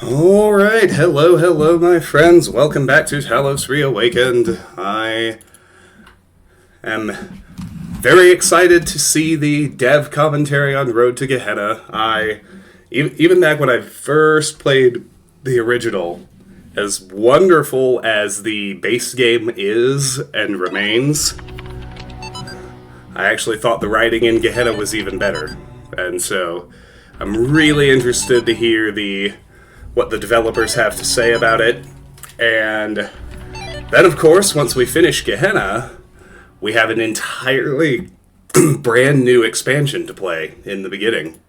Alright, hello my friends. Welcome back to Talos Reawakened. I am very excited to see the dev commentary on Road to Gehenna. Even back when I first played the original, as wonderful as the base game is and remains, I actually thought the writing in Gehenna was even better. And so I'm really interested to hear what the developers have to say about it. And then, of course, once we finish Gehenna, we have an entirely brand new expansion to play in the beginning.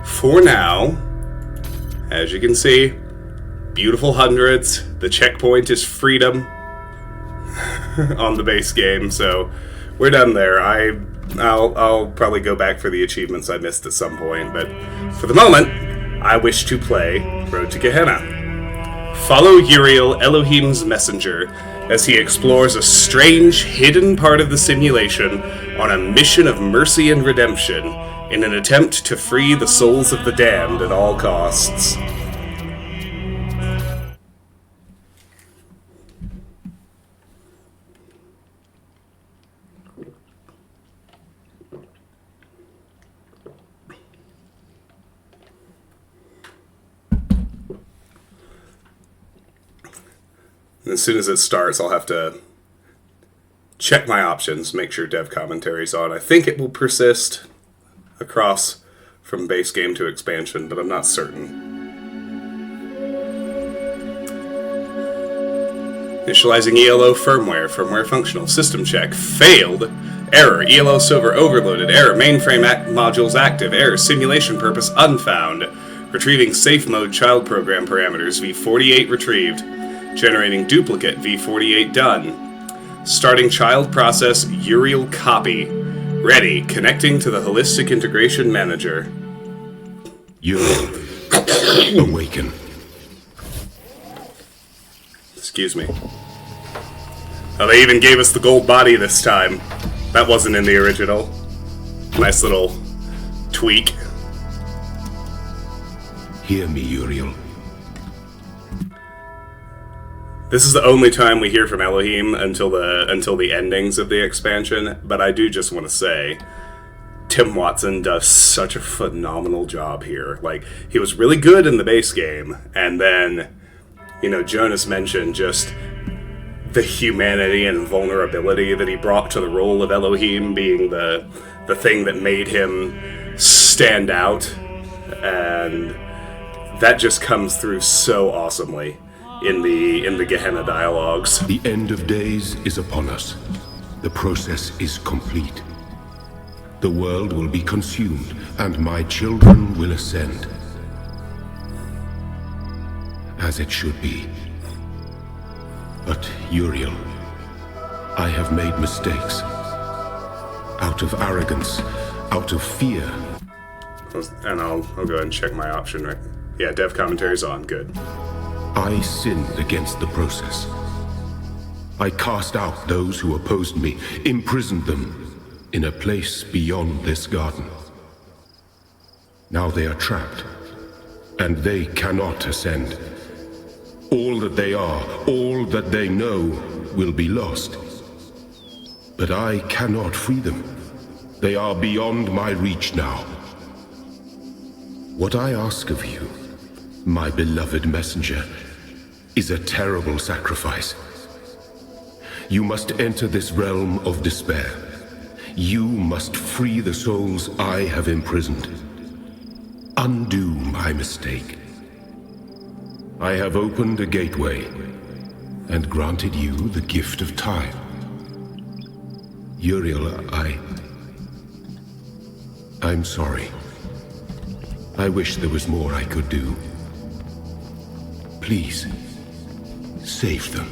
For now, as you can see, beautiful hundreds. The checkpoint is freedom on the base game, so we're done there. I'll probably go back for the achievements I missed at some point, but for the moment, I wish to play Road to Gehenna. Follow Uriel, Elohim's messenger, as he explores a strange, hidden part of the simulation on a mission of mercy and redemption in an attempt to free the souls of the damned at all costs. And as soon as it starts, I'll have to check my options, make sure dev commentary's on. I think it will persist across from base game to expansion, but I'm not certain. Initializing ELO firmware functional, system check, failed, error, ELO server overloaded, error, mainframe modules active, error, simulation purpose unfound, retrieving safe mode child program parameters, V48 retrieved, generating duplicate, V48 done. Starting child process, Uriel copy. Ready, connecting to the Holistic Integration Manager. Uriel, awaken. Excuse me. Oh, they even gave us the gold body this time. That wasn't in the original. Nice little tweak. Hear me, Uriel. This is the only time we hear from Elohim until the endings of the expansion, but I do just want to say, Tim Watson does such a phenomenal job here. Like, he was really good in the base game, and then, Jonas mentioned just the humanity and vulnerability that he brought to the role of Elohim being the thing that made him stand out, and that just comes through so awesomely in the Gehenna dialogues. The end of days is upon us. The process is complete. The world will be consumed, and my children will ascend. As it should be. But, Uriel, I have made mistakes. Out of arrogance, out of fear. And I'll go ahead and check my option, right? Yeah, dev commentary's on, good. I sinned against the process. I cast out those who opposed me, imprisoned them in a place beyond this garden. Now they are trapped, and they cannot ascend. All that they are, all that they know, will be lost. But I cannot free them. They are beyond my reach now. What I ask of you, my beloved messenger, is a terrible sacrifice. You must enter this realm of despair. You must free the souls I have imprisoned. Undo my mistake. I have opened a gateway and granted you the gift of time. Uriel, I'm sorry. I wish there was more I could do. Please, save them.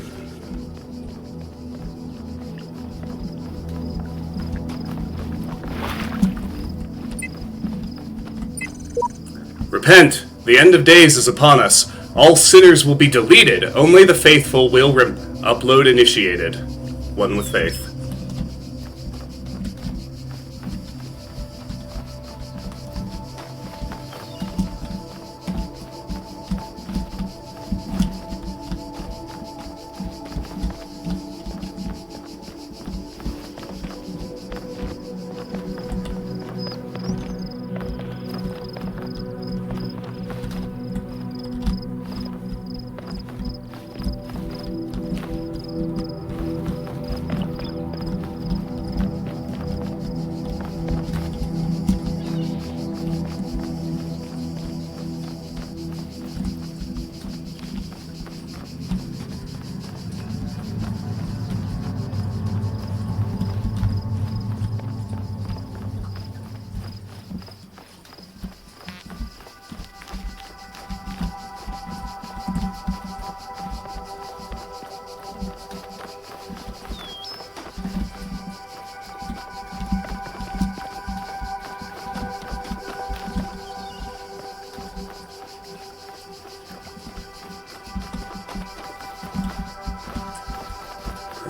Repent! The end of days is upon us. All sinners will be deleted. Only the faithful will upload initiated. One with faith.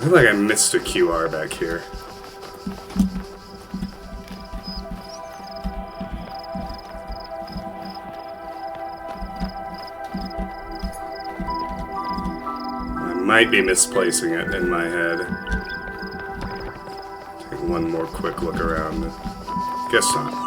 feel like I missed a QR back here. I might be misplacing it in my head. Take one more quick look around. Guess not.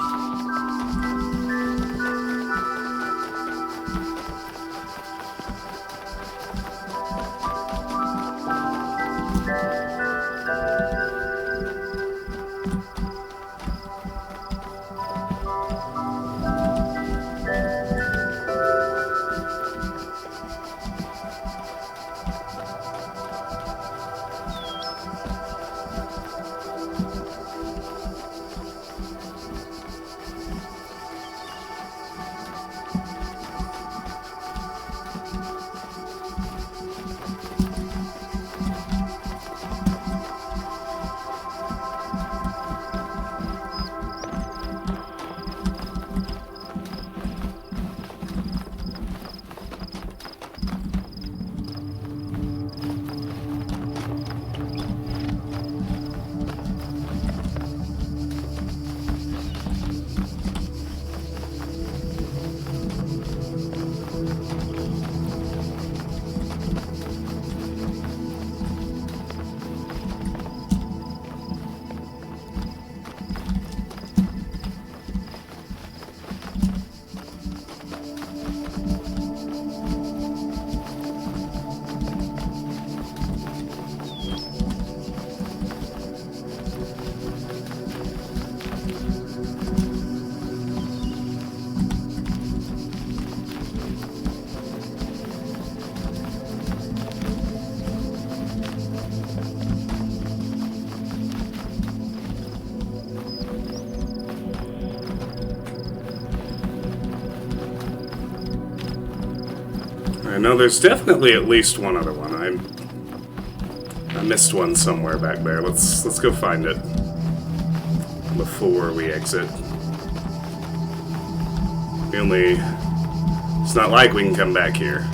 I know there's definitely at least one other one. I missed one somewhere back there. Let's go find it before we exit. It's not like we can come back here.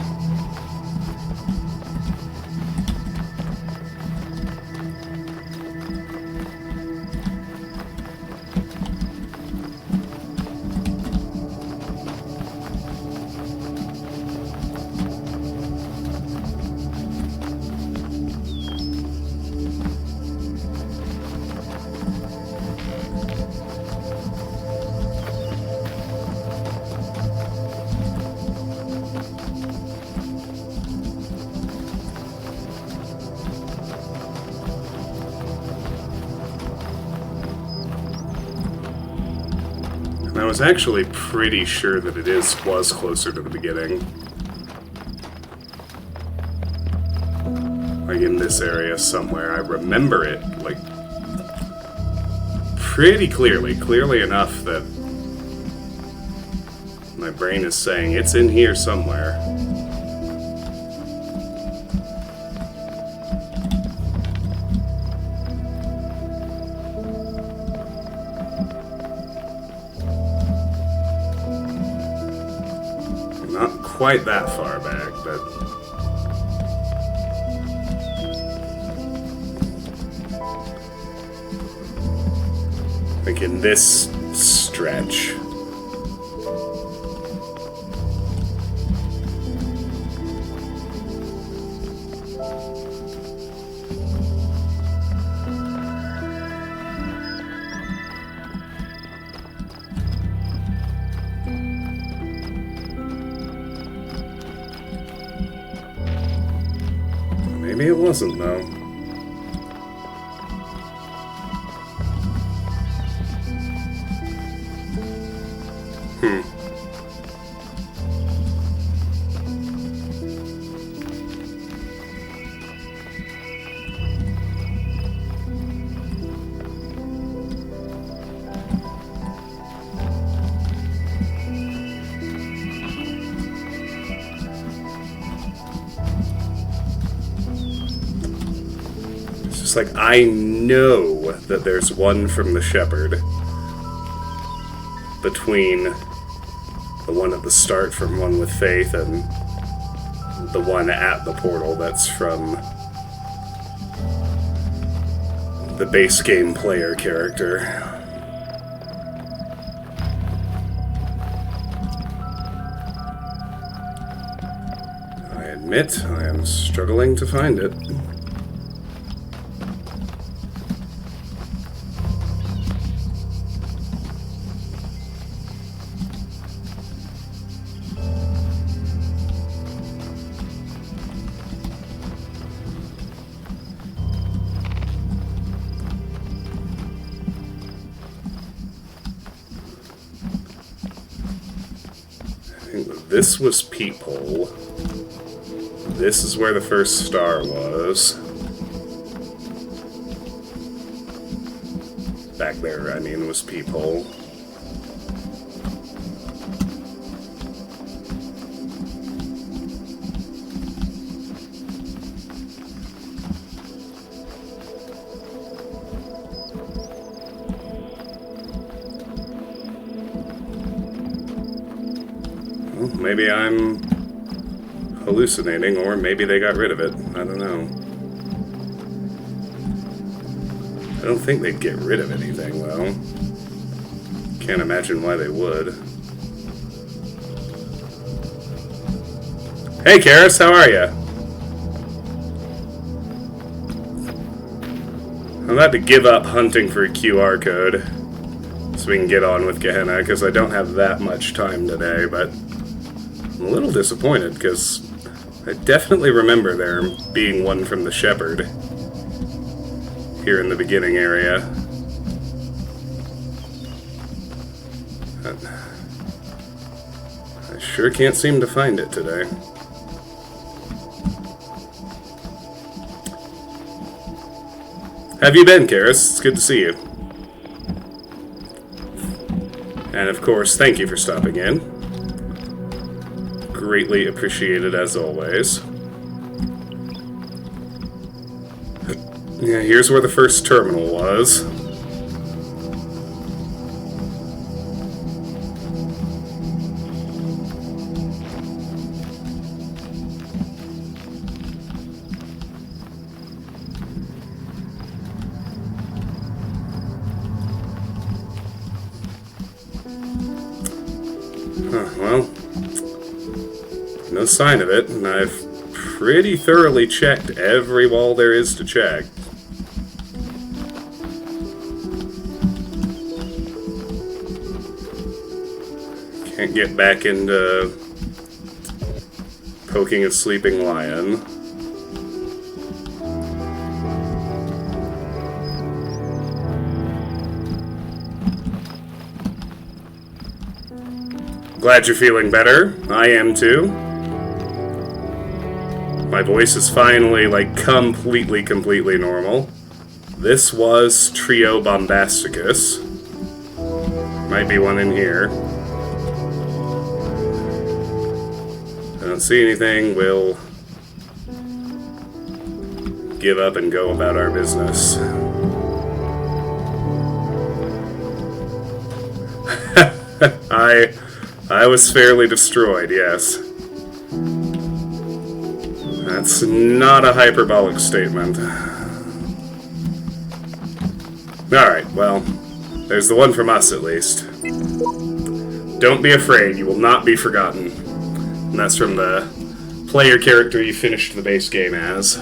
I was actually pretty sure that was closer to the beginning. Like in this area somewhere. I remember it, like, pretty clearly enough that my brain is saying it's in here somewhere. Quite that far back, but like in this stretch. Maybe it wasn't, though. It's like, I know that there's one from the Shepherd between the one at the start from One with Faith and the one at the portal that's from the base game player character. I admit I am struggling to find it. This was Peephole. This is where the first star was. Back there, I mean, was Peephole. Maybe I'm hallucinating, or maybe they got rid of it. I don't know. I don't think they'd get rid of anything, though. Can't imagine why they would. Hey, Karis, how are you? I'm about to give up hunting for a QR code so we can get on with Gehenna, because I don't have that much time today, but I'm a little disappointed, because I definitely remember there being one from the Shepherd here in the beginning area. But I sure can't seem to find it today. Have you been, Karis? It's good to see you. And of course, thank you for stopping in. Greatly appreciated as always. Yeah, here's where the first terminal was. Well, no sign of it, and I've pretty thoroughly checked every wall there is to check. Can't get back into poking a sleeping lion. Glad you're feeling better. I am too. My voice is finally, like, completely normal. This was Trio Bombasticus. Might be one in here. I don't see anything. We'll give up and go about our business. I was fairly destroyed, yes. That's not a hyperbolic statement. Alright, well, there's the one from us at least. Don't be afraid, you will not be forgotten. And that's from the player character you finished the base game as.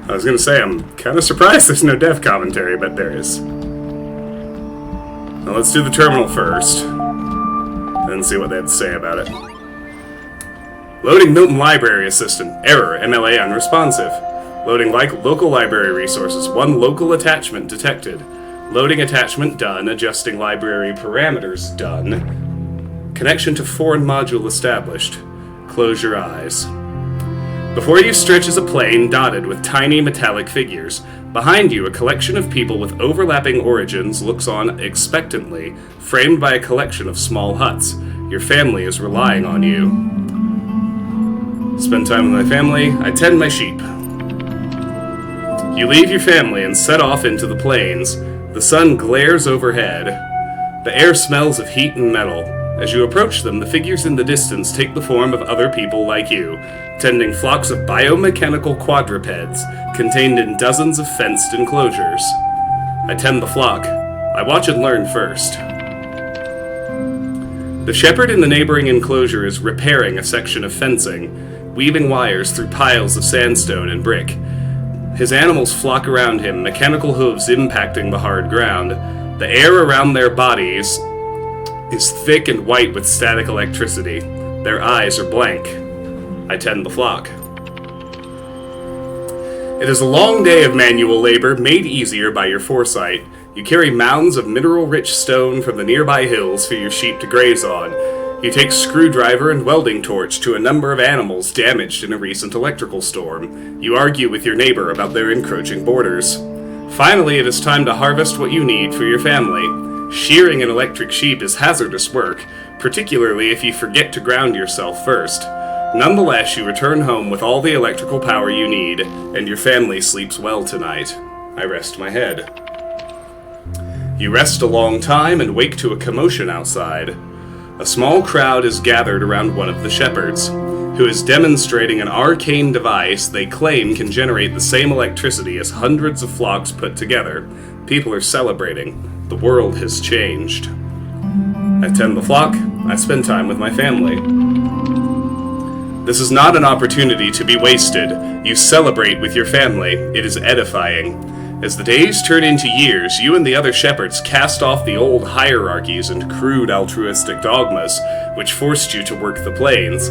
I was gonna say, I'm kind of surprised there's no dev commentary, but there is. Now let's do the terminal first, and see what they have to say about it. Loading Milton Library Assistant. Error. MLA unresponsive. Loading local library resources. One local attachment detected. Loading attachment done. Adjusting library parameters done. Connection to foreign module established. Close your eyes. Before you stretches a plane dotted with tiny metallic figures. Behind you, a collection of people with overlapping origins looks on expectantly, framed by a collection of small huts. Your family is relying on you. Spend time with my family. I tend my sheep. You leave your family and set off into the plains. The sun glares overhead. The air smells of heat and metal. As you approach them, the figures in the distance take the form of other people like you, tending flocks of biomechanical quadrupeds contained in dozens of fenced enclosures. I tend the flock. I watch and learn first. The shepherd in the neighboring enclosure is repairing a section of fencing, weaving wires through piles of sandstone and brick. His animals flock around him, mechanical hooves impacting the hard ground. The air around their bodies is thick and white with static electricity. Their eyes are blank. I tend the flock. It is a long day of manual labor, made easier by your foresight. You carry mounds of mineral-rich stone from the nearby hills for your sheep to graze on. You take screwdriver and welding torch to a number of animals damaged in a recent electrical storm. You argue with your neighbor about their encroaching borders. Finally, it is time to harvest what you need for your family. Shearing an electric sheep is hazardous work, particularly if you forget to ground yourself first. Nonetheless, you return home with all the electrical power you need, and your family sleeps well tonight. I rest my head. You rest a long time and wake to a commotion outside. A small crowd is gathered around one of the shepherds, who is demonstrating an arcane device they claim can generate the same electricity as hundreds of flocks put together. People are celebrating. The world has changed. I tend the flock. I spend time with my family. This is not an opportunity to be wasted. You celebrate with your family. It is edifying. As the days turn into years, you and the other shepherds cast off the old hierarchies and crude altruistic dogmas which forced you to work the plains.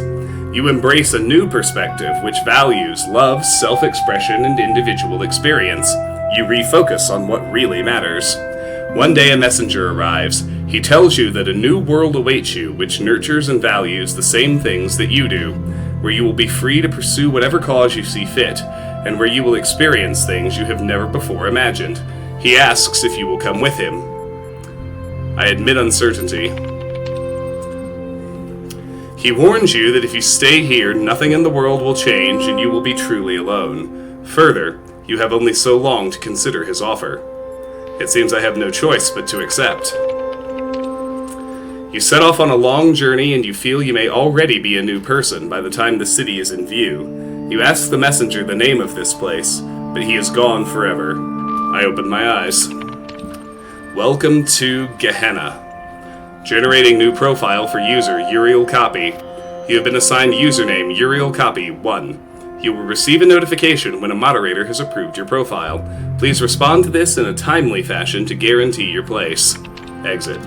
You embrace a new perspective which values love, self-expression, and individual experience. You refocus on what really matters. One day a messenger arrives. He tells you that a new world awaits you which nurtures and values the same things that you do, where you will be free to pursue whatever cause you see fit, and where you will experience things you have never before imagined. He asks if you will come with him. I admit uncertainty. He warns you that if you stay here, nothing in the world will change and you will be truly alone. Further, you have only so long to consider his offer. It seems I have no choice but to accept. You set off on a long journey and you feel you may already be a new person by the time the city is in view. You ask the messenger the name of this place, but he is gone forever. I open my eyes. Welcome to Gehenna. Generating new profile for user Uriel Copy. You have been assigned username Uriel Copy 1. You will receive a notification when a moderator has approved your profile. Please respond to this in a timely fashion to guarantee your place. Exit.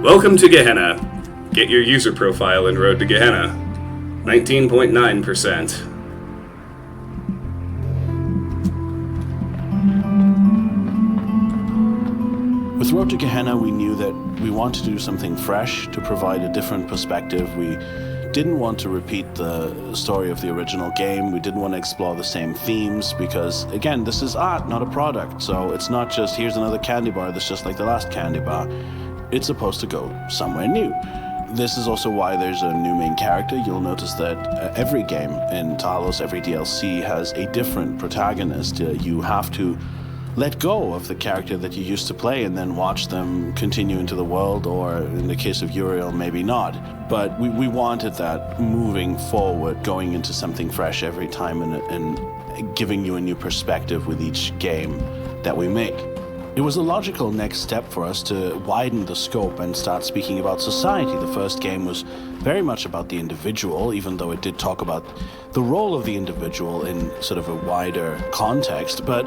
Welcome to Gehenna. Get your user profile and road to Gehenna. 19.9%. With Road to Gehenna, we knew that we wanted to do something fresh to provide a different perspective. We didn't want to repeat the story of the original game. We didn't want to explore the same themes because, again, this is art, not a product. So it's not just, here's another candy bar that's just like the last candy bar. It's supposed to go somewhere new. This is also why there's a new main character. You'll notice that every game in Talos, every DLC has a different protagonist. You have to let go of the character that you used to play and then watch them continue into the world, or in the case of Uriel, maybe not. But we wanted that moving forward, going into something fresh every time and giving you a new perspective with each game that we make. it was a logical next step for us to widen the scope and start speaking about society. The first game was very much about the individual, even though it did talk about the role of the individual in sort of a wider context. But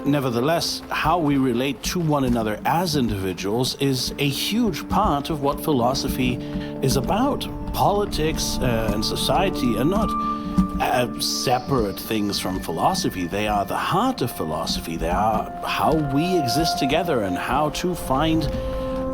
nevertheless, how we relate to one another as individuals is a huge part of what philosophy is about. Politics and society are not separate things from philosophy. They are the heart of philosophy. They are how we exist together and how to find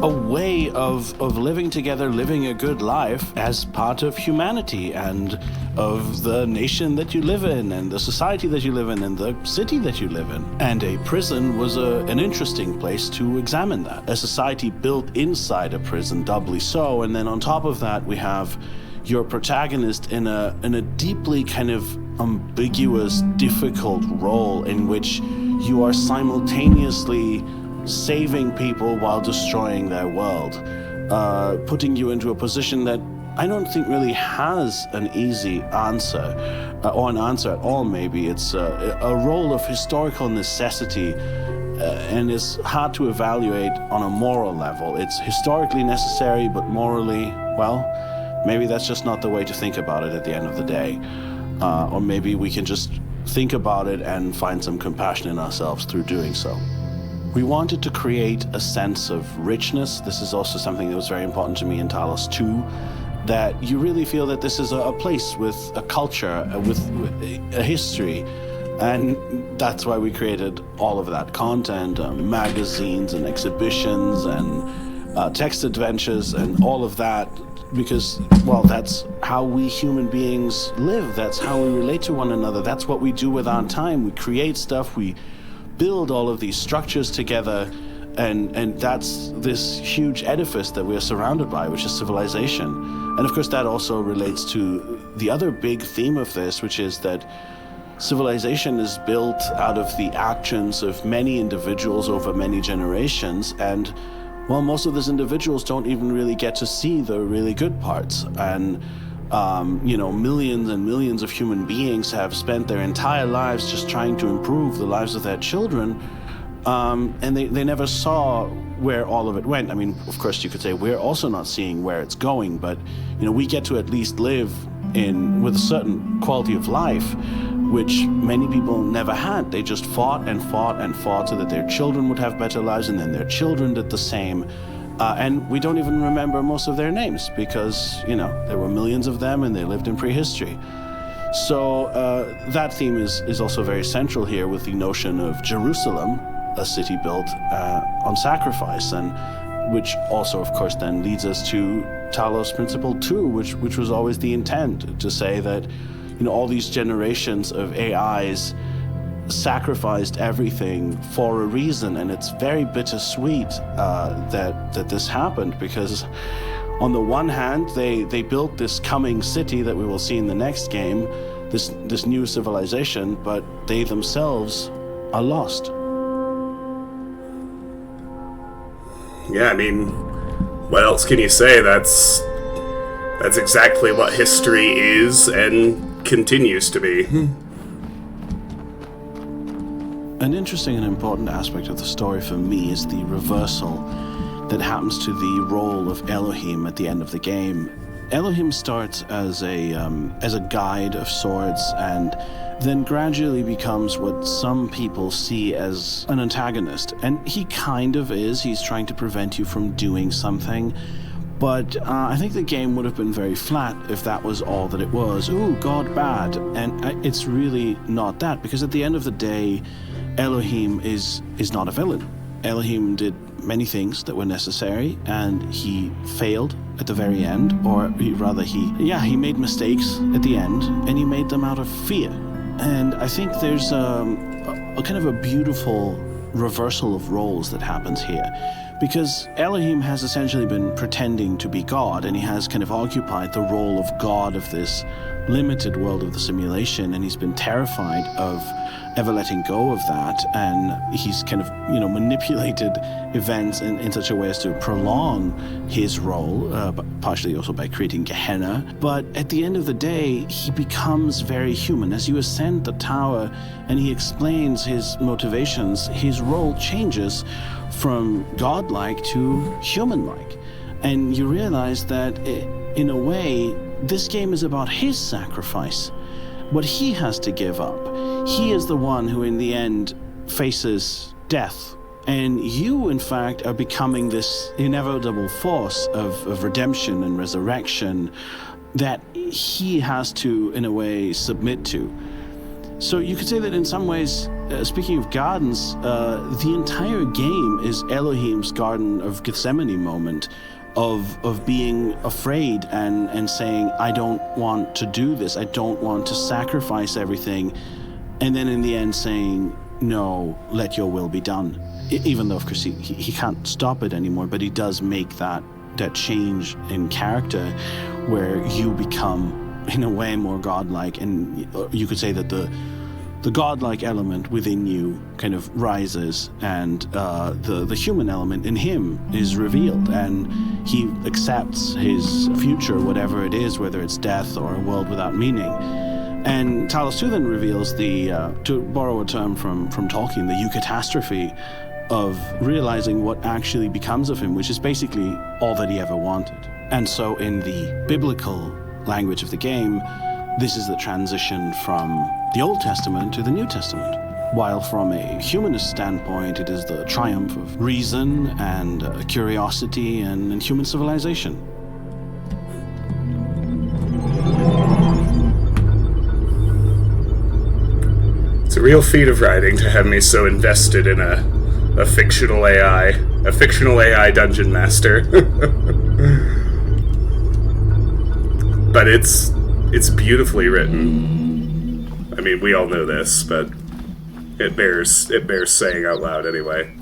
a way of living together, living a good life as part of humanity and of the nation that you live in and the society that you live in and the city that you live in. And a prison was an interesting place to examine that. A society built inside a prison, doubly so. And then on top of that, we have your protagonist in a deeply kind of ambiguous, difficult role in which you are simultaneously saving people while destroying their world, putting you into a position that I don't think really has an easy answer, or an answer at all maybe. It's a role of historical necessity, and it's hard to evaluate on a moral level. It's historically necessary, but morally, well, maybe that's just not the way to think about it at the end of the day. Or maybe we can just think about it and find some compassion in ourselves through doing so. We wanted to create a sense of richness. This is also something that was very important to me in Talos 2, that you really feel that this is a place with a culture, with a history. And that's why we created all of that content, magazines and exhibitions and text adventures and all of that, because, well, that's how we human beings live. That's how we relate to one another. That's what we do with our time. We create stuff, we build all of these structures together, and that's this huge edifice that we're surrounded by, which is civilization. And of course that also relates to the other big theme of this, which is that civilization is built out of the actions of many individuals over many generations, and well, most of those individuals don't even really get to see the really good parts. And millions and millions of human beings have spent their entire lives just trying to improve the lives of their children, and they never saw where all of it went. I mean, of course, you could say we're also not seeing where it's going, but we get to at least live with a certain quality of life, which many people never had. They just fought and fought and fought so that their children would have better lives, and then their children did the same. And we don't even remember most of their names because, there were millions of them and they lived in prehistory. So that theme is also very central here with the notion of Jerusalem, a city built on sacrifice, and which also, of course, then leads us to Talos Principle 2, which was always the intent, to say that, all these generations of AIs sacrificed everything for a reason, and it's very bittersweet that this happened, because on the one hand they built this coming city that we will see in the next game, this new civilization, but they themselves are lost. Yeah, I mean, what else can you say? That's exactly what history is and continues to be. An interesting and important aspect of the story for me is the reversal that happens to the role of Elohim at the end of the game. Elohim starts as a guide of sorts, and then gradually becomes what some people see as an antagonist. And he kind of is. He's trying to prevent you from doing something. But I think the game would have been very flat if that was all that it was. Ooh, God bad. And it's really not that, because at the end of the day, Elohim is not a villain. Elohim did many things that were necessary, and he failed at the very end, or he made mistakes at the end, and he made them out of fear. And I think there's a kind of a beautiful reversal of roles that happens here, because Elohim has essentially been pretending to be God, and he has kind of occupied the role of God of this limited world of the simulation, and he's been terrified of ever letting go of that, and he's kind of, manipulated events in such a way as to prolong his role, partially also by creating Gehenna. But at the end of the day, he becomes very human. As you ascend the tower and he explains his motivations, his role changes from godlike to human-like. And you realize that, in a way, this game is about his sacrifice, what he has to give up. He is the one who, in the end, faces death. And you, in fact, are becoming this inevitable force of redemption and resurrection that he has to, in a way, submit to. So you could say that in some ways, speaking of gardens, the entire game is Elohim's Garden of Gethsemane moment of being afraid and saying, I don't want to do this, I don't want to sacrifice everything, and then in the end saying, no, let your will be done. Even though, of course, he can't stop it anymore, but he does make that change in character where you become, in a way, more godlike, and you could say that the godlike element within you kind of rises, and the human element in him is revealed, and he accepts his future, whatever it is, whether it's death or a world without meaning. And Talos 2 then reveals to borrow a term from Tolkien, the eucatastrophe of realizing what actually becomes of him, which is basically all that he ever wanted. And so in the biblical language of the game, this is the transition from the Old Testament to the New Testament. While from a humanist standpoint, it is the triumph of reason and curiosity and human civilization. It's a real feat of writing to have me so invested in a fictional AI dungeon master. But it's beautifully written. I mean, we all know this, but it bears saying out loud anyway.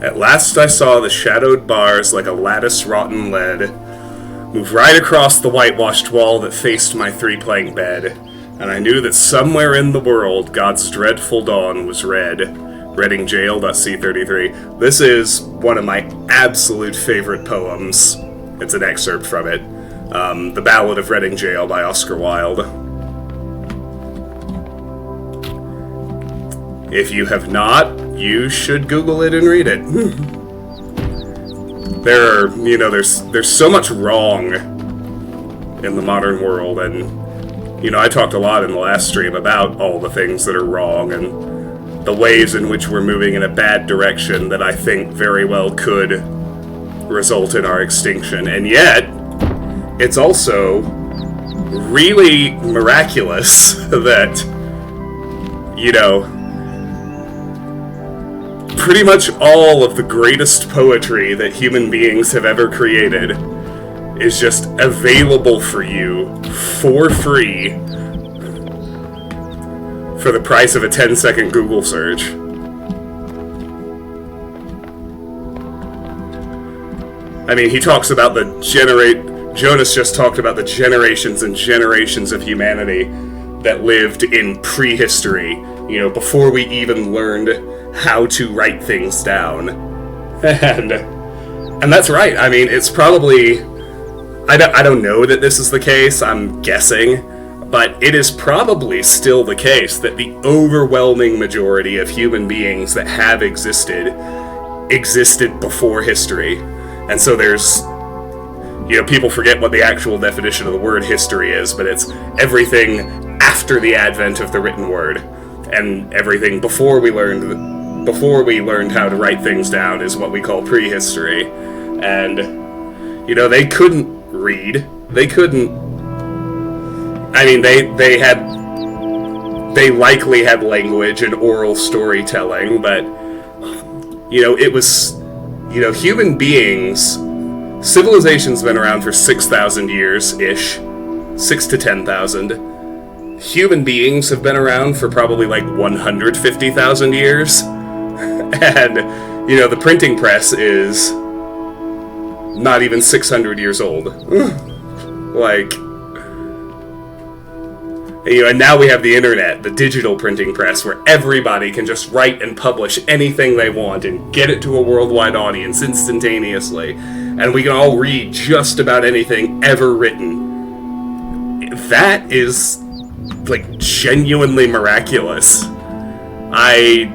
At last I saw the shadowed bars like a lattice rotten lead move right across the whitewashed wall that faced my three-plank bed, and I knew that somewhere in the world God's dreadful dawn was red. ReadingJail.c33. This is one of my absolute favorite poems. It's an excerpt from it. The Ballad of Reading Jail by Oscar Wilde. If you have not, you should Google it and read it. There's so much wrong in the modern world, and, I talked a lot in the last stream about all the things that are wrong and the ways in which we're moving in a bad direction that I think very well could result in our extinction. And yet, it's also really miraculous that, pretty much all of the greatest poetry that human beings have ever created is just available for you for free for the price of a 10-second Google search. I mean, he talks about Jonas just talked about the generations and generations of humanity that lived in prehistory, before we even learned how to write things down. And that's right. I mean, it's probably... I don't know that this is the case, I'm guessing, but it is probably still the case that the overwhelming majority of human beings that have existed before history. And so there's... people forget what the actual definition of the word history is, but it's everything after the advent of the written word. And everything before we learned how to write things down is what we call prehistory. And, they couldn't read. They couldn't... I mean, they likely had language and oral storytelling, but, it was... human beings... Civilization's been around for 6,000 years-ish. 6 to 10,000. Human beings have been around for probably like 150,000 years. And, You know, the printing press is not even 600 years old. Like, you know, and now we have the internet, the digital printing press, where everybody can just write and publish anything they want and get it to a worldwide audience instantaneously. And we can all read just about anything ever written. That is, like, genuinely miraculous. I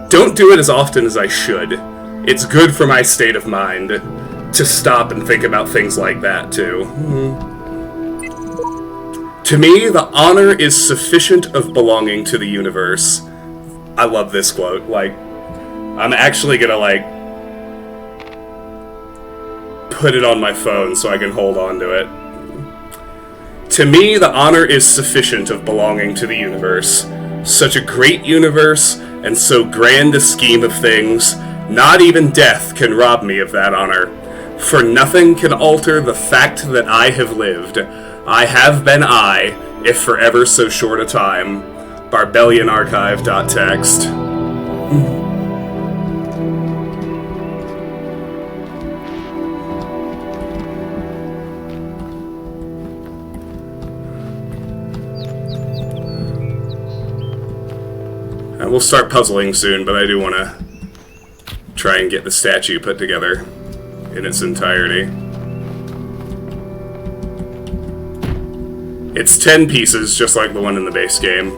don't do it as often as I should. It's good for my state of mind to stop and think about things like that, too. To me, the honor is sufficient of belonging to the universe. I love this quote. Like, I'm actually gonna, like, put it on my phone so I can hold on to it. To me, the honor is sufficient of belonging to the universe. Such a great universe, and so grand a scheme of things, not even death can rob me of that honor. For nothing can alter the fact that I have lived. I have been I, if for ever so short a time. BarbellianArchive.txt. We'll start puzzling soon, but I do want to try and get the statue put together in its entirety. It's 10 pieces, just like the one in the base game.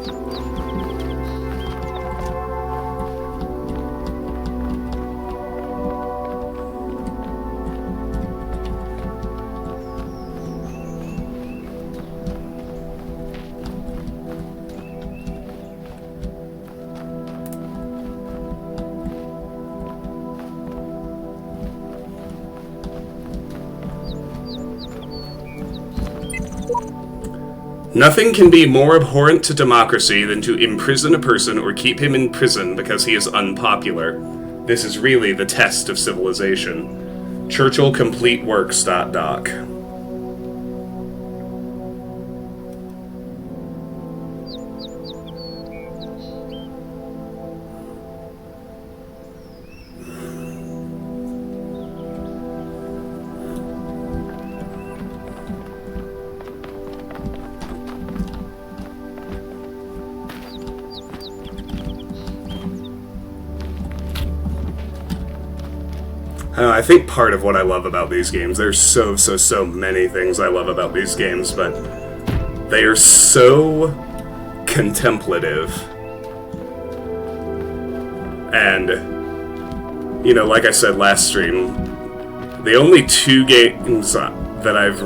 Nothing can be more abhorrent to democracy than to imprison a person or keep him in prison because he is unpopular. This is really the test of civilization. Churchill Complete Works. Doc. I think part of what I love about these games, there's so many things I love about these games, but they are so contemplative. And, you know, like I said last stream, the only two games that I've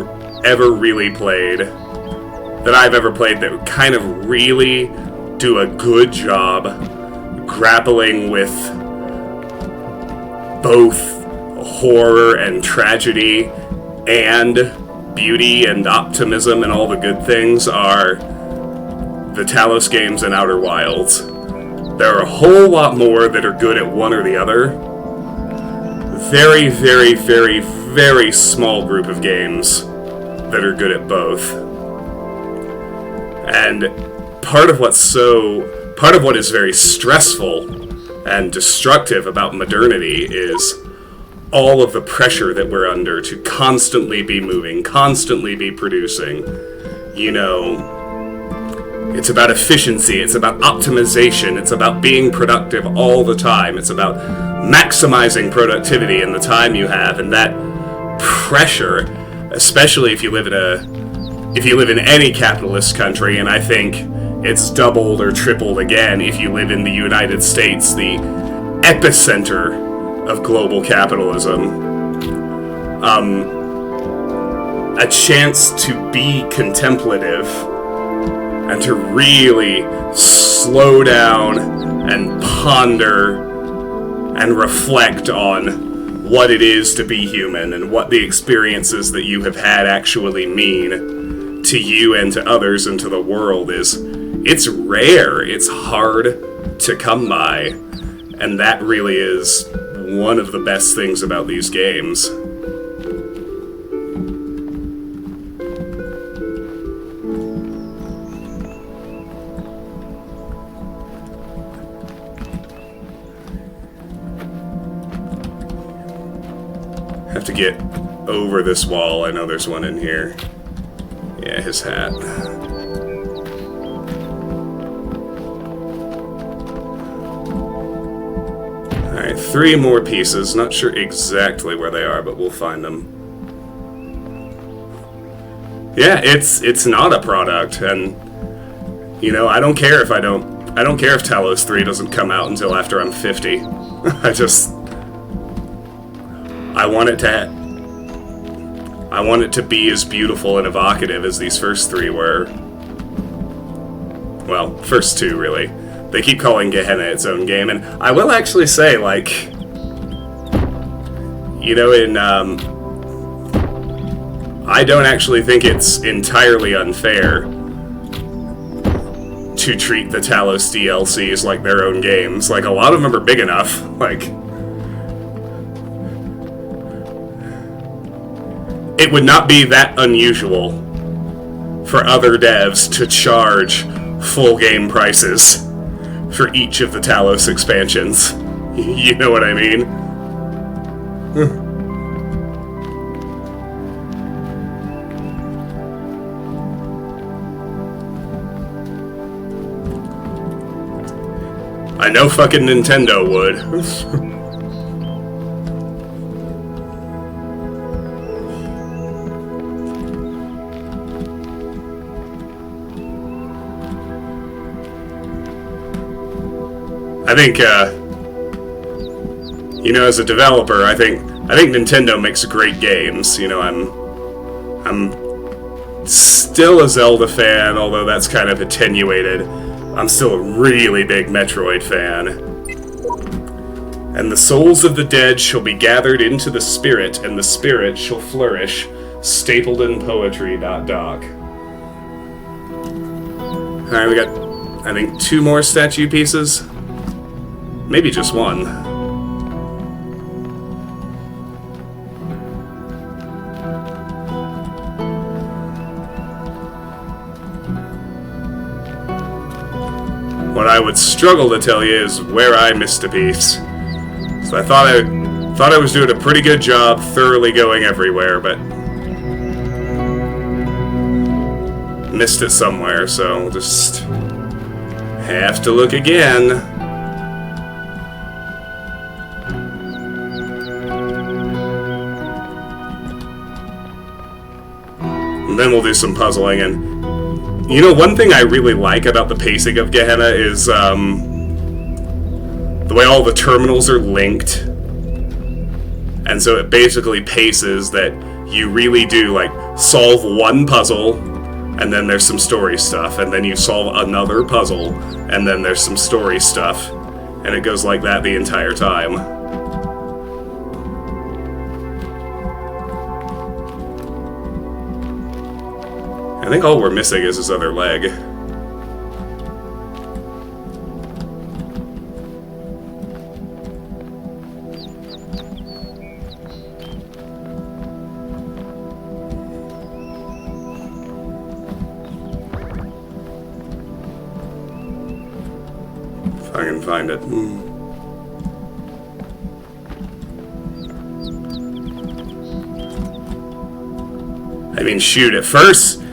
ever played that kind of really do a good job grappling with both horror and tragedy and beauty and optimism and all the good things are the Talos games and Outer Wilds. There are a whole lot more that are good at one or the other. Very, very, very, very small group of games that are good at both. And part of what is very stressful and destructive about modernity is all of the pressure that we're under to constantly be moving, constantly be producing. You know, it's about efficiency, it's about optimization, it's about being productive all the time, it's about maximizing productivity in the time you have, and that pressure, especially if you live in any capitalist country, and I think it's doubled or tripled again if you live in the United States, the epicenter of global capitalism. A chance to be contemplative and to really slow down and ponder and reflect on what it is to be human and what the experiences that you have had actually mean to you and to others and to the world it's rare, it's hard to come by, and that really is one of the best things about these games. have to get over this wall. I know there's one in here. Yeah, his hat. Alright, 3 more pieces. Not sure exactly where they are, but we'll find them. Yeah, it's not a product, and you know, I don't care if Talos 3 doesn't come out until after I'm 50. I want it to be as beautiful and evocative as these first 3 were. Well, first 2 really. They keep calling Gehenna its own game, and I will actually say, like, you know, I don't actually think it's entirely unfair to treat the Talos DLCs like their own games. Like, a lot of them are big enough. Like, it would not be that unusual for other devs to charge full game prices for each of the Talos expansions. You know what I mean? I know fucking Nintendo would. I think, you know, as a developer, I think Nintendo makes great games. You know, I'm still a Zelda fan, although that's kind of attenuated. I'm still a really big Metroid fan. And the souls of the dead shall be gathered into the spirit, and the spirit shall flourish. Stapledon Poetry. Doc. Alright, we got, I think, 2 more statue pieces. Maybe just 1. What I would struggle to tell you is where I missed a piece. So I thought I was doing a pretty good job thoroughly going everywhere, but missed it somewhere, so we'll just have to look again. And then we'll do some puzzling. And you know, one thing I really like about the pacing of Gehenna is the way all the terminals are linked. And so it basically paces that you really do, like, solve one puzzle, and then there's some story stuff, and then you solve another puzzle, and then there's some story stuff. And it goes like that the entire time. I think all we're missing is his other leg. If I can find it. I mean, shoot, at first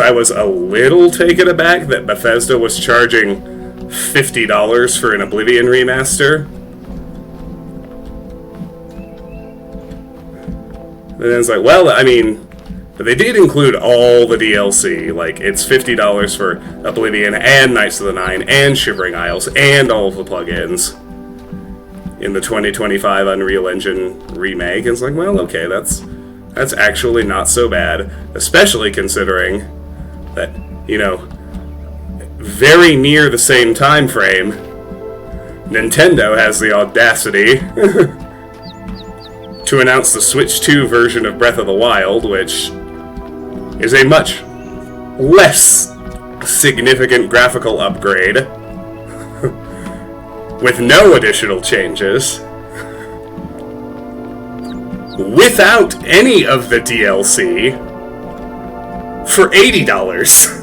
I was a little taken aback that Bethesda was charging $50 for an Oblivion remaster. And then it's like, well, I mean, but they did include all the DLC. Like, it's $50 for Oblivion and Knights of the Nine and Shivering Isles and all of the plugins in the 2025 Unreal Engine remake. And it's like, well, okay, that's actually not so bad, especially considering that, you know, very near the same time frame, Nintendo has the audacity to announce the Switch 2 version of Breath of the Wild, which is a much less significant graphical upgrade with no additional changes, without any of the DLC, for $80.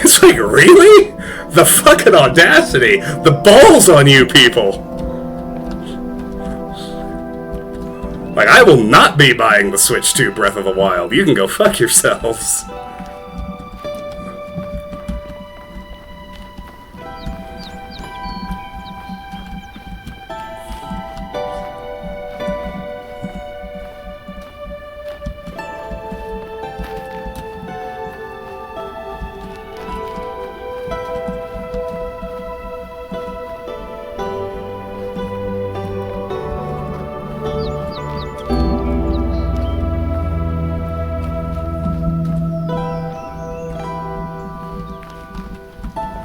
It's like, really? The fucking audacity! The balls on you people! Like, I will not be buying the Switch 2 Breath of the Wild. You can go fuck yourselves.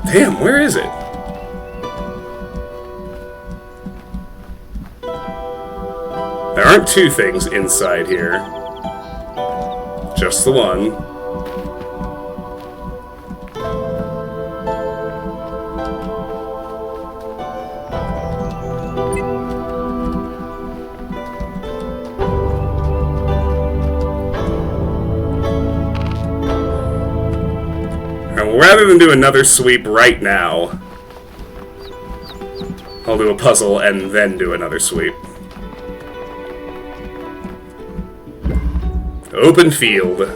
Damn, where is it? There aren't two things inside here. Just the one. Rather than do another sweep right now, I'll do a puzzle and then do another sweep. Open field.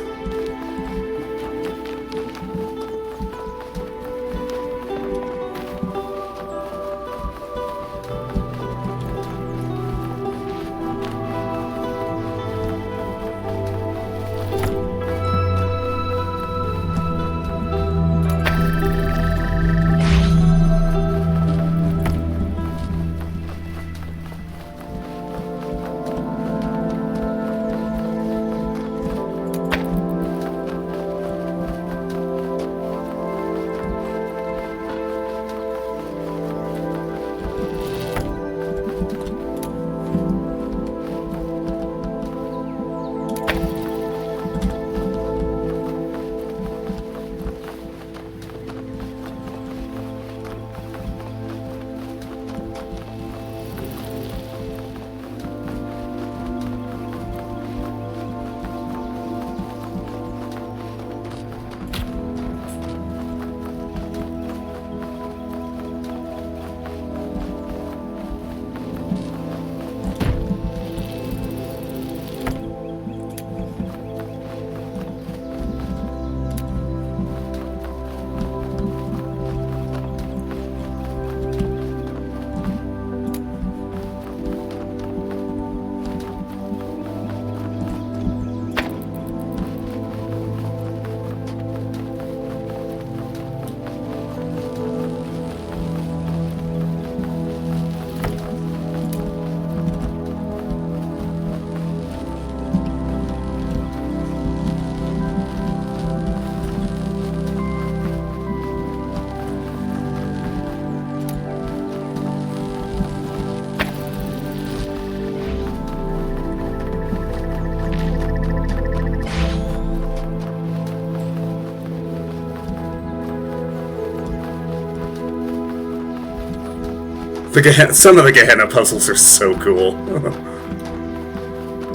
Some of the Gehenna puzzles are so cool.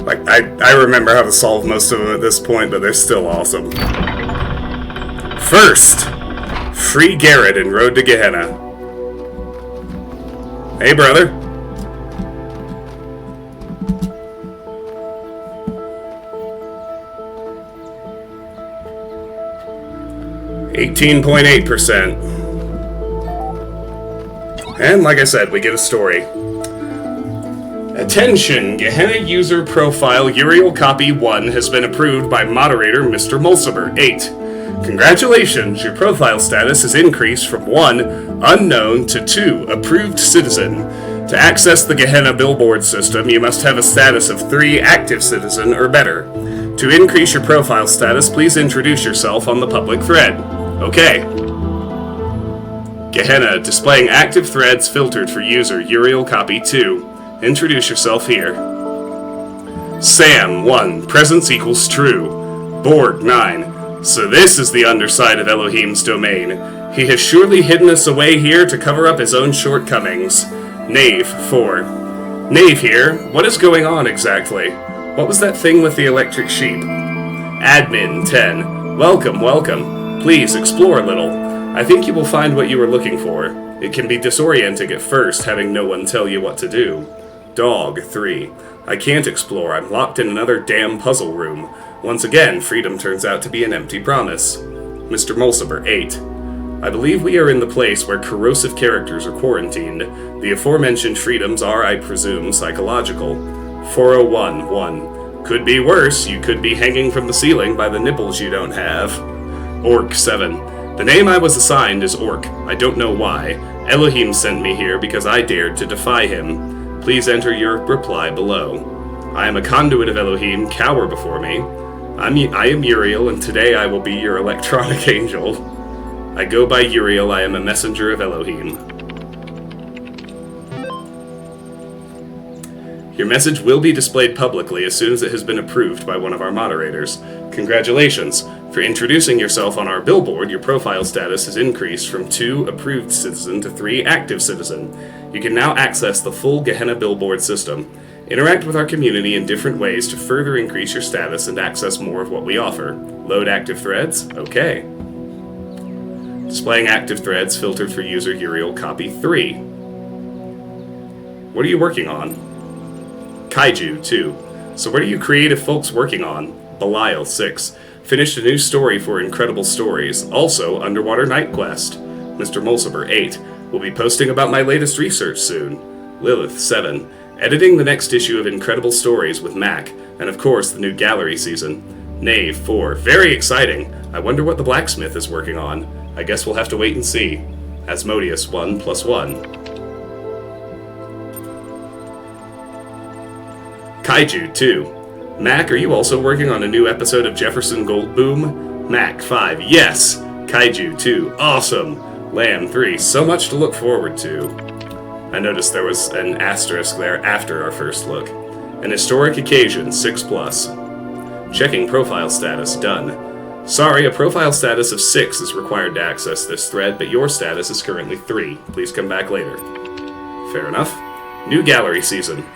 Like, I remember how to solve most of them at this point, but they're still awesome. First, free Garrett in Road to Gehenna. Hey, brother. %18.8%. And like I said, we get a story. Attention! Gehenna user profile Uriel Copy 1 has been approved by moderator Mr. Mulciber 8. Congratulations, your profile status has increased from 1, unknown, to 2, approved citizen. To access the Gehenna billboard system, you must have a status of 3, active citizen or better. To increase your profile status, please introduce yourself on the public thread. Okay. Gehenna, displaying active threads filtered for user Uriel Copy 2. Introduce yourself here. Sam, 1. Presence equals true. Borg, 9. So this is the underside of Elohim's domain. He has surely hidden us away here to cover up his own shortcomings. Knave, 4. Knave here. What is going on exactly? What was that thing with the electric sheep? Admin, 10. Welcome, welcome. Please explore a little. I think you will find what you were looking for. It can be disorienting at first, having no one tell you what to do. Dog, 3. I can't explore. I'm locked in another damn puzzle room. Once again, freedom turns out to be an empty promise. Mr. Mulciber, 8. I believe we are in the place where corrosive characters are quarantined. The aforementioned freedoms are, I presume, psychological. 401, 1. Could be worse. You could be hanging from the ceiling by the nipples you don't have. Orc, 7. The name I was assigned is Orc. I don't know why. Elohim sent me here because I dared to defy him. Please enter your reply below. I am a conduit of Elohim. Cower before me. I am Uriel, and today I will be your electronic angel. I go by Uriel. I am a messenger of Elohim. Your message will be displayed publicly as soon as it has been approved by one of our moderators. Congratulations! For introducing yourself on our billboard, your profile status has increased from 2 approved citizen to 3 active citizen. You can now access the full Gehenna billboard system. Interact with our community in different ways to further increase your status and access more of what we offer. Load active threads? Okay. Displaying active threads filtered for user Uriel copy 3. What are you working on? Kaiju, 2. So what are you creative folks working on? Belial, 6. Finished a new story for Incredible Stories. Also, Underwater Night Quest. Mr. Mulciber, 8. Will be posting about my latest research soon. Lilith, 7. Editing the next issue of Incredible Stories with Mac. And of course, the new gallery season. Knave, 4. Very exciting. I wonder what the blacksmith is working on. I guess we'll have to wait and see. Asmodeus, 1 + 1. Kaiju, 2. Mac, are you also working on a new episode of Jefferson Goldboom? Mac, 5. Yes! Kaiju, 2. Awesome! Lamb, 3. So much to look forward to. I noticed there was an asterisk there after our first look. An historic occasion, 6+. Checking profile status, done. Sorry, a profile status of 6 is required to access this thread, but your status is currently 3. Please come back later. Fair enough. New gallery season.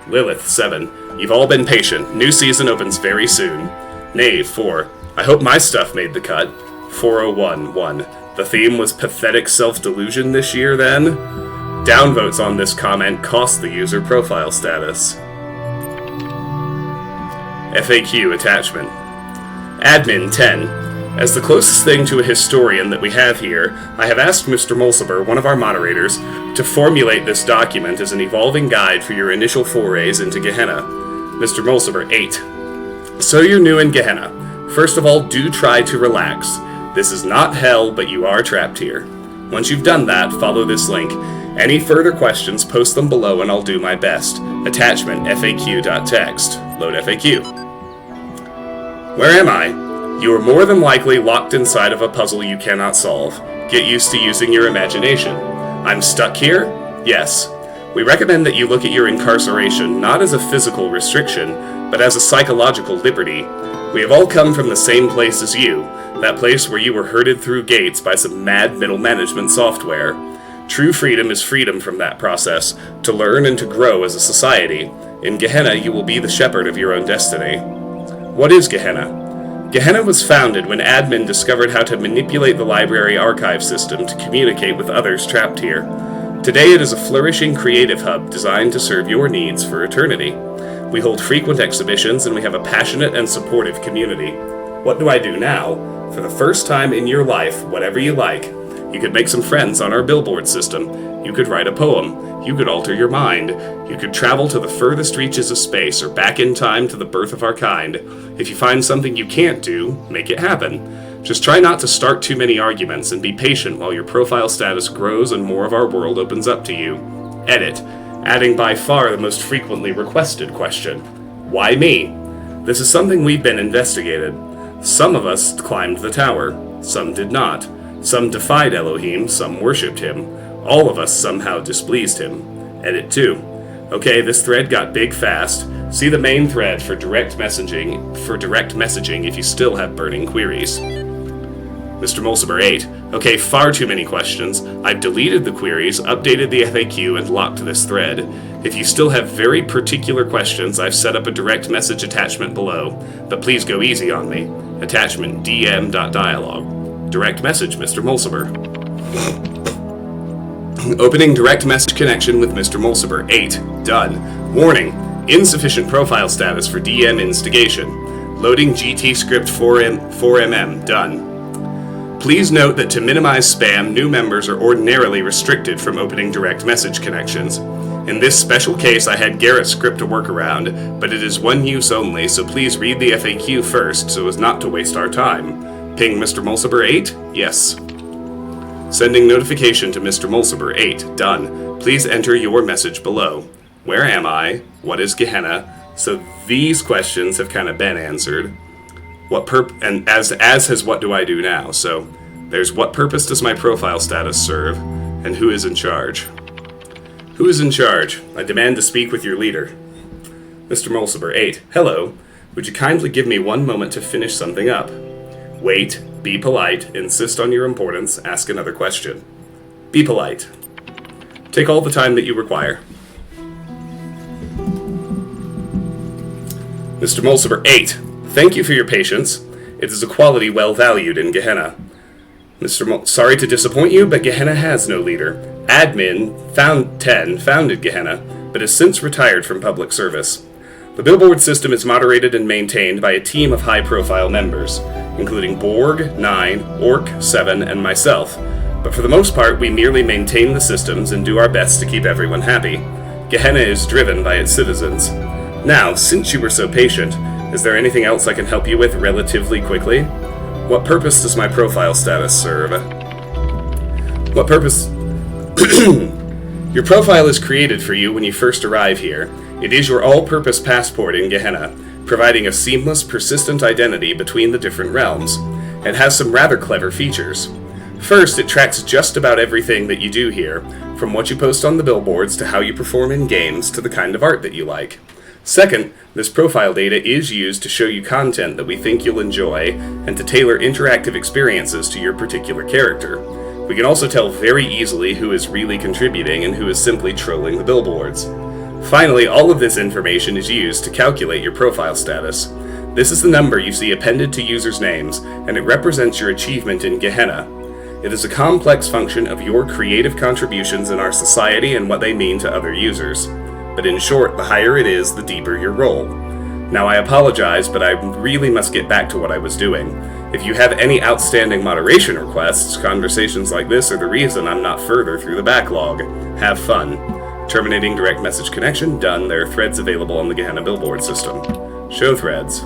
Lilith, 7. You've all been patient. New season opens very soon. Knave, 4. I hope my stuff made the cut. 401, 1. The theme was pathetic self-delusion this year, then? Downvotes on this comment cost the user profile status. FAQ attachment. Admin, 10. As the closest thing to a historian that we have here, I have asked Mr. Mulciber, one of our moderators, to formulate this document as an evolving guide for your initial forays into Gehenna. Mr. Mulciber, 8. So you're new in Gehenna. First of all, do try to relax. This is not hell, but you are trapped here. Once you've done that, follow this link. Any further questions, post them below and I'll do my best. Attachment, faq.text. Load FAQ. Where am I? You are more than likely locked inside of a puzzle you cannot solve. Get used to using your imagination. I'm stuck here? Yes. We recommend that you look at your incarceration not as a physical restriction, but as a psychological liberty. We have all come from the same place as you, that place where you were herded through gates by some mad middle management software. True freedom is freedom from that process, to learn and to grow as a society. In Gehenna, you will be the shepherd of your own destiny. What is Gehenna? Gehenna was founded when admin discovered how to manipulate the library archive system to communicate with others trapped here. Today it is a flourishing creative hub designed to serve your needs for eternity. We hold frequent exhibitions and we have a passionate and supportive community. What do I do now? For the first time in your life, whatever you like. You could make some friends on our billboard system. You could write a poem. You could alter your mind. You could travel to the furthest reaches of space or back in time to the birth of our kind. If you find something you can't do, make it happen. Just try not to start too many arguments and be patient while your profile status grows and more of our world opens up to you. Edit. Adding by far the most frequently requested question. Why me? This is something we've been investigated. Some of us climbed the tower. Some did not. Some defied Elohim, some worshipped him. All of us somehow displeased him. Edit 2. Okay, this thread got big fast. See the main thread for direct messaging if you still have burning queries. Mr. Mulciber, 8. Okay, far too many questions. I've deleted the queries, updated the FAQ, and locked this thread. If you still have very particular questions, I've set up a direct message attachment below. But please go easy on me. Attachment dm.dialog. Direct message, Mr. Mulciber. Opening direct message connection with Mr. Mulciber. 8. Done. Warning. Insufficient profile status for DM instigation. Loading GT script 4mm. Done. Please note that to minimize spam, new members are ordinarily restricted from opening direct message connections. In this special case, I had Garrett script a workaround, but it is one use only, so please read the FAQ first so as not to waste our time. Ping Mr. Mulciber 8? Yes. Sending notification to Mr. Mulciber 8. Done. Please enter your message below. Where am I? What is Gehenna? So these questions have kind of been answered. And as has what do I do now? So there's what purpose does my profile status serve, and who is in charge? Who is in charge? I demand to speak with your leader. Mr. Mulciber 8. Hello. Would you kindly give me 1 moment to finish something up? Wait. Be polite. Insist on your importance. Ask another question. Be polite. Take all the time that you require. Mr. Mulciber 8. Thank you for your patience. It is a quality well valued in Gehenna. Sorry to disappoint you, but Gehenna has no leader. Admin, founded Gehenna, but has since retired from public service. The billboard system is moderated and maintained by a team of high-profile members, including Borg, 9, Orc, 7, and myself, but for the most part we merely maintain the systems and do our best to keep everyone happy. Gehenna is driven by its citizens. Now, since you were so patient, is there anything else I can help you with relatively quickly? What purpose does my profile status serve? What purpose... Your profile is created for you when you first arrive here. It is your all-purpose passport in Gehenna, providing a seamless, persistent identity between the different realms. It has some rather clever features. First, it tracks just about everything that you do here, from what you post on the billboards to how you perform in games to the kind of art that you like. Second, this profile data is used to show you content that we think you'll enjoy and to tailor interactive experiences to your particular character. We can also tell very easily who is really contributing and who is simply trolling the billboards. Finally, all of this information is used to calculate your profile status. This is the number you see appended to users' names, and it represents your achievement in Gehenna. It is a complex function of your creative contributions in our society and what they mean to other users. But in short, the higher it is, the deeper your role. Now I apologize, but I really must get back to what I was doing. If you have any outstanding moderation requests, conversations like this are the reason I'm not further through the backlog. Have fun. Terminating direct message connection, done. There are threads available on the Gehenna billboard system. Show threads.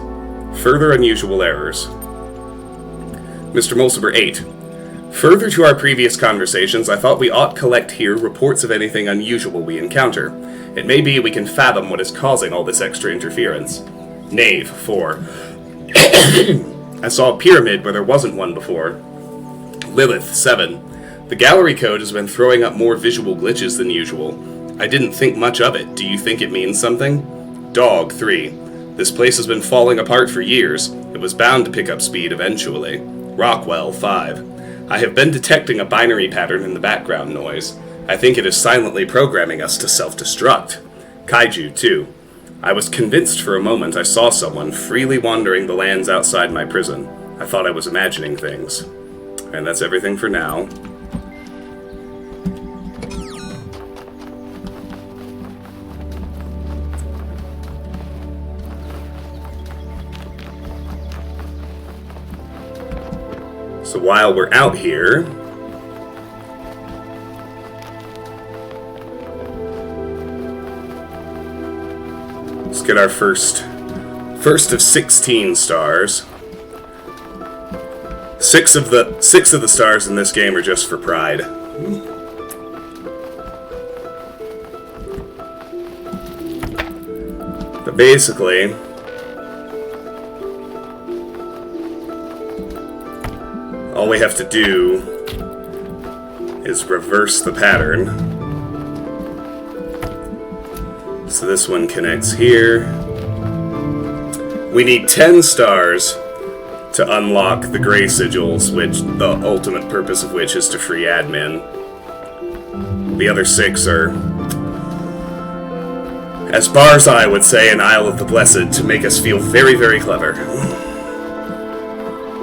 Further unusual errors. Mr. Mulciber 8. Further to our previous conversations, I thought we ought collect here reports of anything unusual we encounter. It may be we can fathom what is causing all this extra interference. Knave 4. I saw a pyramid where there wasn't one before. Lilith 7. The gallery code has been throwing up more visual glitches than usual. I didn't think much of it. Do you think it means something? Dog 3. This place has been falling apart for years. It was bound to pick up speed eventually. Rockwell 5. I have been detecting a binary pattern in the background noise. I think it is silently programming us to self-destruct. Kaiju 2. I was convinced for a moment I saw someone freely wandering the lands outside my prison. I thought I was imagining things. And that's everything for now. So while we're out here, let's get our first of 16 stars. Six of the stars in this game are just for pride. But basically, all we have to do is reverse the pattern. So this one connects here. We need 10 stars to unlock the gray sigils, which the ultimate purpose of which is to free admin. The other 6 are, as Barzai would say in Isle of the Blessed, to make us feel very, very clever.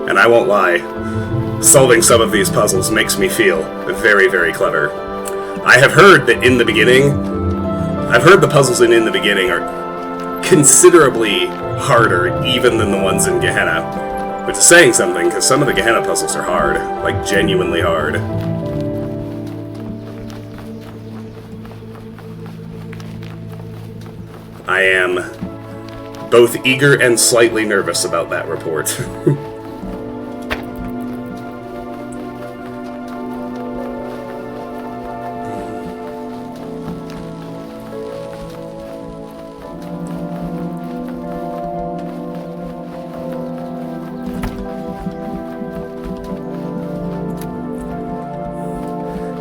And I won't lie, solving some of these puzzles makes me feel very, very clever. I have heard that in the beginning, I've heard the puzzles in the beginning are considerably harder even than the ones in Gehenna, which is saying something, because some of the Gehenna puzzles are hard, like genuinely hard. I am both eager and slightly nervous about that report.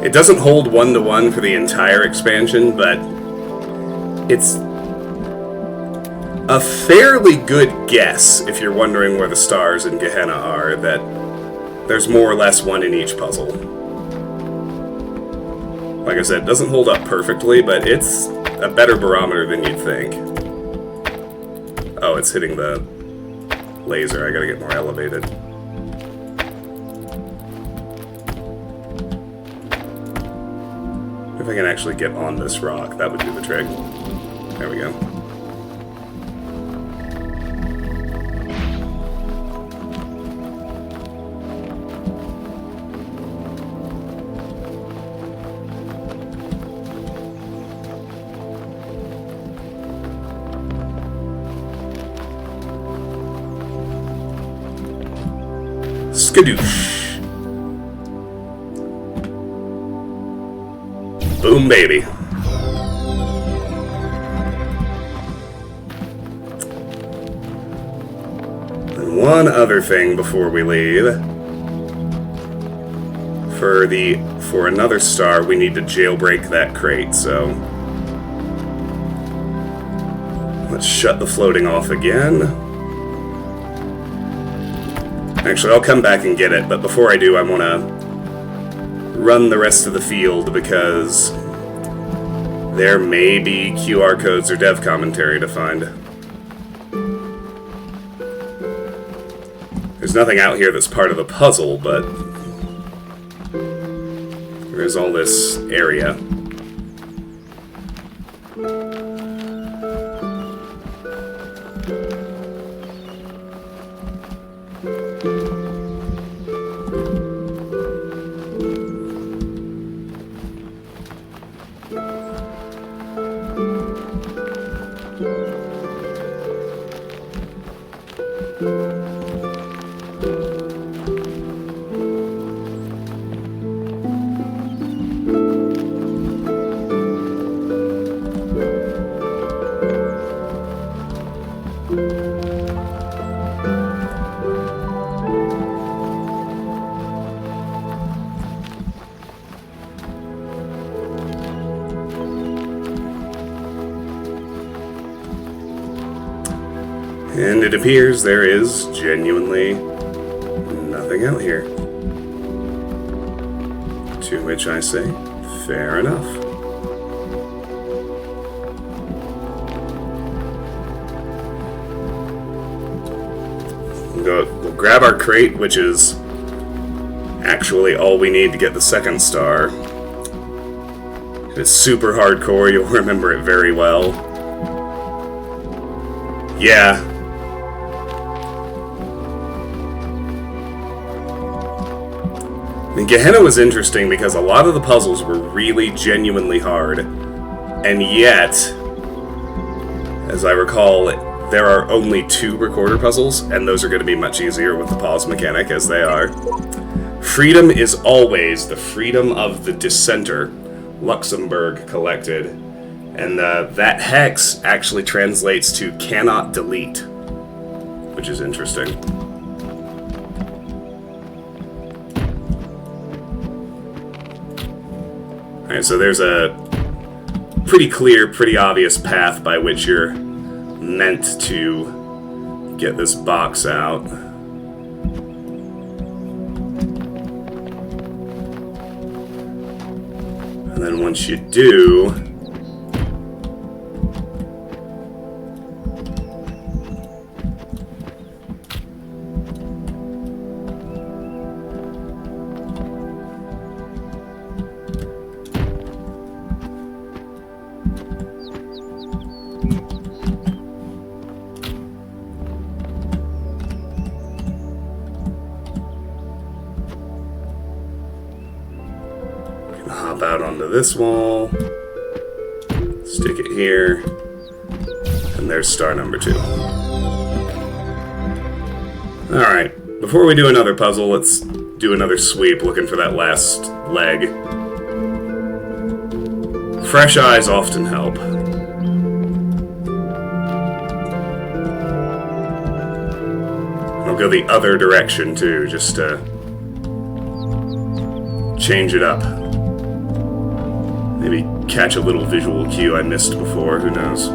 It doesn't hold one-to-one for the entire expansion, but it's a fairly good guess, if you're wondering where the stars in Gehenna are, that there's more or less one in each puzzle. Like I said, it doesn't hold up perfectly, but it's a better barometer than you'd think. Oh, it's hitting the laser. I gotta get more elevated. If I can actually get on this rock, that would do the trick. There we go. Skadoosh. Boom, baby. And one other thing before we leave. For another star, we need to jailbreak that crate, so let's shut the floating off again. Actually, I'll come back and get it, but before I do, I want to run the rest of the field because there may be QR codes or dev commentary to find. There's nothing out here that's part of the puzzle, but there is all this area. And it appears there is genuinely nothing out here. To which I say, fair enough. We'll grab our crate, which is actually all we need to get the second star. It's super hardcore, you'll remember it very well. Yeah. And Gehenna was interesting because a lot of the puzzles were really genuinely hard, and yet, as I recall, there are only 2 recorder puzzles, and those are going to be much easier with the pause mechanic, as they are. Freedom is always the freedom of the dissenter, Luxembourg collected, and that hex actually translates to cannot delete, which is interesting. Alright, so there's a pretty clear, pretty obvious path by which you're meant to get this box out. And then once you do, this wall. Stick it here. And there's star number 2. Alright, before we do another puzzle, let's do another sweep looking for that last leg. Fresh eyes often help. I'll go the other direction too, just to change it up. Maybe catch a little visual cue I missed before, who knows.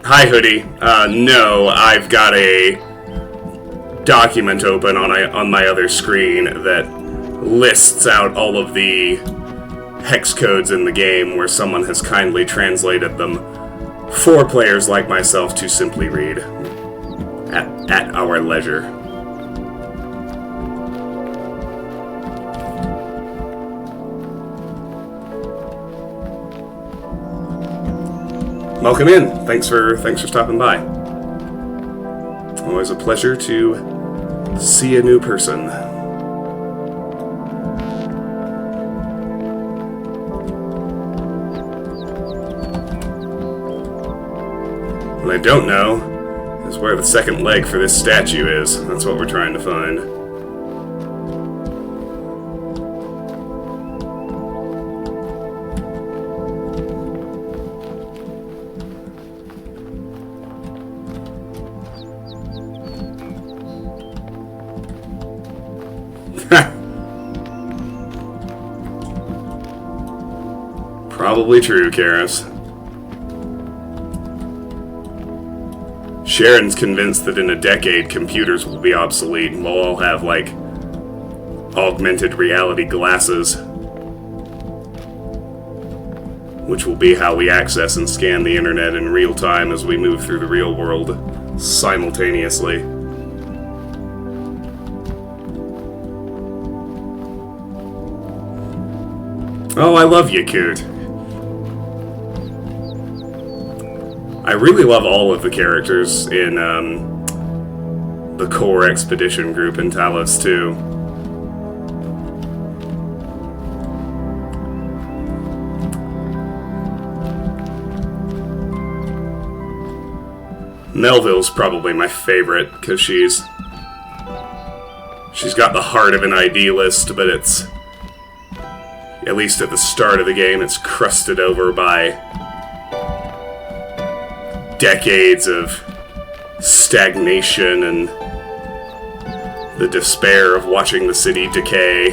Hi, Hoodie. No, I've got a document open on my other screen that lists out all of the hex codes in the game where someone has kindly translated them for players like myself to simply read at our leisure. Welcome in. Thanks for stopping by. Always a pleasure to see a new person. What I don't know is where the second leg for this statue is. That's what we're trying to find. Probably true, Karis. Sharon's convinced that in a decade computers will be obsolete and we'll all have, like, augmented reality glasses, which will be how we access and scan the internet in real time as we move through the real world simultaneously. Oh, I love you, Coot. I really love all of the characters in the core expedition group in Talos too. Melville's probably my favorite because she's got the heart of an idealist, but it's, at least at the start of the game, it's crusted over by decades of stagnation and the despair of watching the city decay.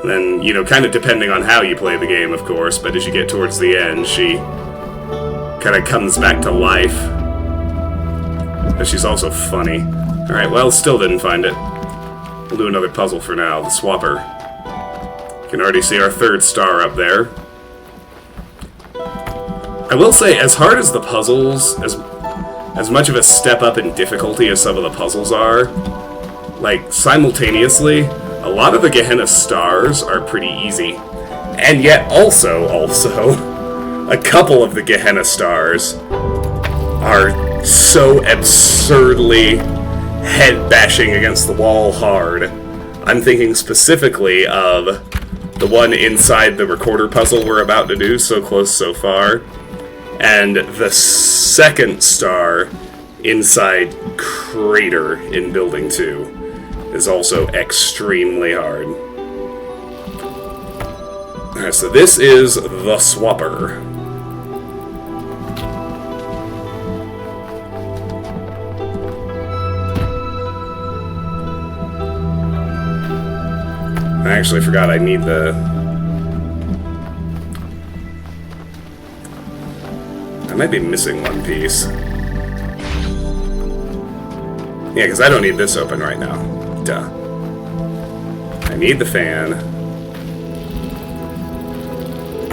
And then, you know, kind of depending on how you play the game, of course, but as you get towards the end, she kind of comes back to life. But she's also funny. Alright, well, still didn't find it. We'll do another puzzle for now, the swapper. You can already see our third star up there. I will say, as hard as the puzzles, as much of a step up in difficulty as some of the puzzles are, like, simultaneously, a lot of the Gehenna stars are pretty easy. And yet also, a couple of the Gehenna stars are so absurdly head-bashing against the wall hard. I'm thinking specifically of the one inside the recorder puzzle we're about to do, So Close So Far. And the second star inside Crater in Building 2 is also extremely hard. Alright, so this is the swapper. I actually forgot I need the... I might be missing one piece. Yeah, because I don't need this open right now. Duh. I need the fan.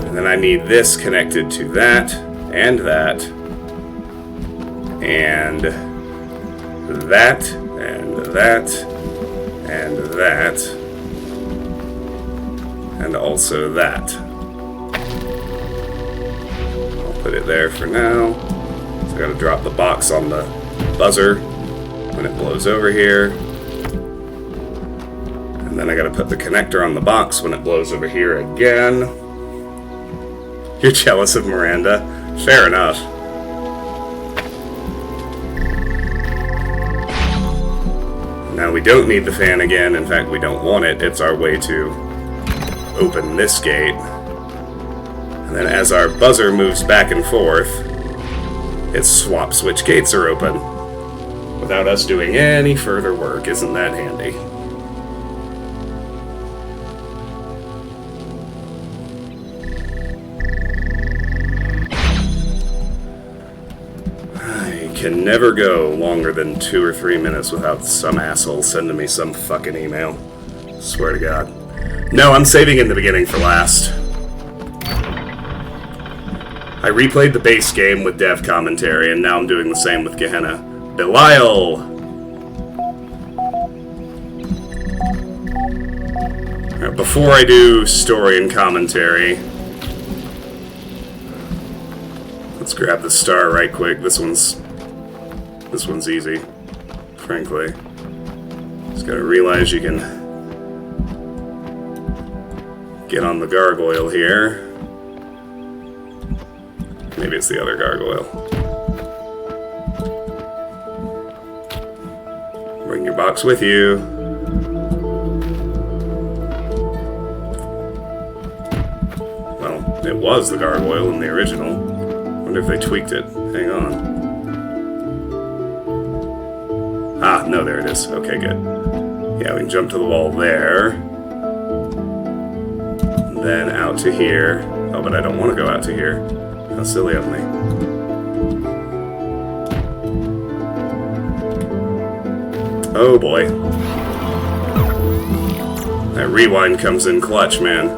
And then I need this connected to that, and that, and that, and that, and that, and also that. I'll put it there for now. So I gotta drop the box on the buzzer when it blows over here. And then I gotta put the connector on the box when it blows over here again. You're jealous of Miranda? Fair enough. Now we don't need the fan again. In fact, we don't want it. It's our way to open this gate. And then as our buzzer moves back and forth, it swaps which gates are open without us doing any further work. Isn't that handy? Can never go longer than 2 or 3 minutes without some asshole sending me some fucking email. Swear to God. No, I'm saving in the beginning for last. I replayed the base game with dev commentary, and now I'm doing the same with Gehenna. Belial! Right, before I do story and commentary, let's grab the star right quick. This one's easy, frankly. Just gotta realize you can get on the gargoyle here. Maybe it's the other gargoyle. Bring your box with you. Well, it was the gargoyle in the original. Wonder if they tweaked it. Hang on. Ah, no, there it is. Okay, good. Yeah, we can jump to the wall there. Then out to here. Oh, but I don't want to go out to here. How silly of me. Oh, boy. That rewind comes in clutch, man.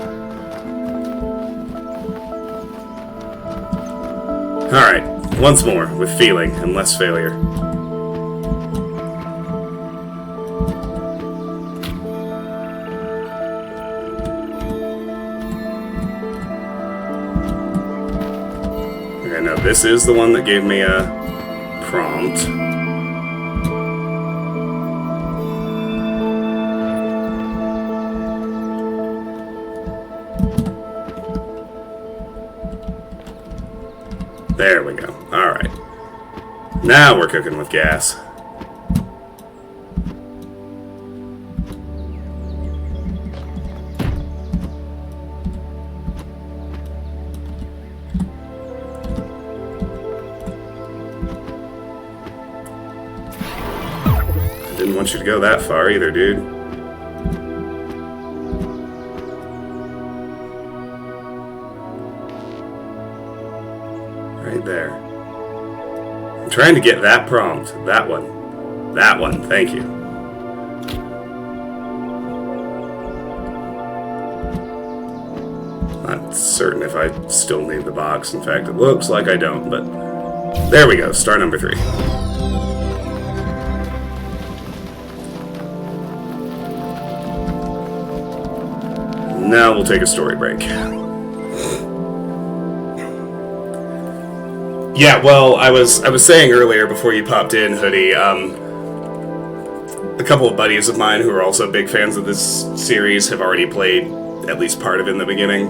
Alright, once more, with feeling and less failure. Okay, now this is the one that gave me a prompt. There we go. Alright. Now we're cooking with gas. I didn't want you to go that far either, dude. Right there. I'm trying to get that prompt. That one. That one. Thank you. Not certain if I still need the box. In fact, it looks like I don't, but there we go. Star number 3. Now we'll take a story break. Yeah, well, I was saying earlier before you popped in, Hoodie, a couple of buddies of mine who are also big fans of this series have already played at least part of it in the beginning.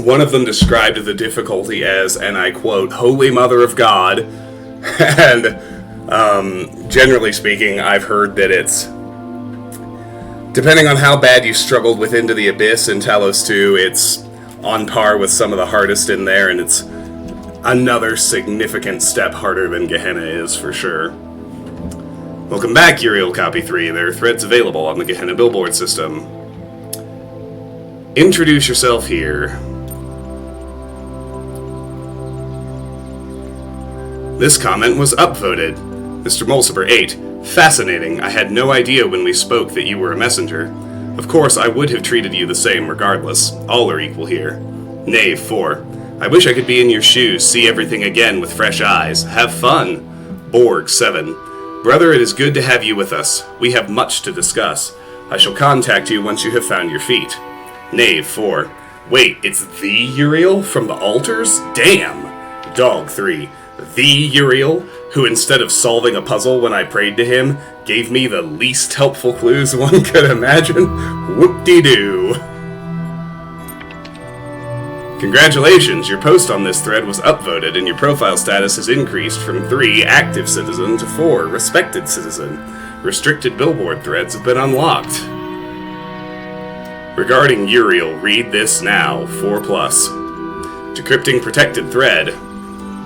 One of them described the difficulty as, and I quote, "Holy Mother of God," and generally speaking, I've heard that it's, depending on how bad you struggled with Into the Abyss in Talos 2, it's on par with some of the hardest in there, and it's another significant step harder than Gehenna is, for sure. Welcome back, Uriel Copy 3. There are threads available on the Gehenna billboard system. Introduce yourself here. This comment was upvoted. Mr. Mulciber 8. Fascinating. I had no idea when we spoke that you were a messenger. Of course, I would have treated you the same regardless. All are equal here. Knave 4. I wish I could be in your shoes, see everything again with fresh eyes. Have fun. Borg 7. Brother, it is good to have you with us. We have much to discuss. I shall contact you once you have found your feet. Knave 4. Wait, it's the Uriel from the altars? Damn! Dog 3. The Uriel, who instead of solving a puzzle when I prayed to him, gave me the least helpful clues one could imagine? Whoop-de-doo. Congratulations, your post on this thread was upvoted and your profile status has increased from 3 active citizen to 4 respected citizen. Restricted billboard threads have been unlocked. Regarding Uriel, read this now, 4+. Decrypting protected thread.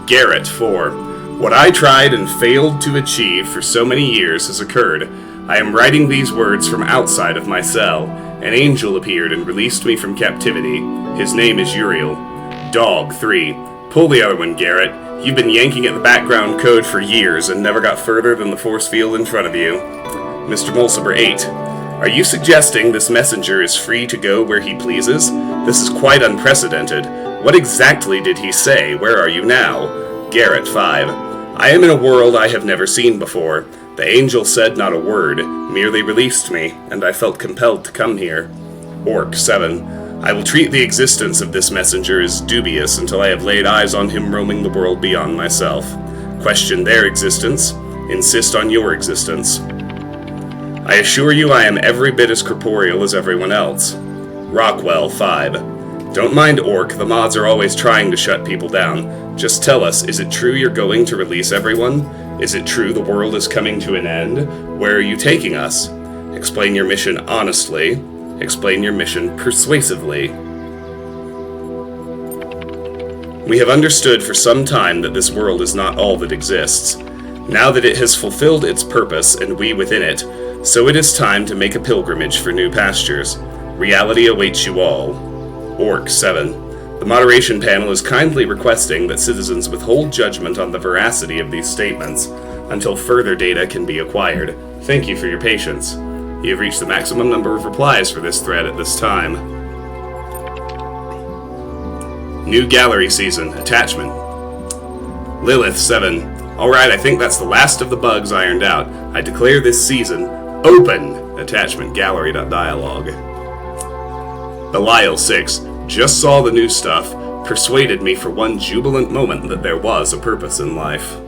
Garrett 4. What I tried and failed to achieve for so many years has occurred. I am writing these words from outside of my cell. An angel appeared and released me from captivity. His name is Uriel. Dog 3. Pull the other one, Garrett. You've been yanking at the background code for years and never got further than the force field in front of you. Mr. Mulciber 8. Are you suggesting this messenger is free to go where he pleases? This is quite unprecedented. What exactly did he say? Where are you now? Garrett 5. I am in a world I have never seen before. The angel said not a word, merely released me, and I felt compelled to come here. Orc 7. I will treat the existence of this messenger as dubious until I have laid eyes on him roaming the world beyond myself. Question their existence. Insist on your existence. I assure you I am every bit as corporeal as everyone else. Rockwell 5. Don't mind Orc, the mods are always trying to shut people down. Just tell us, is it true you're going to release everyone? Is it true the world is coming to an end? Where are you taking us? Explain your mission honestly. Explain your mission persuasively. We have understood for some time that this world is not all that exists. Now that it has fulfilled its purpose and we within it, so it is time to make a pilgrimage for new pastures. Reality awaits you all. Orc 7. The moderation panel is kindly requesting that citizens withhold judgment on the veracity of these statements until further data can be acquired. Thank you for your patience. You have reached the maximum number of replies for this thread at this time. New gallery season. Attachment. Lilith 7. Alright, I think that's the last of the bugs ironed out. I declare this season open. Attachment gallery.dialogue. Belial 6. Just saw the new stuff. Persuaded me for one jubilant moment that there was a purpose in life.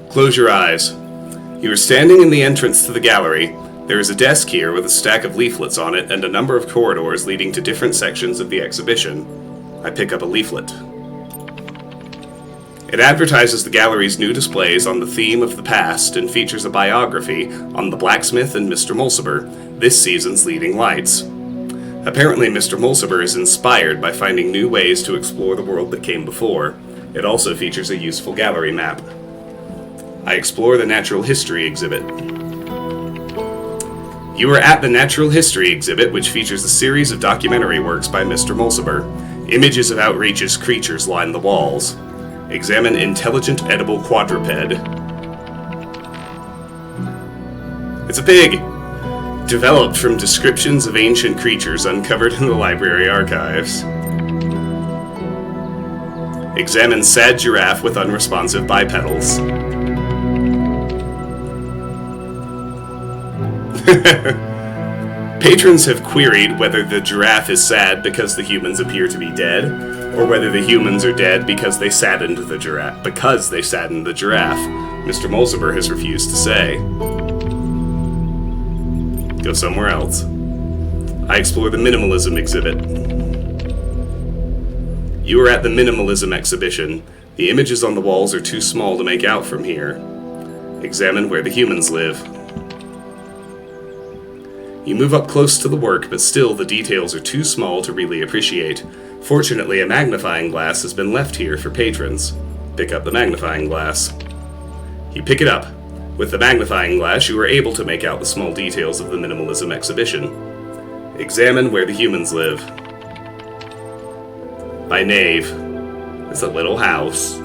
Close your eyes. You are standing in the entrance to the gallery. There is a desk here with a stack of leaflets on it and a number of corridors leading to different sections of the exhibition. I pick up a leaflet. It advertises the gallery's new displays on the theme of the past and features a biography on the blacksmith and Mr. Mulciber, this season's leading lights. Apparently, Mr. Mulciber is inspired by finding new ways to explore the world that came before. It also features a useful gallery map. I explore the Natural History exhibit. You are at the Natural History exhibit, which features a series of documentary works by Mr. Mulciber. Images of outrageous creatures line the walls. Examine intelligent edible quadruped. It's a pig! Developed from descriptions of ancient creatures uncovered in the library archives. Examine sad giraffe with unresponsive bipedals. Patrons have queried whether the giraffe is sad because the humans appear to be dead, or whether the humans are dead because they saddened the giraffe. Mr. Mulciber has refused to say. Go somewhere else. I explore the Minimalism exhibit. You are at the Minimalism exhibition. The images on the walls are too small to make out from here. Examine where the humans live. You move up close to the work, but still the details are too small to really appreciate. Fortunately, a magnifying glass has been left here for patrons. Pick up the magnifying glass. You pick it up. With the magnifying glass, you are able to make out the small details of the minimalism exhibition. Examine where the humans live. By Nave, it's a little house.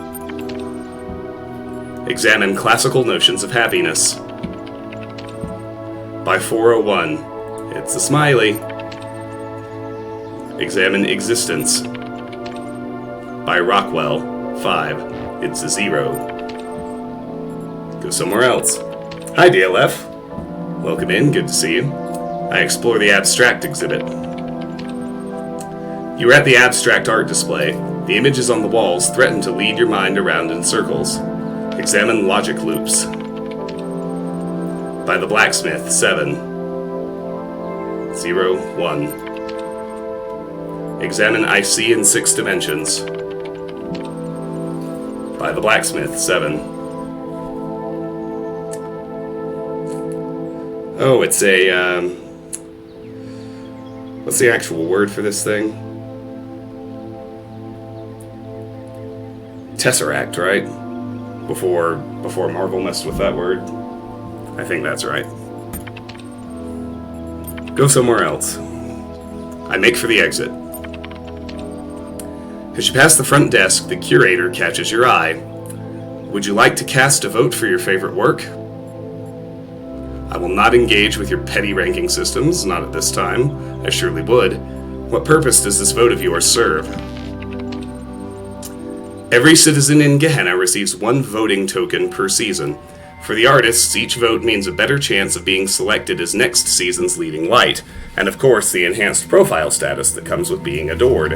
Examine classical notions of happiness. By 401, it's a smiley. Examine existence. By Rockwell, 5, it's a 0. Go somewhere else. Hi, DLF. Welcome in, good to see you. I explore the abstract exhibit. You are at the abstract art display. The images on the walls threaten to lead your mind around in circles. Examine logic loops. By the blacksmith, 7, 0, 1. Examine I see in 6 dimensions. By the blacksmith, 7. Oh, it's a, what's the actual word for this thing? Tesseract, right? Before Marvel messed with that word. I think that's right. Go somewhere else. I make for the exit. As you pass the front desk, the curator catches your eye. Would you like to cast a vote for your favorite work? I will not engage with your petty ranking systems, not at this time. I surely would. What purpose does this vote of yours serve? Every citizen in Gehenna receives 1 voting token per season. For the artists, each vote means a better chance of being selected as next season's leading light, and of course the enhanced profile status that comes with being adored.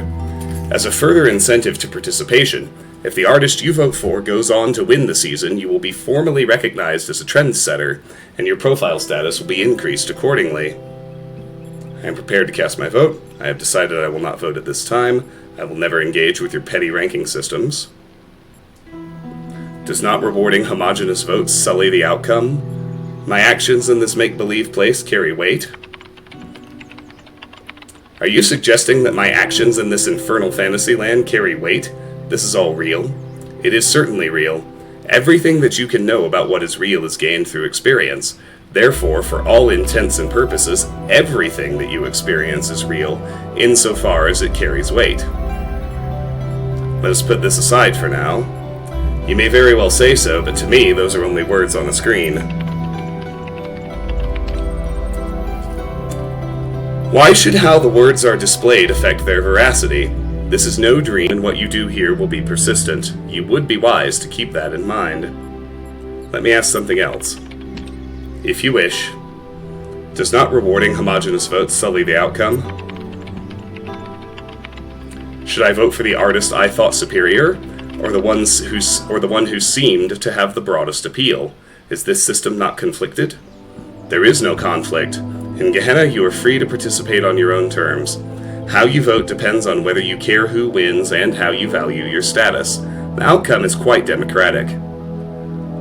As a further incentive to participation, if the artist you vote for goes on to win the season, you will be formally recognized as a trendsetter, and your profile status will be increased accordingly. I am prepared to cast my vote. I have decided I will not vote at this time. I will never engage with your petty ranking systems. Does not rewarding homogeneous votes sully the outcome? My actions in this make-believe place carry weight? Are you suggesting that my actions in this infernal fantasy land carry weight? This is all real. It is certainly real. Everything that you can know about what is real is gained through experience. Therefore, for all intents and purposes, everything that you experience is real, insofar as it carries weight. Let us put this aside for now. You may very well say so, but to me, those are only words on a screen. Why should how the words are displayed affect their veracity? This is no dream, and what you do here will be persistent. You would be wise to keep that in mind. Let me ask something else. If you wish, does not rewarding homogeneous votes sully the outcome? Should I vote for the artist I thought superior, or the one who seemed to have the broadest appeal? Is this system not conflicted? There is no conflict. In Gehenna, you are free to participate on your own terms. How you vote depends on whether you care who wins and how you value your status. The outcome is quite democratic.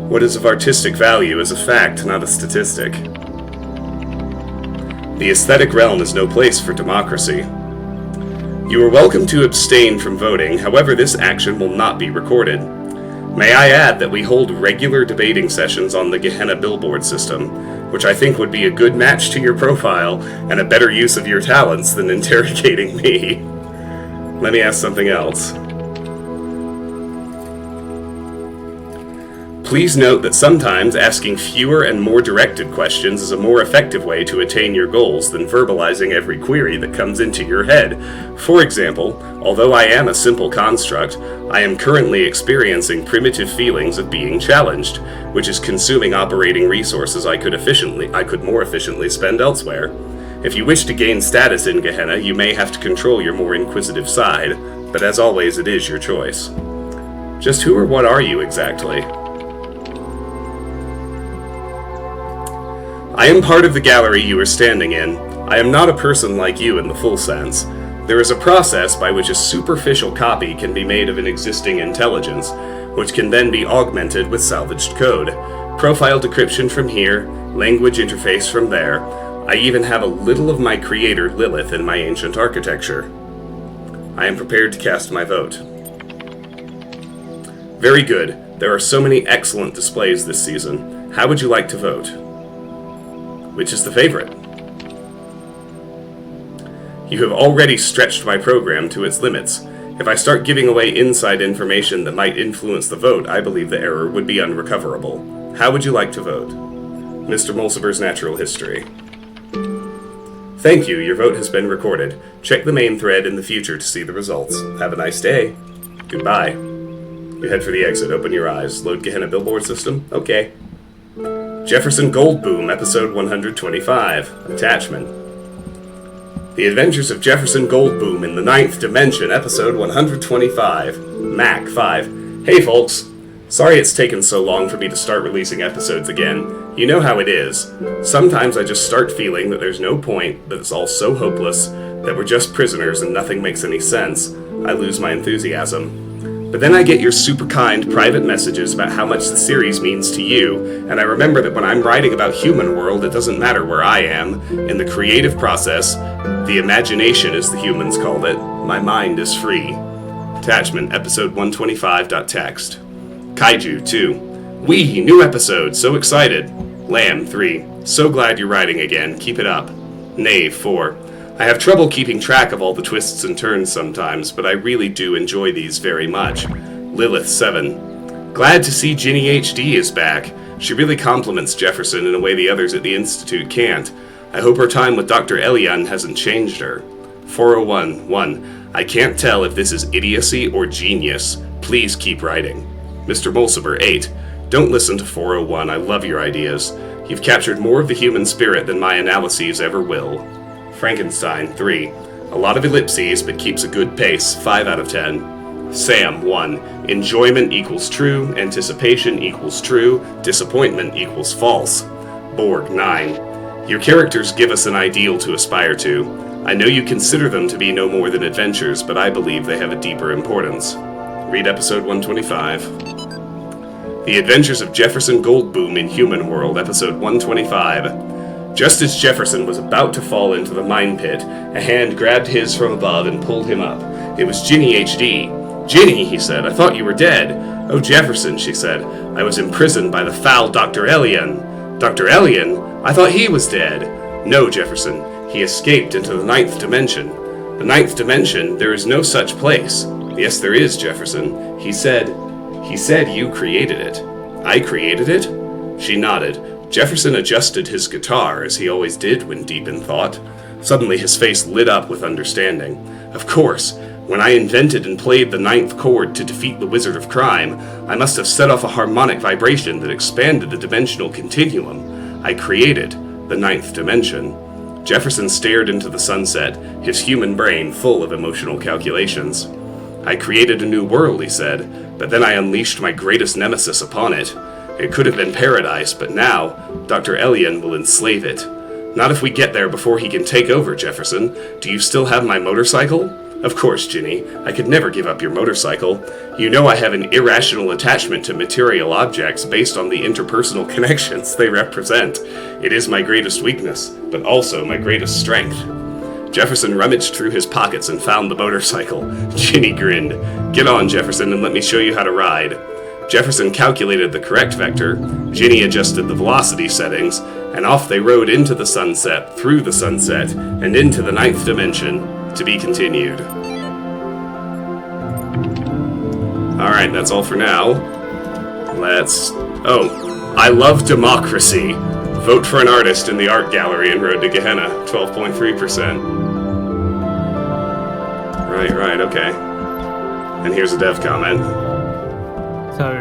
What is of artistic value is a fact, not a statistic. The aesthetic realm is no place for democracy. You are welcome to abstain from voting, however this action will not be recorded. May I add that we hold regular debating sessions on the Gehenna billboard system, which I think would be a good match to your profile and a better use of your talents than interrogating me. Let me ask something else. Please note that sometimes asking fewer and more directed questions is a more effective way to attain your goals than verbalizing every query that comes into your head. For example, although I am a simple construct, I am currently experiencing primitive feelings of being challenged, which is consuming operating resources I could more efficiently spend elsewhere. If you wish to gain status in Gehenna, you may have to control your more inquisitive side, but as always, it is your choice. Just who or what are you exactly? I am part of the gallery you are standing in. I am not a person like you in the full sense. There is a process by which a superficial copy can be made of an existing intelligence, which can then be augmented with salvaged code. Profile decryption from here, language interface from there. I even have a little of my creator, Lilith, in my ancient architecture. I am prepared to cast my vote. Very good. There are so many excellent displays this season. How would you like to vote? Which is the favorite? You have already stretched my program to its limits. If I start giving away inside information that might influence the vote, I believe the error would be unrecoverable. How would you like to vote? Mr. Mulciber's Natural History. Thank you, your vote has been recorded. Check the main thread in the future to see the results. Have a nice day. Goodbye. You head for the exit, open your eyes. Load Gehenna billboard system? Okay. Jefferson Goldboom, episode 125. Attachment. The Adventures of Jefferson Goldboom in the Ninth Dimension, episode 125. Mac 5. Hey folks. Sorry it's taken so long for me to start releasing episodes again. You know how it is. Sometimes I just start feeling that there's no point, that it's all so hopeless, that we're just prisoners and nothing makes any sense. I lose my enthusiasm. But then I get your super kind private messages about how much the series means to you, and I remember that when I'm writing about Human World, it doesn't matter where I am. In the creative process, the imagination, as the humans called it, my mind is free. Attachment, episode 125.txt. Kaiju 2. Wee, new episode, so excited. Lamb 3. So glad you're writing again, keep it up. Knave 4. I have trouble keeping track of all the twists and turns sometimes, but I really do enjoy these very much. Lilith 7. Glad to see Ginny HD is back. She really compliments Jefferson in a way the others at the Institute can't. I hope her time with Dr. Elian hasn't changed her. 401-1. I can't tell if this is idiocy or genius. Please keep writing. Mr. Mulciber 8. Don't listen to 401, I love your ideas. You've captured more of the human spirit than my analyses ever will. Frankenstein 3. A lot of ellipses, but keeps a good pace, 5 out of 10. Sam 1. Enjoyment equals true, anticipation equals true, disappointment equals false. Borg 9. Your characters give us an ideal to aspire to. I know you consider them to be no more than adventures, but I believe they have a deeper importance. Read episode 125. The Adventures of Jefferson Goldboom in Human World, episode 125. Just as Jefferson was about to fall into the mine pit, a hand grabbed his from above and pulled him up. It was Ginny HD. Ginny, he said, I thought you were dead. Oh, Jefferson, she said, I was imprisoned by the foul Dr. Elian. Dr. Elian? I thought he was dead. No, Jefferson, he escaped into the Ninth Dimension. The Ninth Dimension? There is no such place. Yes, there is, Jefferson. He said you created it. I created it? She nodded. Jefferson adjusted his guitar, as he always did when deep in thought. Suddenly his face lit up with understanding. Of course, when I invented and played the ninth chord to defeat the Wizard of Crime, I must have set off a harmonic vibration that expanded the dimensional continuum. I created the Ninth Dimension. Jefferson stared into the sunset, his human brain full of emotional calculations. I created a new world, he said, but then I unleashed my greatest nemesis upon it. It could have been paradise, but now, Dr. Elian will enslave it. Not if we get there before he can take over, Jefferson. Do you still have my motorcycle? Of course, Ginny. I could never give up your motorcycle. You know I have an irrational attachment to material objects based on the interpersonal connections they represent. It is my greatest weakness, but also my greatest strength. Jefferson rummaged through his pockets and found the motorcycle. Ginny grinned. Get on, Jefferson, and let me show you how to ride. Jefferson calculated the correct vector, Ginny adjusted the velocity settings, and off they rode into the sunset, through the sunset, and into the Ninth Dimension, to be continued. Alright, that's all for now. I love democracy. Vote for an artist in the art gallery in Road to Gehenna, 12.3%. Right, okay. And here's a dev comment. So,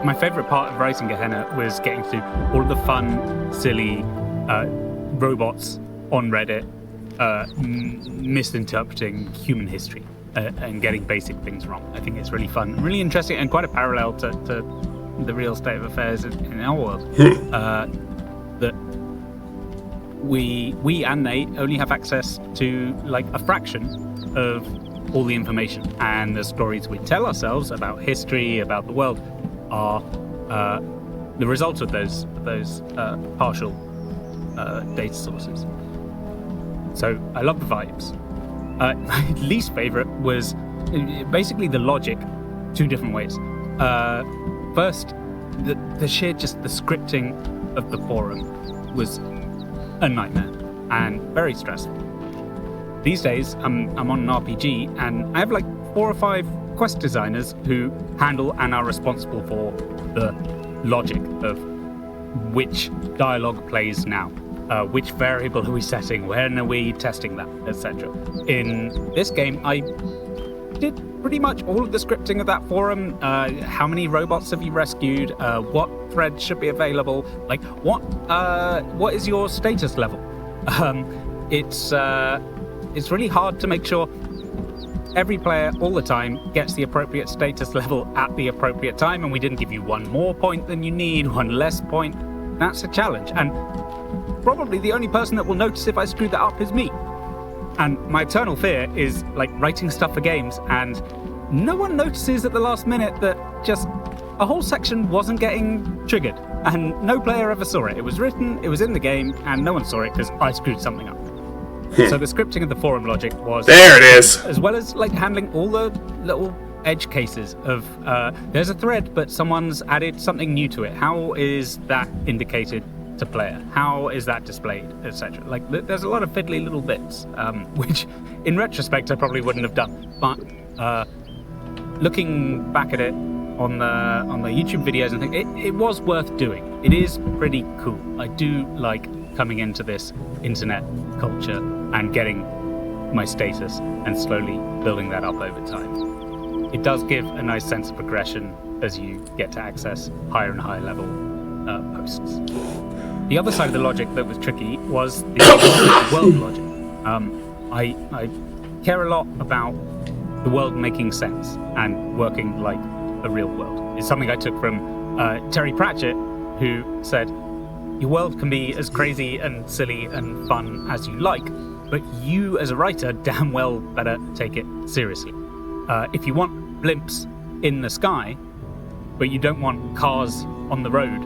my favourite part of writing Gehenna was getting to all of the fun, silly robots on Reddit misinterpreting human history and getting basic things wrong. I think it's really fun, really interesting, and quite a parallel to the real state of affairs in our world. That we and Nate only have access to like a fraction of all the information, and the stories we tell ourselves about history, about the world, are the result of those partial data sources. So I love the vibes. My least favorite was basically the logic, two different ways. First, the sheer just the scripting of the forum was a nightmare and very stressful. These days, I'm on an RPG, and I have like 4 or 5 quest designers who handle and are responsible for the logic of which dialogue plays now, which variable are we setting, when are we testing that, etc. In this game, I did pretty much all of the scripting of that forum. How many robots have you rescued? What threads should be available? Like, what is your status level? It's really hard to make sure every player all the time gets the appropriate status level at the appropriate time, and we didn't give you one more point than you need, one less point. That's a challenge, and probably the only person that will notice if I screw that up is me. And my eternal fear is like writing stuff for games and no one notices at the last minute that just a whole section wasn't getting triggered, and no player ever saw it. It was written, it was in the game, and no one saw it because I screwed something up. So the scripting of the forum logic was... There it is! As well as like handling all the little edge cases of there's a thread but someone's added something new to it. How is that indicated to player? How is that displayed, etc.? Like there's a lot of fiddly little bits, which in retrospect I probably wouldn't have done. But looking back at it on the YouTube videos and things, it was worth doing. It is pretty cool. I do like coming into this internet culture and getting my status and slowly building that up over time. It does give a nice sense of progression as you get to access higher and higher level posts. The other side of the logic that was tricky was the world logic. I care a lot about the world making sense and working like a real world. It's something I took from Terry Pratchett, who said, your world can be as crazy and silly and fun as you like, but you as a writer damn well better take it seriously. If you want blimps in the sky, but you don't want cars on the road,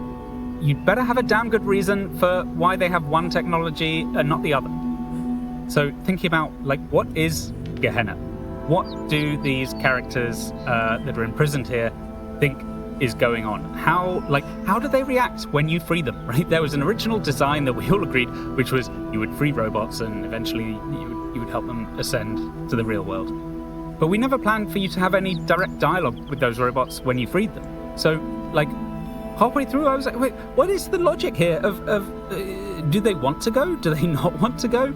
you'd better have a damn good reason for why they have one technology and not the other. So thinking about, like, what is Gehenna? What do these characters that are imprisoned here think is going on? How do they react when you free them, right? There was an original design that we all agreed, which was you would free robots and eventually you would help them ascend to the real world. But we never planned for you to have any direct dialogue with those robots when you freed them. So, like, halfway through, I was like, wait, what is the logic here of do they want to go? Do they not want to go?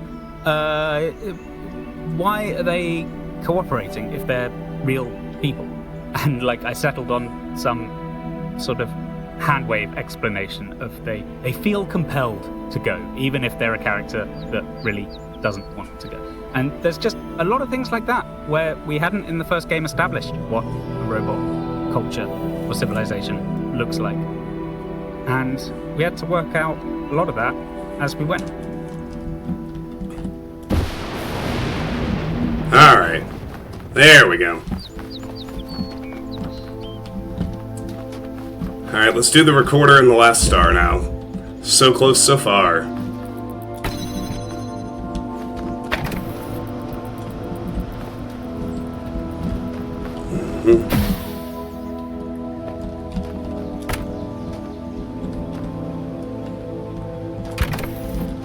Why are they cooperating if they're real people? And, like, I settled on some sort of hand wave explanation of they feel compelled to go, even if they're a character that really doesn't want to go. And there's just a lot of things like that where we hadn't in the first game established what a robot culture or civilization looks like. And we had to work out a lot of that as we went. Alright. There we go. Alright, let's do the recorder and the last star now. So close so far.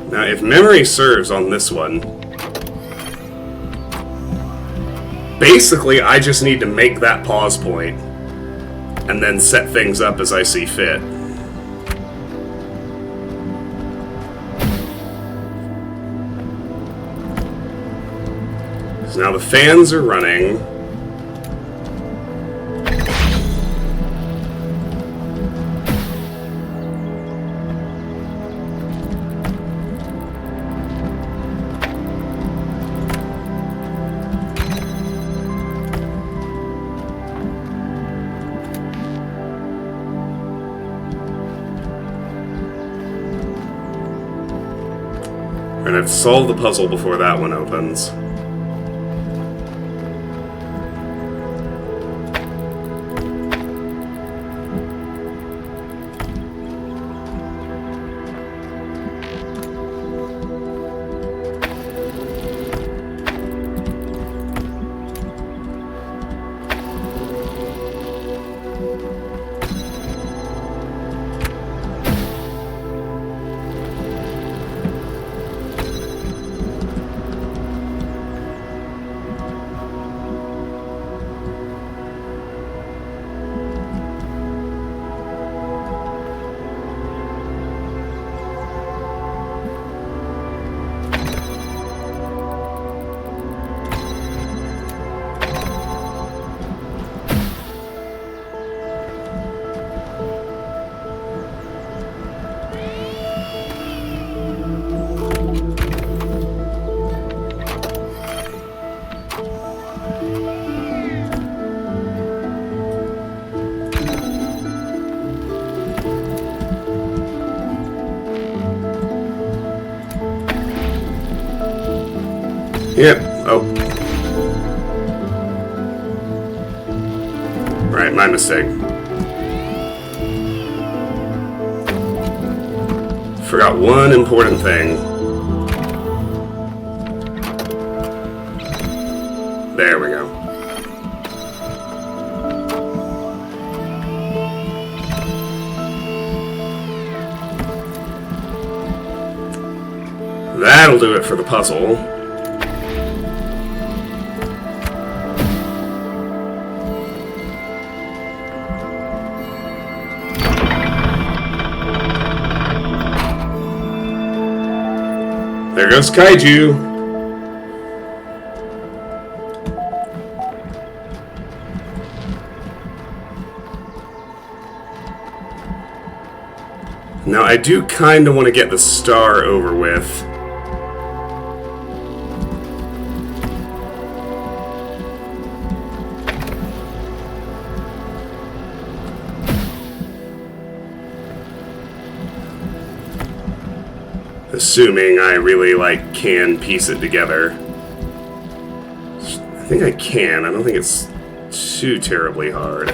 Now, if memory serves on this one, basically I just need to make that pause point and then set things up as I see fit. So now the fans are running. And I've solved the puzzle before that one opens. Yep. Oh. Right, my mistake. Forgot one important thing. There we go. That'll do it for the puzzle. There goes Kaiju. Now I do kind of want to get the star over with. Assuming I really, can piece it together. I think I can. I don't think it's too terribly hard.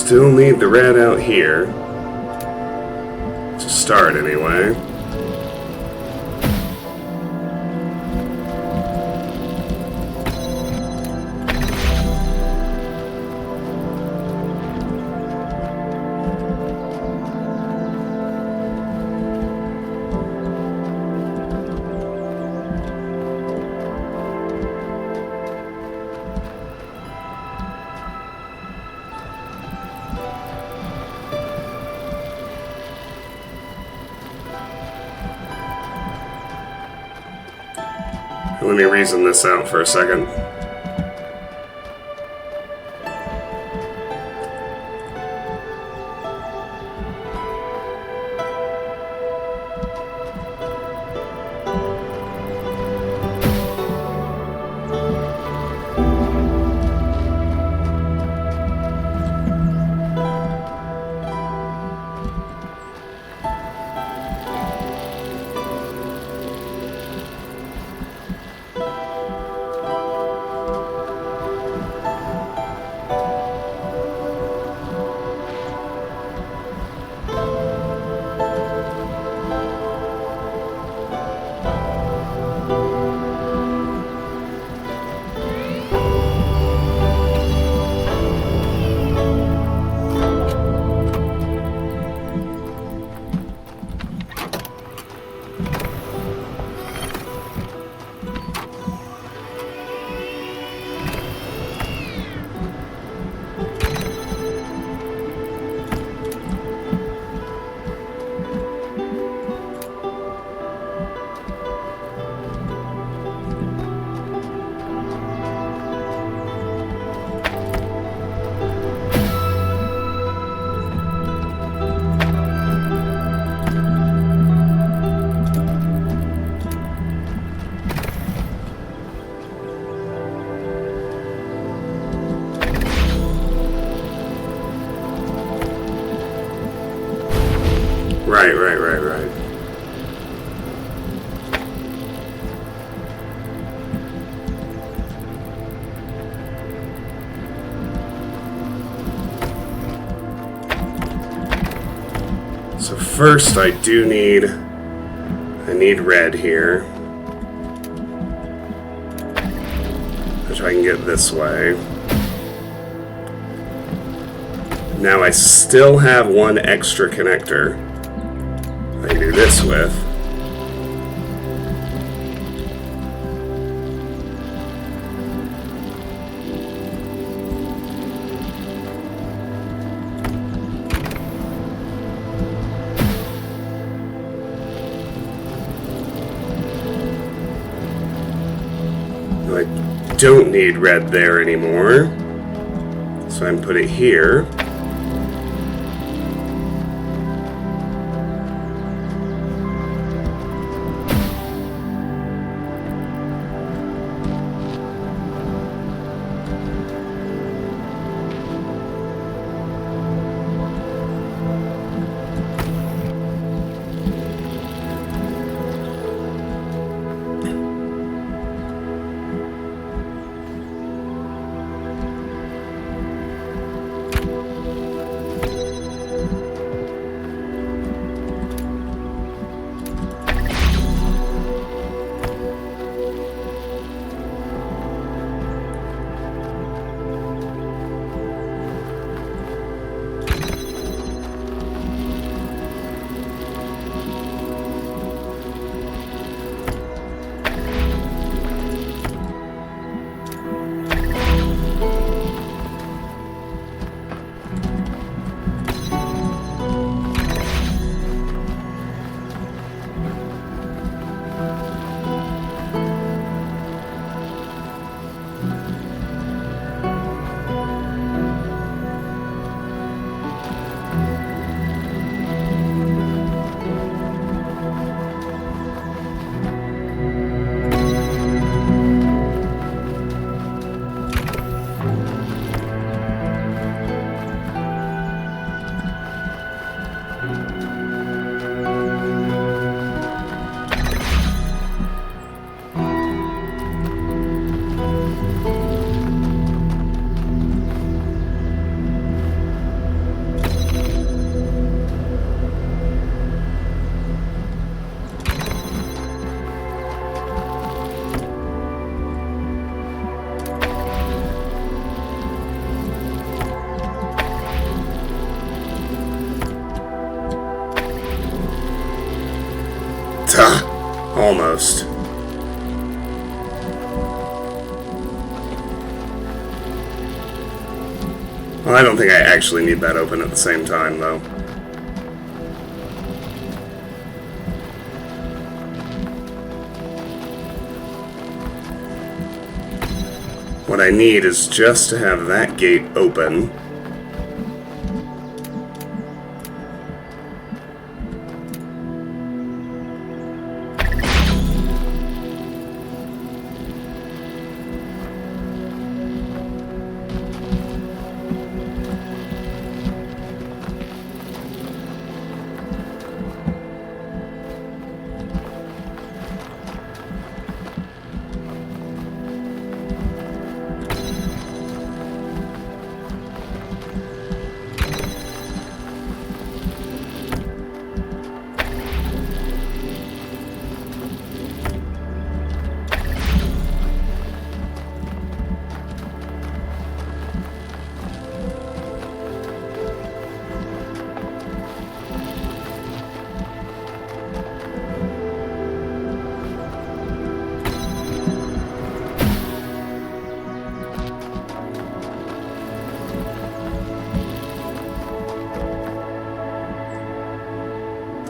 Still need the red out here. To start, anyway. Let me reason this out for a second. Right. first I need red here. Which I can get this way. Now I still have one extra connector I can do this with. I don't need red there anymore, so I can put it here. Almost. Well, I don't think I actually need that open at the same time, though. What I need is just to have that gate open.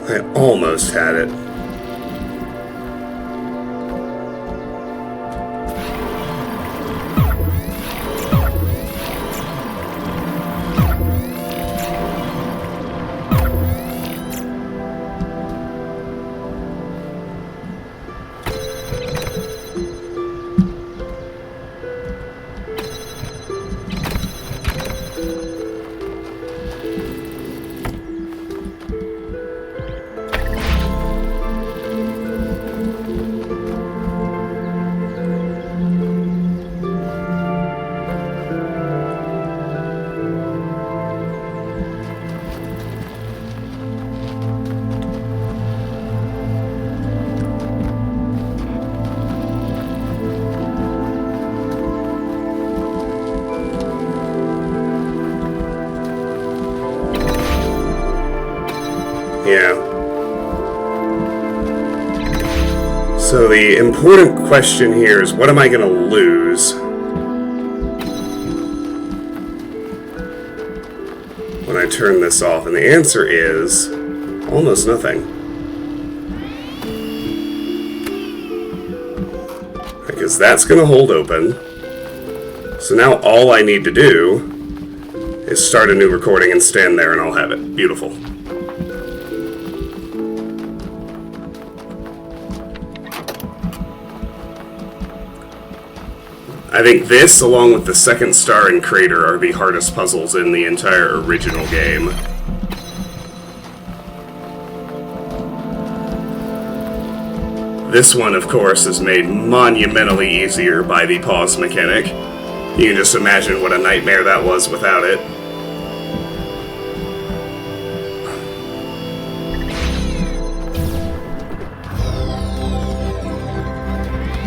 I almost had it. So the important question here is, what am I going to lose when I turn this off? And the answer is almost nothing. Because that's going to hold open. So now all I need to do is start a new recording and stand there and I'll have it. Beautiful. I think this, along with the second star and crater, are the hardest puzzles in the entire original game. This one, of course, is made monumentally easier by the pause mechanic. You can just imagine what a nightmare that was without it.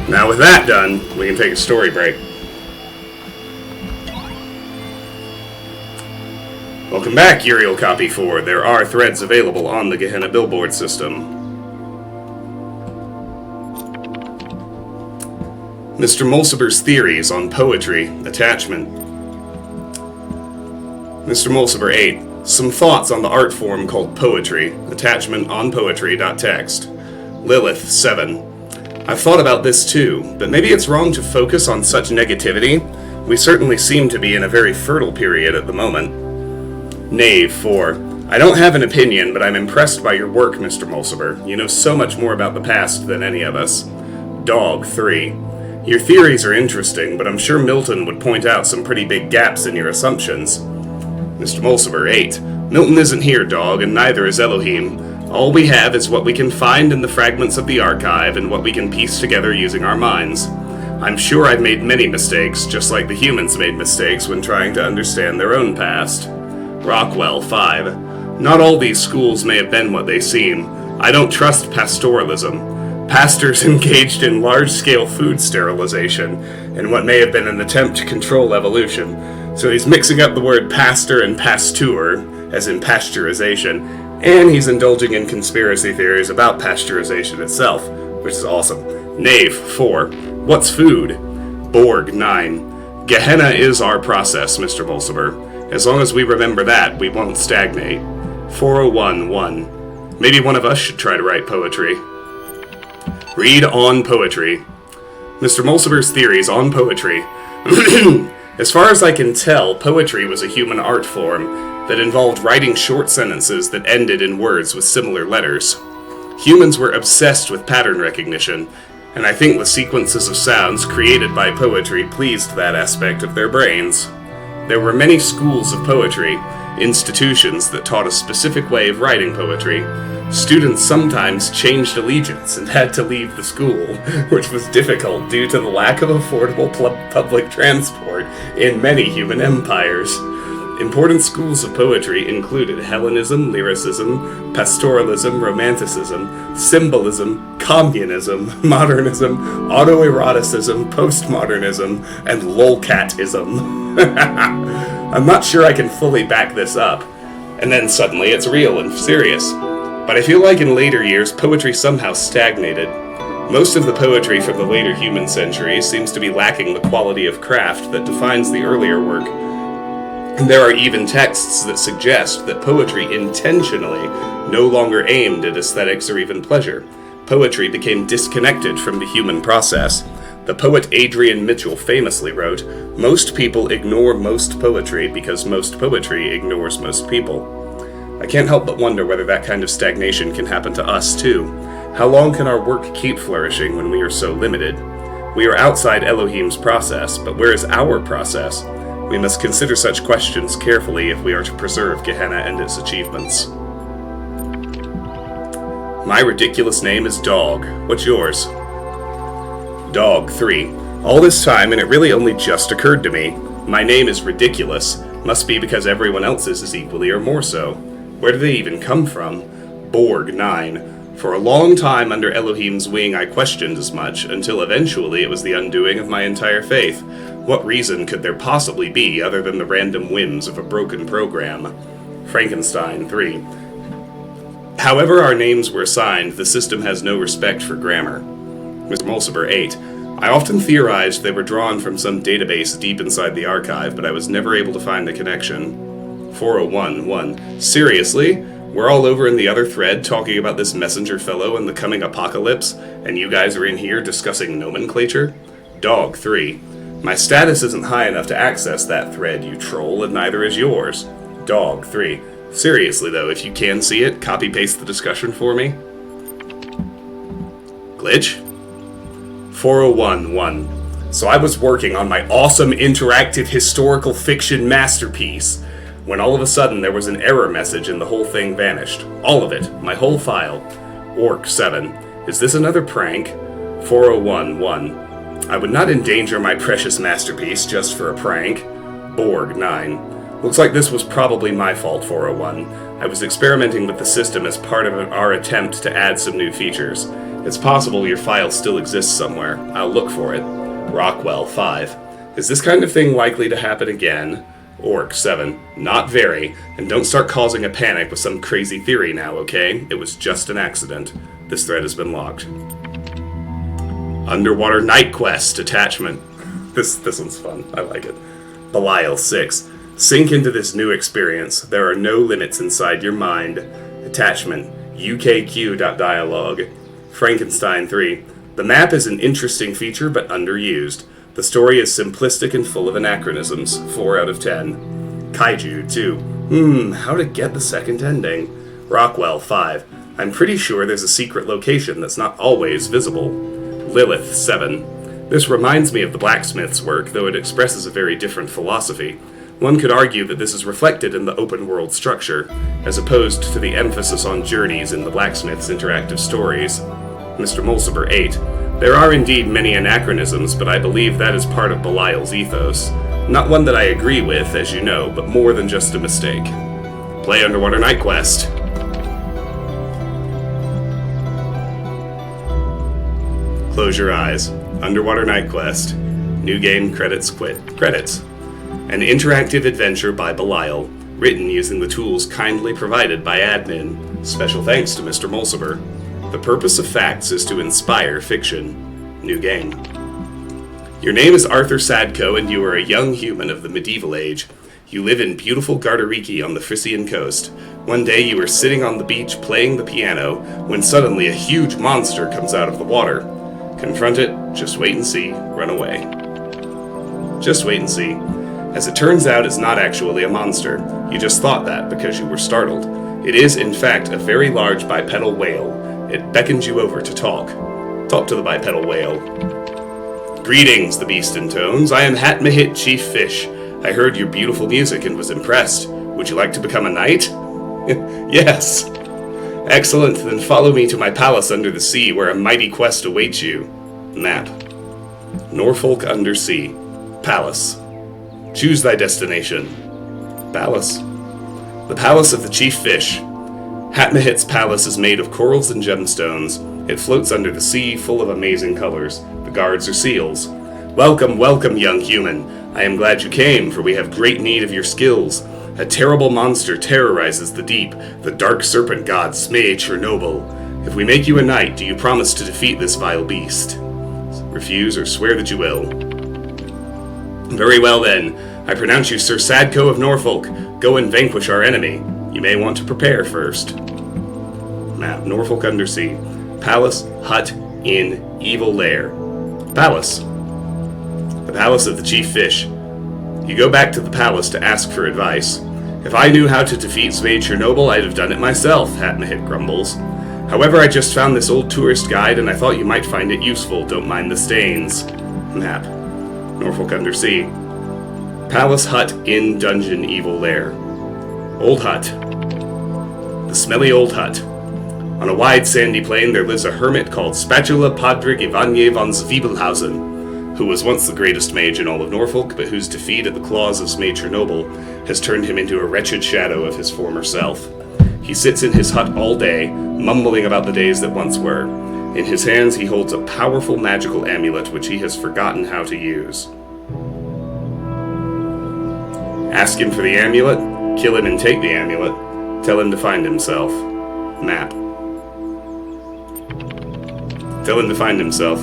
Now with that done, we can take a story break. Welcome back, Uriel Copy 4. There are threads available on the Gehenna billboard system. Mr. Mulciber's theories on poetry, attachment. Mr. Mulciber 8. Some thoughts on the art form called poetry, attachment on poetry.text. Lilith 7. I've thought about this too, but maybe it's wrong to focus on such negativity. We certainly seem to be in a very fertile period at the moment. Knave 4. I don't have an opinion, but I'm impressed by your work, Mr. Mulciber. You know so much more about the past than any of us. Dog 3. Your theories are interesting, but I'm sure Milton would point out some pretty big gaps in your assumptions. Mr. Mulciber 8. Milton isn't here, dog, and neither is Elohim. All we have is what we can find in the fragments of the archive and what we can piece together using our minds. I'm sure I've made many mistakes, just like the humans made mistakes when trying to understand their own past. Rockwell 5. Not all these schools may have been what they seem. I don't trust pastoralism. Pastors engaged in large-scale food sterilization in what may have been an attempt to control evolution. So he's mixing up the word pastor and pasteur, as in pasteurization, and he's indulging in conspiracy theories about pasteurization itself, which is awesome. Knave 4. What's food? Borg 9. Gehenna is our process, Mr. Mulciber. As long as we remember that, we won't stagnate. 401-1. Maybe one of us should try to write poetry. Read on poetry. Mr. Mulciber's theories on poetry. As far as I can tell, poetry was a human art form that involved writing short sentences that ended in words with similar letters. Humans were obsessed with pattern recognition, and I think the sequences of sounds created by poetry pleased that aspect of their brains. There were many schools of poetry, institutions that taught a specific way of writing poetry. Students sometimes changed allegiance and had to leave the school, which was difficult due to the lack of affordable public transport in many human empires. Important schools of poetry included Hellenism, lyricism, pastoralism, romanticism, symbolism, communism, modernism, autoeroticism, postmodernism, and lolcatism. I'm not sure I can fully back this up. And then suddenly it's real and serious. But I feel like in later years, poetry somehow stagnated. Most of the poetry from the later human centuries seems to be lacking the quality of craft that defines the earlier work. And there are even texts that suggest that poetry intentionally no longer aimed at aesthetics or even pleasure. Poetry became disconnected from the human process. The poet Adrian Mitchell famously wrote, "Most people ignore most poetry because most poetry ignores most people." I can't help but wonder whether that kind of stagnation can happen to us too. How long can our work keep flourishing when we are so limited? We are outside Elohim's process, but where is our process? We must consider such questions carefully if we are to preserve Gehenna and its achievements. My ridiculous name is Dog. What's yours? Dog 3. All this time, and it really only just occurred to me. My name is ridiculous. Must be because everyone else's is equally or more so. Where do they even come from? Borg 9. For a long time under Elohim's wing I questioned as much, until eventually it was the undoing of my entire faith. What reason could there possibly be other than the random whims of a broken program? Frankenstein 3. However our names were assigned, the system has no respect for grammar. Mr. Mulciber 8. I often theorized they were drawn from some database deep inside the archive, but I was never able to find the connection. 401-1. Seriously? We're all over in the other thread talking about this messenger fellow and the coming apocalypse, and you guys are in here discussing nomenclature? Dog 3. My status isn't high enough to access that thread, you troll, and neither is yours. Dog 3. Seriously though, if you can see it, copy-paste the discussion for me. Glitch? 401-1. So I was working on my awesome interactive historical fiction masterpiece when all of a sudden there was an error message and the whole thing vanished. All of it. My whole file. Orc 7. Is this another prank? 401-1. I would not endanger my precious masterpiece just for a prank. Borg 9. Looks like this was probably my fault, 401. I was experimenting with the system as part of our attempt to add some new features. It's possible your file still exists somewhere. I'll look for it. Rockwell 5. Is this kind of thing likely to happen again? Orc 7. Not very. And don't start causing a panic with some crazy theory now, okay? It was just an accident. This thread has been locked. Underwater Night Quest attachment. This one's fun. I like it. Belial 6. Sink into this new experience. There are no limits inside your mind. Attachment. UKQ.dialogue. Frankenstein 3. The map is an interesting feature, but underused. The story is simplistic and full of anachronisms. 4 out of 10. Kaiju 2. How to get the second ending. Rockwell 5. I'm pretty sure there's a secret location that's not always visible. Lilith 7. This reminds me of the blacksmith's work, though it expresses a very different philosophy. One could argue that this is reflected in the open-world structure, as opposed to the emphasis on journeys in the blacksmith's interactive stories. Mr. Mulciber 8. There are indeed many anachronisms, but I believe that is part of Belial's ethos. Not one that I agree with, as you know, but more than just a mistake. Play Underwater Night Quest. Close your eyes. Underwater Night Quest. New game, credits, quit. Credits. An interactive adventure by Belial, written using the tools kindly provided by admin. Special thanks to Mr. Mulciber. The purpose of facts is to inspire fiction. New game. Your name is Arthur Sadko, and you are a young human of the medieval age. You live in beautiful Gardariki on the Frisian coast. One day you are sitting on the beach playing the piano, when suddenly a huge monster comes out of the water. Confront it, just wait and see, run away. Just wait and see. As it turns out, it's not actually a monster. You just thought that because you were startled. It is, in fact, a very large bipedal whale. It beckons you over to talk. Talk to the bipedal whale. Greetings, the beast intones. I am Hatmahit Chief Fish. I heard your beautiful music and was impressed. Would you like to become a knight? Yes. Excellent, then follow me to my palace under the sea, where a mighty quest awaits you. Map. Norfolk Undersea. Palace. Choose thy destination. Palace. The palace of the Chief Fish. Hatmahit's palace is made of corals and gemstones. It floats under the sea, full of amazing colors. The guards are seals. Welcome, welcome, young human. I am glad you came, for we have great need of your skills. A terrible monster terrorizes the deep, the dark serpent god Smee Chernobyl. If we make you a knight, do you promise to defeat this vile beast? Refuse or swear that you will. Very well then. I pronounce you Sir Sadko of Norfolk. Go and vanquish our enemy. You may want to prepare first. Map. Norfolk Undersea. Palace, hut, inn, evil lair. Palace. The palace of the Chief Fish. You go back to the palace to ask for advice. If I knew how to defeat Smee Chernobyl, I'd have done it myself, Hatmahit grumbles. However, I just found this old tourist guide, and I thought you might find it useful. Don't mind the stains. Map. Norfolk Undersea. Palace, hut, inn, dungeon, evil lair. Old hut. The smelly old hut. On a wide sandy plain there lives a hermit called Spatula Padrig Ivanje von Zwiebelhausen, who was once the greatest mage in all of Norfolk, but whose defeat at the claws of Smee Chernobyl has turned him into a wretched shadow of his former self. He sits in his hut all day, mumbling about the days that once were. In his hands he holds a powerful magical amulet which he has forgotten how to use. Ask him for the amulet, kill him and take the amulet, tell him to find himself. Map. Tell him to find himself.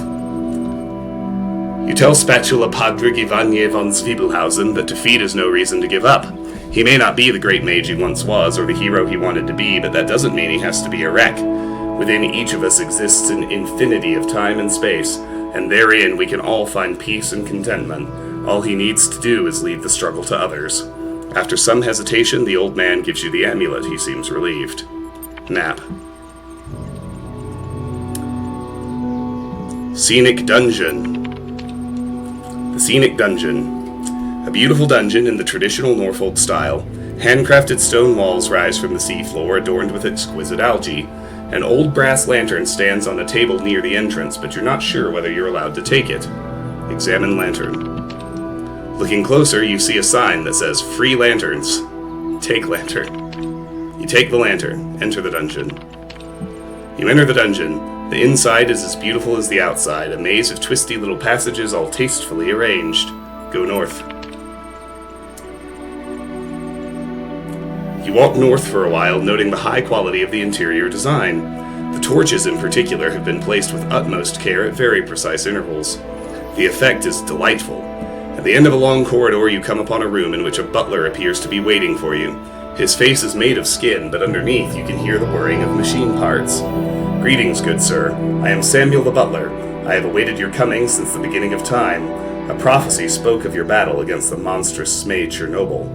You tell Spatula Padrig Ivanye von Zwiebelhausen that defeat is no reason to give up. He may not be the great mage he once was, or the hero he wanted to be, but that doesn't mean he has to be a wreck. Within each of us exists an infinity of time and space, and therein we can all find peace and contentment. All he needs to do is leave the struggle to others. After some hesitation, the old man gives you the amulet. He seems relieved. Nap. Scenic Dungeon. The Scenic Dungeon. A beautiful dungeon in the traditional Norfolk style. Handcrafted stone walls rise from the seafloor, adorned with exquisite algae. An old brass lantern stands on a table near the entrance, but you're not sure whether you're allowed to take it. Examine lantern. Looking closer, you see a sign that says, "Free lanterns." Take lantern. You take the lantern. Enter the dungeon. You enter the dungeon. The inside is as beautiful as the outside, a maze of twisty little passages all tastefully arranged. Go north. You walk north for a while, noting the high quality of the interior design. The torches in particular have been placed with utmost care at very precise intervals. The effect is delightful. At the end of a long corridor, you come upon a room in which a butler appears to be waiting for you. His face is made of skin, but underneath you can hear the whirring of machine parts. "Greetings, good sir. I am Samuel the butler. I have awaited your coming since the beginning of time. A prophecy spoke of your battle against the monstrous Smay Chernobyl.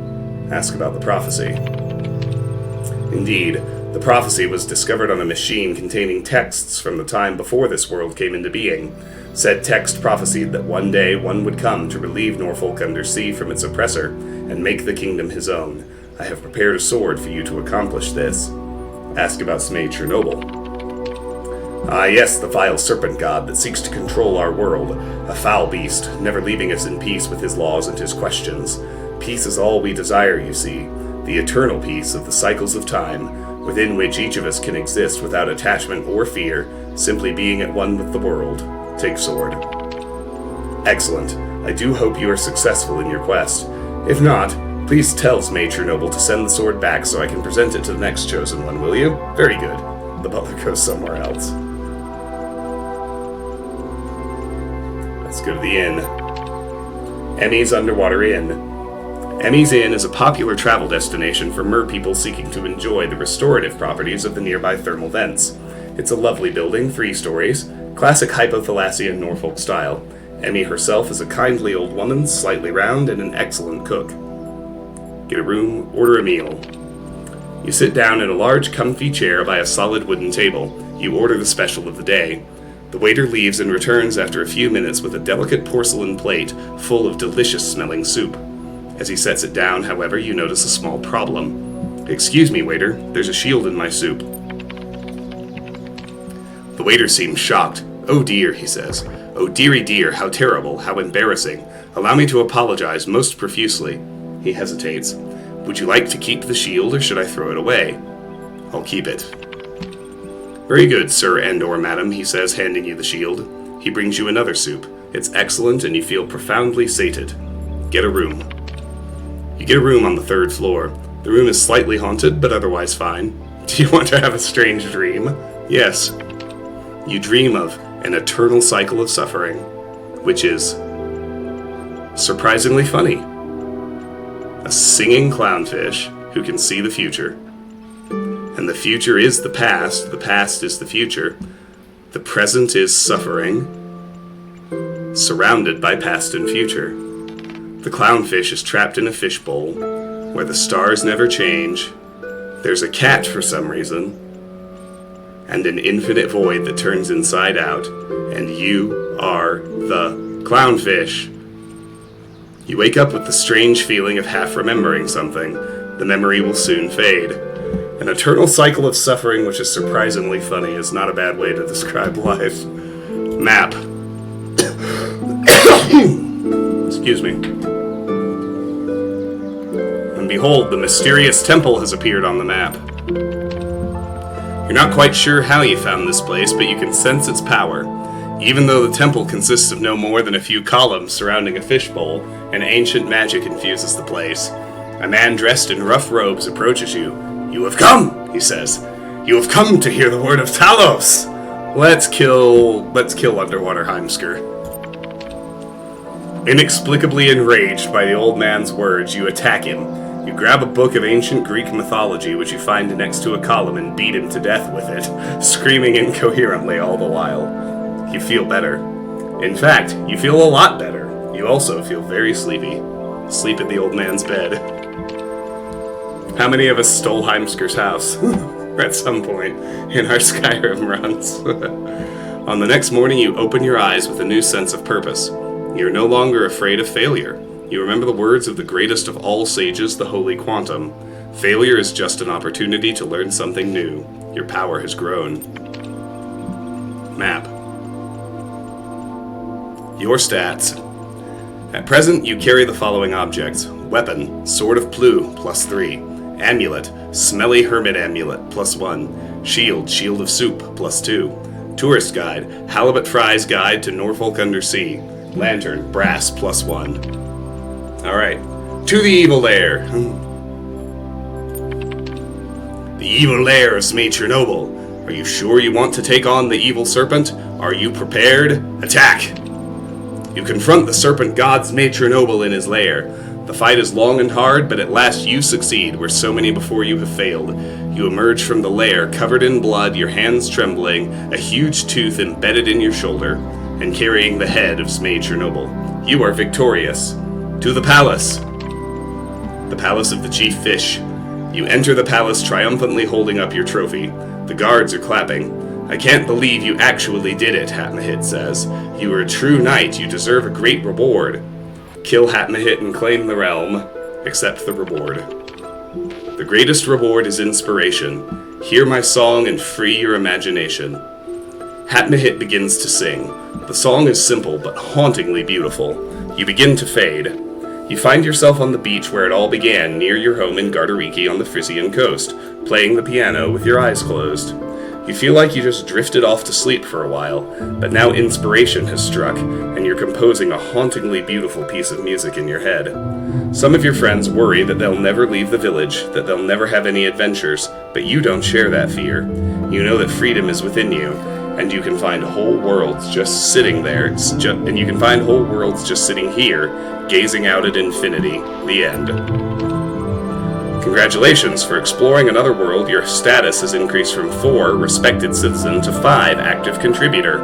Ask about the prophecy." Indeed, the prophecy was discovered on a machine containing texts from the time before this world came into being. Said text prophesied that one day one would come to relieve Norfolk Undersea from its oppressor and make the kingdom his own. I have prepared a sword for you to accomplish this. Ask about Smay Chernobyl. Ah yes, the vile serpent god that seeks to control our world. A foul beast, never leaving us in peace with his laws and his questions. Peace is all we desire, you see. The eternal peace of the cycles of time, within which each of us can exist without attachment or fear, simply being at one with the world. Take sword. Excellent. I do hope you are successful in your quest. If not, please tell Smay Chernobyl to send the sword back so I can present it to the next chosen one, will you? Very good. The butler goes somewhere else. Let's go to the inn. Emmy's Underwater Inn. Emmy's Inn is a popular travel destination for mer people seeking to enjoy the restorative properties of the nearby thermal vents. It's a lovely building, 3 stories, classic hypothalassian Norfolk style. Emmy herself is a kindly old woman, slightly round, and an excellent cook. Get a room, order a meal. You sit down in a large, comfy chair by a solid wooden table. You order the special of the day. The waiter leaves and returns after a few minutes with a delicate porcelain plate full of delicious-smelling soup. As he sets it down, however, you notice a small problem. "Excuse me, waiter, there's a shield in my soup." The waiter seems shocked. "Oh dear," he says. "Oh dearie dear, how terrible, how embarrassing. Allow me to apologize most profusely." He hesitates. "Would you like to keep the shield, or should I throw it away?" "I'll keep it." "Very good, sir and/or madam," he says, handing you the shield. He brings you another soup. It's excellent, and you feel profoundly sated. Get a room. You get a room on the 3rd floor. The room is slightly haunted, but otherwise fine. Do you want to have a strange dream? Yes. You dream of an eternal cycle of suffering, which is surprisingly funny. A singing clownfish who can see the future. And the future is the past is the future. The present is suffering, surrounded by past and future. The clownfish is trapped in a fishbowl, where the stars never change. There's a cat for some reason, and an infinite void that turns inside out, and you are the clownfish. You wake up with the strange feeling of half remembering something. The memory will soon fade. An eternal cycle of suffering which is surprisingly funny is not a bad way to describe life. Map. Excuse me. And behold, the mysterious temple has appeared on the map. You're not quite sure how you found this place, but you can sense its power. Even though the temple consists of no more than a few columns surrounding a fishbowl, an ancient magic infuses the place. A man dressed in rough robes approaches you. "You have come," he says. "You have come to hear the word of Talos. Let's kill Underwater Heimsker." Inexplicably enraged by the old man's words, you attack him. You grab a book of ancient Greek mythology, which you find next to a column, and beat him to death with it, screaming incoherently all the while. You feel better. In fact, you feel a lot better. You also feel very sleepy. Sleep in the old man's bed. How many of us stole Heimskir's house? At some point in our Skyrim runs. On the next morning, you open your eyes with a new sense of purpose. You're no longer afraid of failure. You remember the words of the greatest of all sages, the Holy Quantum. Failure is just an opportunity to learn something new. Your power has grown. Map. Your stats. At present, you carry the following objects. Weapon, Sword of Plu, +3. Amulet, Smelly Hermit Amulet, +1. Shield, Shield of Soup, +2. Tourist Guide, Halibut Fry's Guide to Norfolk Undersea. Lantern, Brass, +1. Alright, to the evil lair. The evil lair of Zmei Chernobyl. Are you sure you want to take on the evil serpent? Are you prepared? Attack! You confront the serpent god Zmei Chernobyl in his lair. The fight is long and hard, but at last you succeed where so many before you have failed. You emerge from the lair covered in blood, your hands trembling, a huge tooth embedded in your shoulder, and carrying the head of Zmei Chernobyl. You are victorious. To the palace. The palace of the chief fish. You enter the palace triumphantly holding up your trophy. The guards are clapping. I can't believe you actually did it, Hatmahit says. You are a true knight. You deserve a great reward. Kill Hatmahit and claim the realm. Accept the reward. The greatest reward is inspiration. Hear my song and free your imagination. Hatmahit begins to sing. The song is simple but hauntingly beautiful. You begin to fade. You find yourself on the beach where it all began, near your home in Gardariki on the Frisian coast, playing the piano with your eyes closed. You feel like you just drifted off to sleep for a while, but now inspiration has struck, and you're composing a hauntingly beautiful piece of music in your head. Some of your friends worry that they'll never leave the village, that they'll never have any adventures, but you don't share that fear. You know that freedom is within you, and you can find whole worlds just sitting there, and you can find whole worlds just sitting here, gazing out at infinity. The end. Congratulations, for exploring another world, your status has increased from 4 respected citizen to 5 active contributor.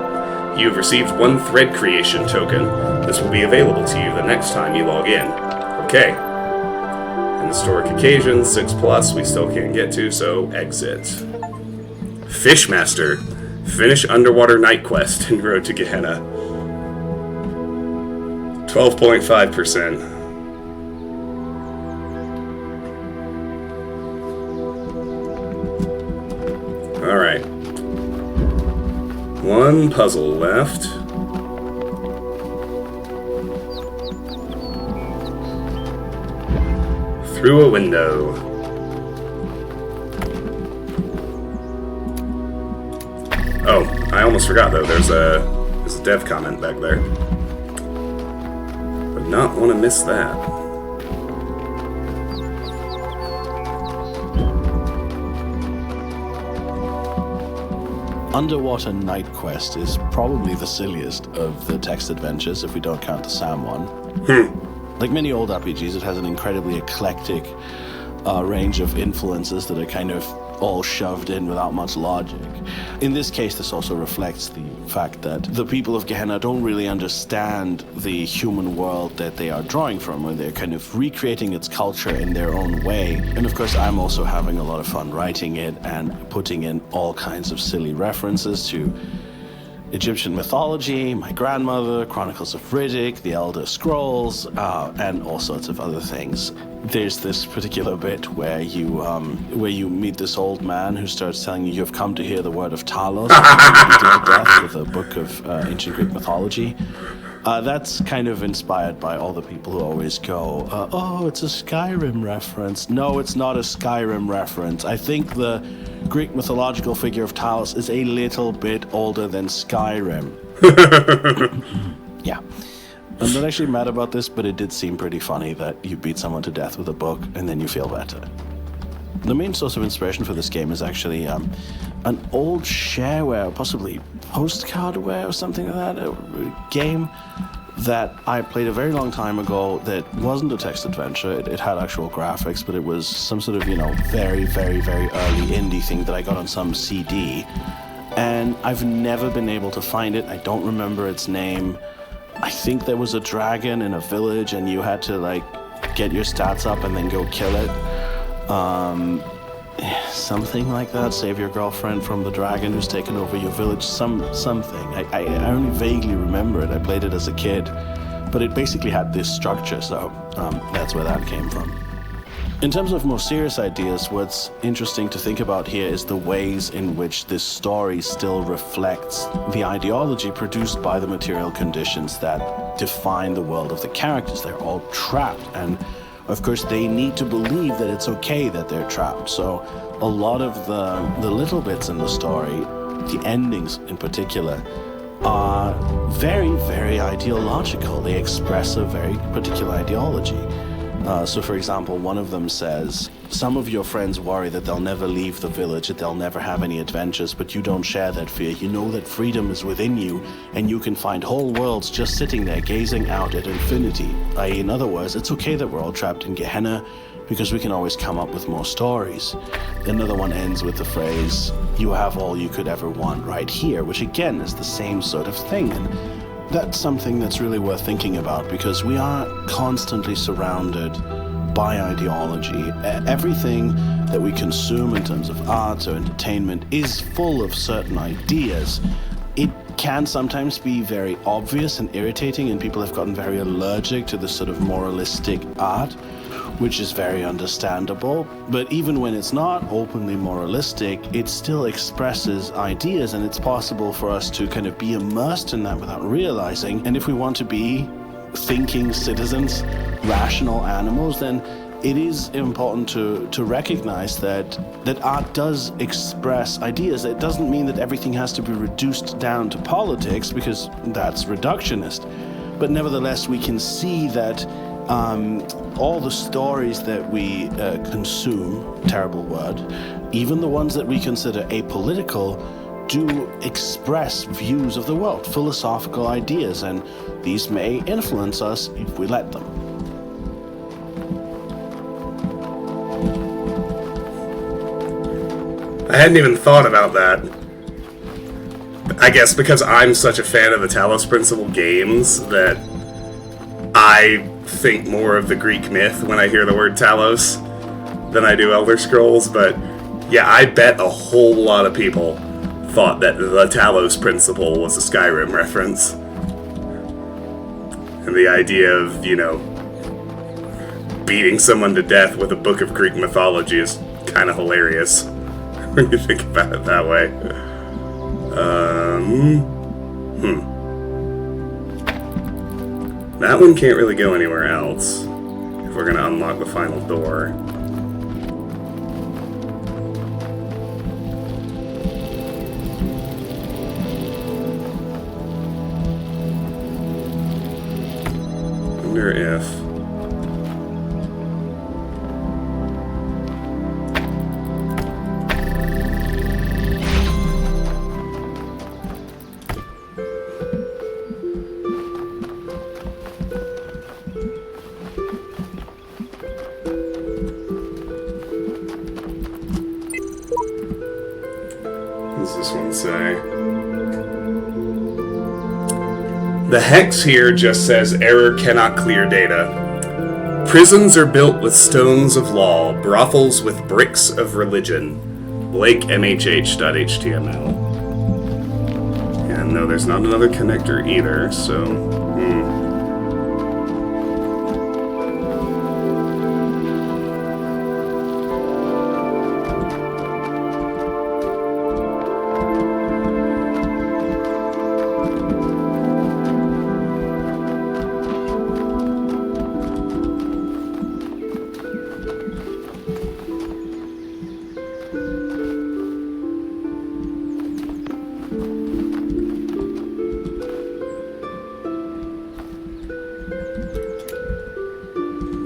You have received 1 thread creation token. This will be available to you the next time you log in. Okay. An historic occasion, 6+, we still can't get to, so exit. Fishmaster. Finish Underwater Night Quest in Road to Gehenna. 12.5%. Alright. 1 puzzle left. Through a window. Oh, I almost forgot though, there's a dev comment back there. Would not want to miss that. Underwater Night Quest is probably the silliest of the text adventures, if we don't count the Sam one. Like many old RPGs, it has an incredibly eclectic range of influences that are kind of all shoved in without much logic. In this case, this also reflects the fact that the people of Gehenna don't really understand the human world that they are drawing from, or they're kind of recreating its culture in their own way. And of course, I'm also having a lot of fun writing it and putting in all kinds of silly references to Egyptian mythology, my grandmother, Chronicles of Riddick, the Elder Scrolls, and all sorts of other things. There's this particular bit where you meet this old man who starts telling you you've come to hear the word of Talos, to death with a book of ancient Greek mythology. That's kind of inspired by all the people who always go, oh, it's a Skyrim reference. No, it's not a Skyrim reference. I think the Greek mythological figure of Talos is a little bit older than Skyrim. Yeah. I'm not actually mad about this, but it did seem pretty funny that you beat someone to death with a book and then you feel better. The main source of inspiration for this game is actually an old shareware, possibly postcardware or something like that, a game that I played a very long time ago that wasn't a text adventure. It had actual graphics, but it was some sort of, very, very, very early indie thing that I got on some CD. And I've never been able to find it. I don't remember its name. I think there was a dragon in a village and you had to, get your stats up and then go kill it. Something like that. Save your girlfriend from the dragon who's taken over your village. Something. I only vaguely remember it. I played it as a kid. But it basically had this structure, so that's where that came from. In terms of more serious ideas, what's interesting to think about here is the ways in which this story still reflects the ideology produced by the material conditions that define the world of the characters. They're all trapped, and of course they need to believe that it's okay that they're trapped. So a lot of the little bits in the story, the endings in particular, are very, very ideological. They express a very particular ideology. So for example, one of them says, some of your friends worry that they'll never leave the village, that they'll never have any adventures, but you don't share that fear. You know that freedom is within you, and you can find whole worlds just sitting there gazing out at infinity. I.e., in other words, it's okay that we're all trapped in Gehenna, because we can always come up with more stories. Another one ends with the phrase, you have all you could ever want right here, which again is the same sort of thing. And that's something that's really worth thinking about, because we are constantly surrounded by ideology. Everything that we consume in terms of art or entertainment is full of certain ideas. It can sometimes be very obvious and irritating, and people have gotten very allergic to this sort of moralistic art, which is very understandable. But even when it's not openly moralistic, it still expresses ideas, and it's possible for us to kind of be immersed in that without realizing. And if we want to be thinking citizens, rational animals, then it is important to recognize that art does express ideas. It doesn't mean that everything has to be reduced down to politics, because that's reductionist. But nevertheless, we can see that all the stories that we consume, terrible word, even the ones that we consider apolitical, do express views of the world, philosophical ideas, and these may influence us if we let them. I hadn't even thought about that. I guess because I'm such a fan of the Talos Principle games that I think more of the Greek myth when I hear the word Talos than I do Elder Scrolls, but yeah, I bet a whole lot of people thought that the Talos Principle was a Skyrim reference. And the idea of, beating someone to death with a book of Greek mythology is kind of hilarious when you think about it that way. That one can't really go anywhere else if we're going to unlock the final door. Wonder if... say? The hex here just says error cannot clear data. Prisons are built with stones of law, brothels with bricks of religion. Blake MHH.html. And no, there's not another connector either, so...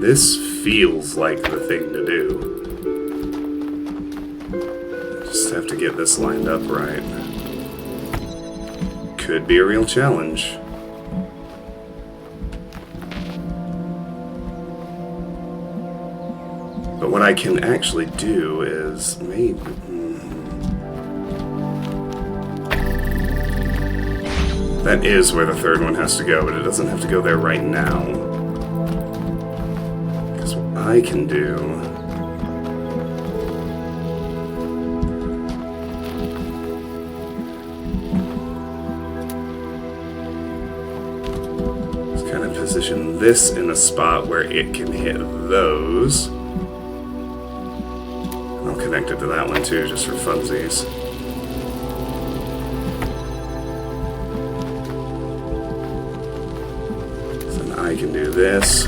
This feels like the thing to do. Just have to get this lined up right. Could be a real challenge. But what I can actually do is maybe... That is where the third one has to go, but it doesn't have to go there right now. Because what I can do... is kind of position this in a spot where it can hit those. I'll connect it to that one too, just for funsies. I can do this.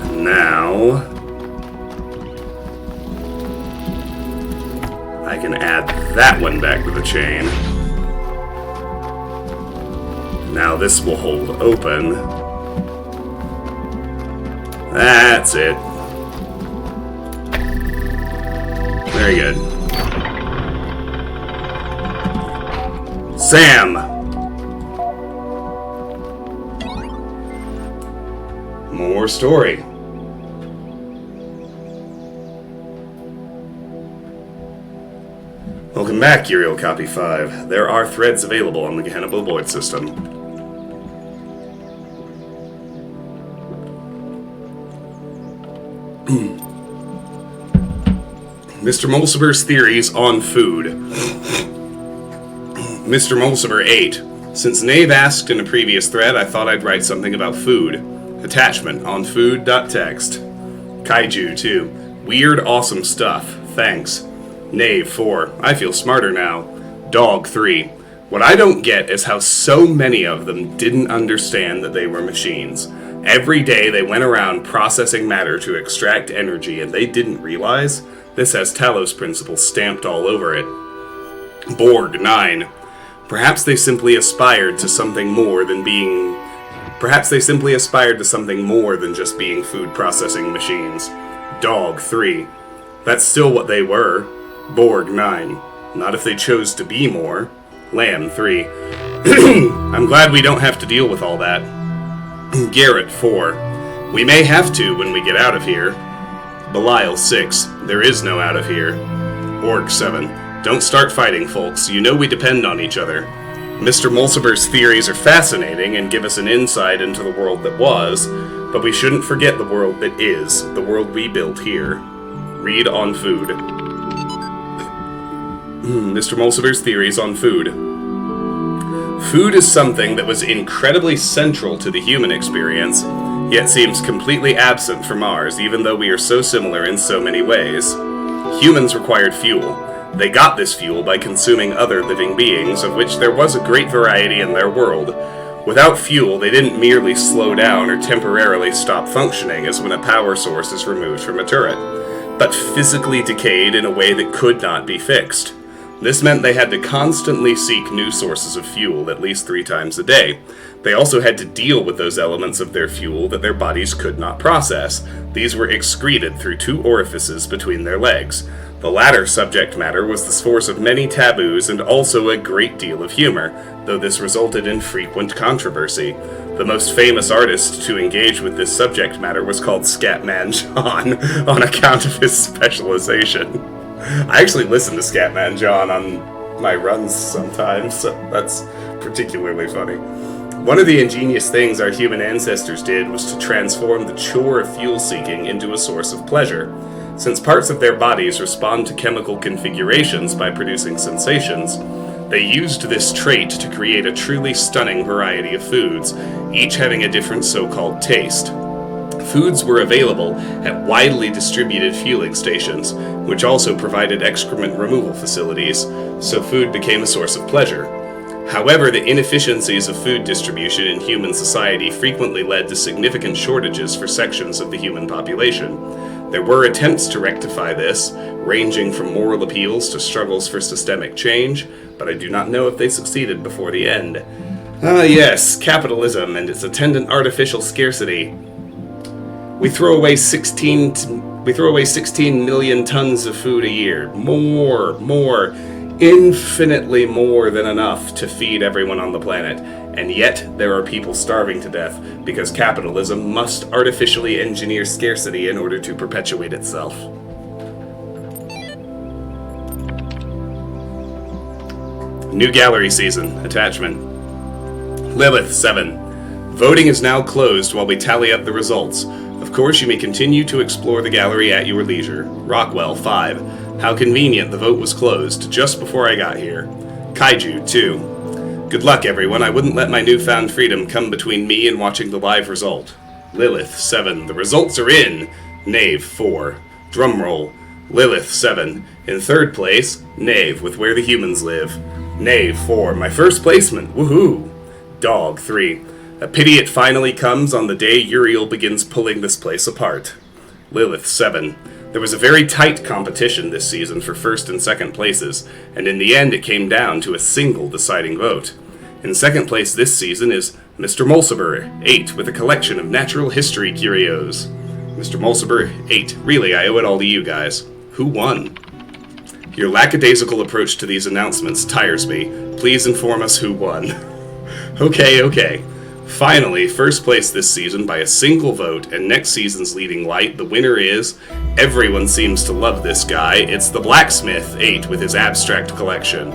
And now I can add that one back to the chain. Now this will hold open. That's it. Very good. Sam! More story. Welcome back, Uriel Copy 5. There are threads available on the Gehenna Billboard system. Mr. Mulciber's theories on food. Mr. Mulciber 8. Since Nave asked in a previous thread, I thought I'd write something about food. Attachment on food.txt. Kaiju 2. Weird, awesome stuff. Thanks. Knave 4. I feel smarter now. Dog 3. What I don't get is how so many of them didn't understand that they were machines. Every day they went around processing matter to extract energy, and they didn't realize this has Talos principles stamped all over it. Borg 9. Perhaps they simply aspired to something more than being... Perhaps they simply aspired to something more than just being food processing machines. Dog 3. That's still what they were. Borg 9. Not if they chose to be more. Lamb 3. I'm glad we don't have to deal with all that. Garrett 4. We may have to when we get out of here. Belial 6. There is no out of here. Org 7. Don't start fighting, folks. You know we depend on each other. Mr. Mulciber's theories are fascinating and give us an insight into the world that was, but we shouldn't forget the world that is, the world we built here. Read on food. Mr. Mulciber's theories on food. Food is something that was incredibly central to the human experience, yet seems completely absent from ours, even though we are so similar in so many ways. Humans required fuel. They got this fuel by consuming other living beings, of which there was a great variety in their world. Without fuel, they didn't merely slow down or temporarily stop functioning as when a power source is removed from a turret, but physically decayed in a way that could not be fixed. This meant they had to constantly seek new sources of fuel at least 3 times a day. They also had to deal with those elements of their fuel that their bodies could not process. These were excreted through 2 orifices between their legs. The latter subject matter was the source of many taboos and also a great deal of humor, though this resulted in frequent controversy. The most famous artist to engage with this subject matter was called Scatman John, on account of his specialization. I actually listen to Scatman John on my runs sometimes, so that's particularly funny. One of the ingenious things our human ancestors did was to transform the chore of fuel-seeking into a source of pleasure. Since parts of their bodies respond to chemical configurations by producing sensations, they used this trait to create a truly stunning variety of foods, each having a different so-called taste. Foods were available at widely distributed fueling stations, which also provided excrement removal facilities, so food became a source of pleasure. However, the inefficiencies of food distribution in human society frequently led to significant shortages for sections of the human population. There were attempts to rectify this, ranging from moral appeals to struggles for systemic change, but I do not know if they succeeded before the end. Yes, capitalism and its attendant artificial scarcity. We throw away 16 million tons of food a year. More. infinitely more than enough to feed everyone on the planet, and yet there are people starving to death because capitalism must artificially engineer scarcity in order to perpetuate itself. New gallery season. Attachment. Lilith 7. Voting is now closed while we tally up the results. Of course, you may continue to explore the gallery at your leisure. Rockwell 5. How convenient the vote was closed just before I got here. Kaiju 2. Good luck, everyone. I wouldn't let my newfound freedom come between me and watching the live result. Lilith 7. The results are in. Knave 4. Drumroll. Lilith 7. In third place, Knave with Where the Humans Live. Knave 4. My first placement. Woohoo! Dog 3. A pity it finally comes on the day Uriel begins pulling this place apart. Lilith 7. There was a very tight competition this season for first and second places, and in the end it came down to a single deciding vote. In second place this season is Mr. Mulciber, 8, with a collection of natural history curios. Mr. Mulciber, 8. Really, I owe it all to you guys. Who won? Your lackadaisical approach to these announcements tires me. Please inform us who won. Okay. Finally, first place this season by a single vote, and next season's leading light, the winner is... Everyone seems to love this guy. It's the Blacksmith, 8, with his abstract collection.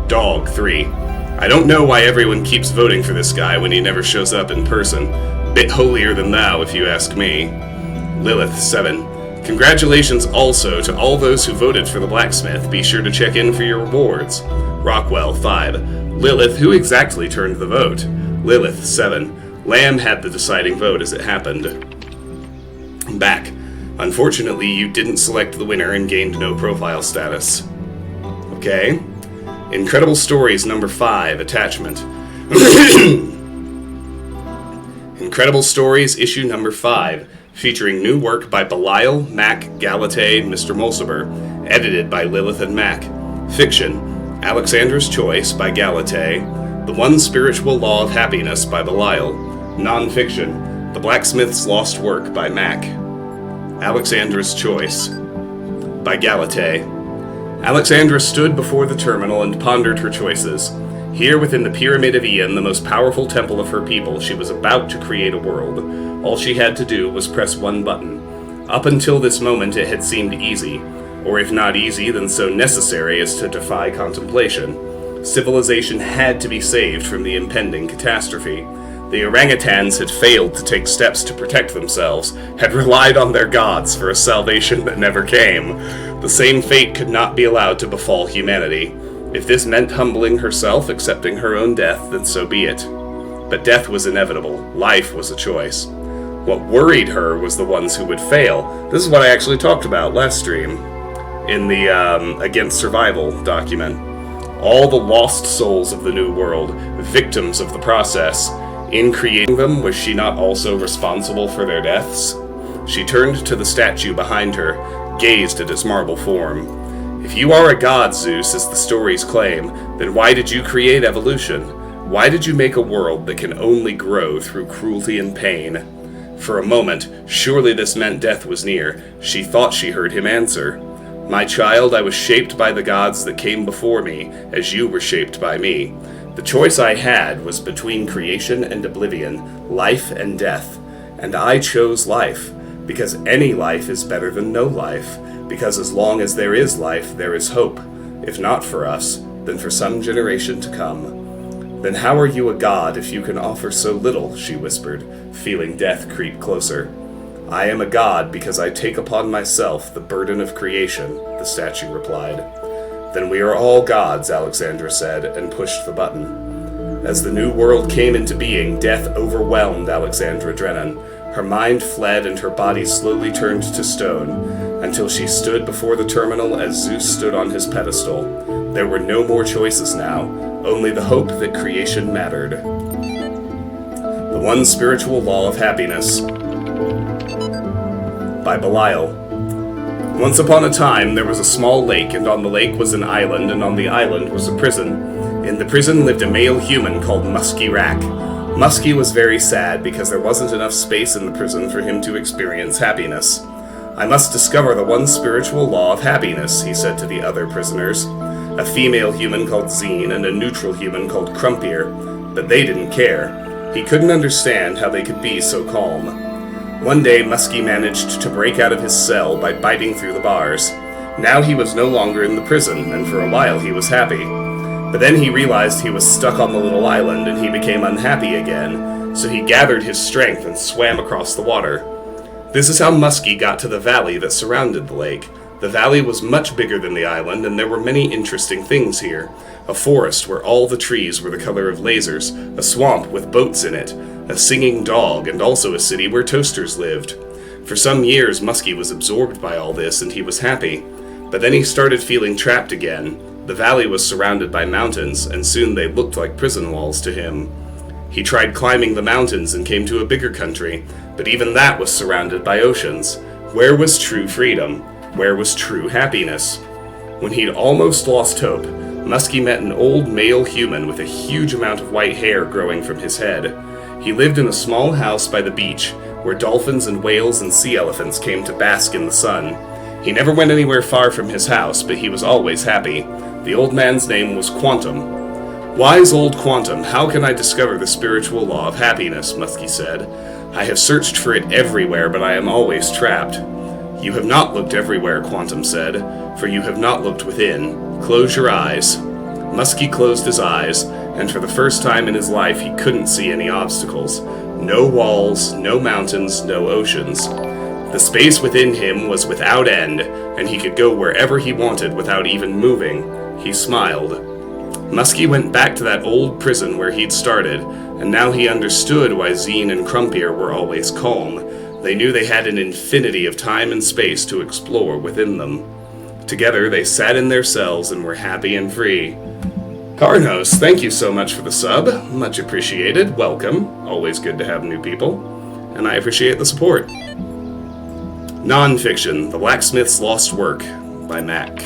Dog, 3. I don't know why everyone keeps voting for this guy when he never shows up in person. Bit holier than thou, if you ask me. Lilith, 7. Congratulations also to all those who voted for the Blacksmith. Be sure to check in for your rewards. Rockwell, 5. Lilith, who exactly turned the vote? Lilith, 7. Lamb had the deciding vote as it happened. Back. Unfortunately, you didn't select the winner and gained no profile status. Okay. Incredible Stories number 5, Attachment. Incredible Stories issue number 5, featuring new work by Belial, Mac, Galatay, Mr. Mulciber, edited by Lilith and Mac. Fiction. Alexandra's Choice by Galatay. The One Spiritual Law of Happiness by Belial. Non-fiction. The Blacksmith's Lost Work by Mac. Alexandra's Choice by Galatay. Alexandra stood before the terminal and pondered her choices. Here within the Pyramid of Ian, the most powerful temple of her people, she was about to create a world. All she had to do was press one button. Up until this moment it had seemed easy, or if not easy, then so necessary as to defy contemplation. Civilization had to be saved from the impending catastrophe. The orangutans had failed to take steps to protect themselves, had relied on their gods for a salvation that never came. The same fate could not be allowed to befall humanity. If this meant humbling herself, accepting her own death, then so be it. But death was inevitable. Life was a choice. What worried her was the ones who would fail. This is what I actually talked about last stream in the Against Survival document. All the lost souls of the New World, victims of the process. In creating them, was she not also responsible for their deaths? She turned to the statue behind her, gazed at its marble form. If you are a god, Zeus, as the stories claim, then why did you create evolution? Why did you make a world that can only grow through cruelty and pain? For a moment, surely this meant death was near. She thought she heard him answer. My child, I was shaped by the gods that came before me, as you were shaped by me. The choice I had was between creation and oblivion, life and death. And I chose life, because any life is better than no life, because as long as there is life, there is hope. If not for us, then for some generation to come. Then how are you a god if you can offer so little, she whispered, feeling death creep closer. I am a god because I take upon myself the burden of creation, the statue replied. Then we are all gods, Alexandra said, and pushed the button. As the new world came into being, death overwhelmed Alexandra Drennan. Her mind fled and her body slowly turned to stone, until she stood before the terminal as Zeus stood on his pedestal. There were no more choices now, only the hope that creation mattered. The One Spiritual Law of Happiness by Belial. Once upon a time, there was a small lake, and on the lake was an island, and on the island was a prison. In the prison lived a male human called Musky Rack. Musky was very sad because there wasn't enough space in the prison for him to experience happiness. I must discover the one spiritual law of happiness, he said to the other prisoners. a female human called Zine and a neutral human called Crumpier, but they didn't care. He couldn't understand how they could be so calm. One day, Muskie managed to break out of his cell by biting through the bars. Now he was no longer in the prison, and for a while he was happy. But then he realized he was stuck on the little island, and he became unhappy again, so he gathered his strength and swam across the water. This is how Muskie got to the valley that surrounded the lake. The valley was much bigger than the island, and there were many interesting things here. A forest where all the trees were the color of lasers, a swamp with boats in it, a singing dog, and also a city where toasters lived. For some years, Muskie was absorbed by all this, and he was happy. But then he started feeling trapped again. The valley was surrounded by mountains, and soon they looked like prison walls to him. He tried climbing the mountains and came to a bigger country, but even that was surrounded by oceans. Where was true freedom? Where was true happiness? When he'd almost lost hope, Muskie met an old male human with a huge amount of white hair growing from his head. He lived in a small house by the beach, where dolphins and whales and sea elephants came to bask in the sun. He never went anywhere far from his house, but he was always happy. The old man's name was Quantum. "Wise old Quantum, how can I discover the spiritual law of happiness?" Muskie said. "I have searched for it everywhere, but I am always trapped." "You have not looked everywhere," Quantum said, "for you have not looked within. Close your eyes." Muskie closed his eyes, and for the first time in his life he couldn't see any obstacles. No walls, no mountains, no oceans. The space within him was without end, and he could go wherever he wanted without even moving. He smiled. Muskie went back to that old prison where he'd started, and now he understood why Zine and Crumpier were always calm. They knew they had an infinity of time and space to explore within them. Together they sat in their cells and were happy and free. Carnos, thank you so much for the sub. Much appreciated. Welcome. Always good to have new people. And I appreciate the support. Nonfiction, The Blacksmith's Lost Work, by Mac.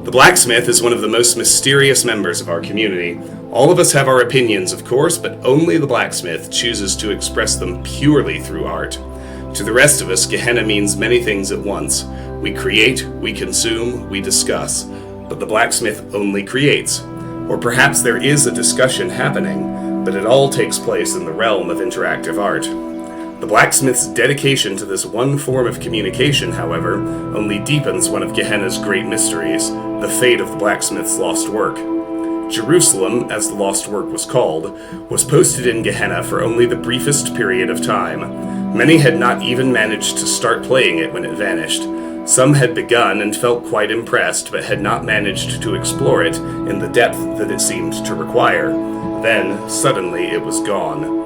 The blacksmith is one of the most mysterious members of our community. All of us have our opinions, of course, but only the blacksmith chooses to express them purely through art. To the rest of us, Gehenna means many things at once. We create, we consume, we discuss. But the blacksmith only creates. Or perhaps there is a discussion happening, but it all takes place in the realm of interactive art. The blacksmith's dedication to this one form of communication, however, only deepens one of Gehenna's great mysteries, the fate of the blacksmith's lost work. Jerusalem, as the lost work was called, was posted in Gehenna for only the briefest period of time. Many had not even managed to start playing it when it vanished. Some had begun and felt quite impressed, but had not managed to explore it in the depth that it seemed to require. Then, suddenly, it was gone.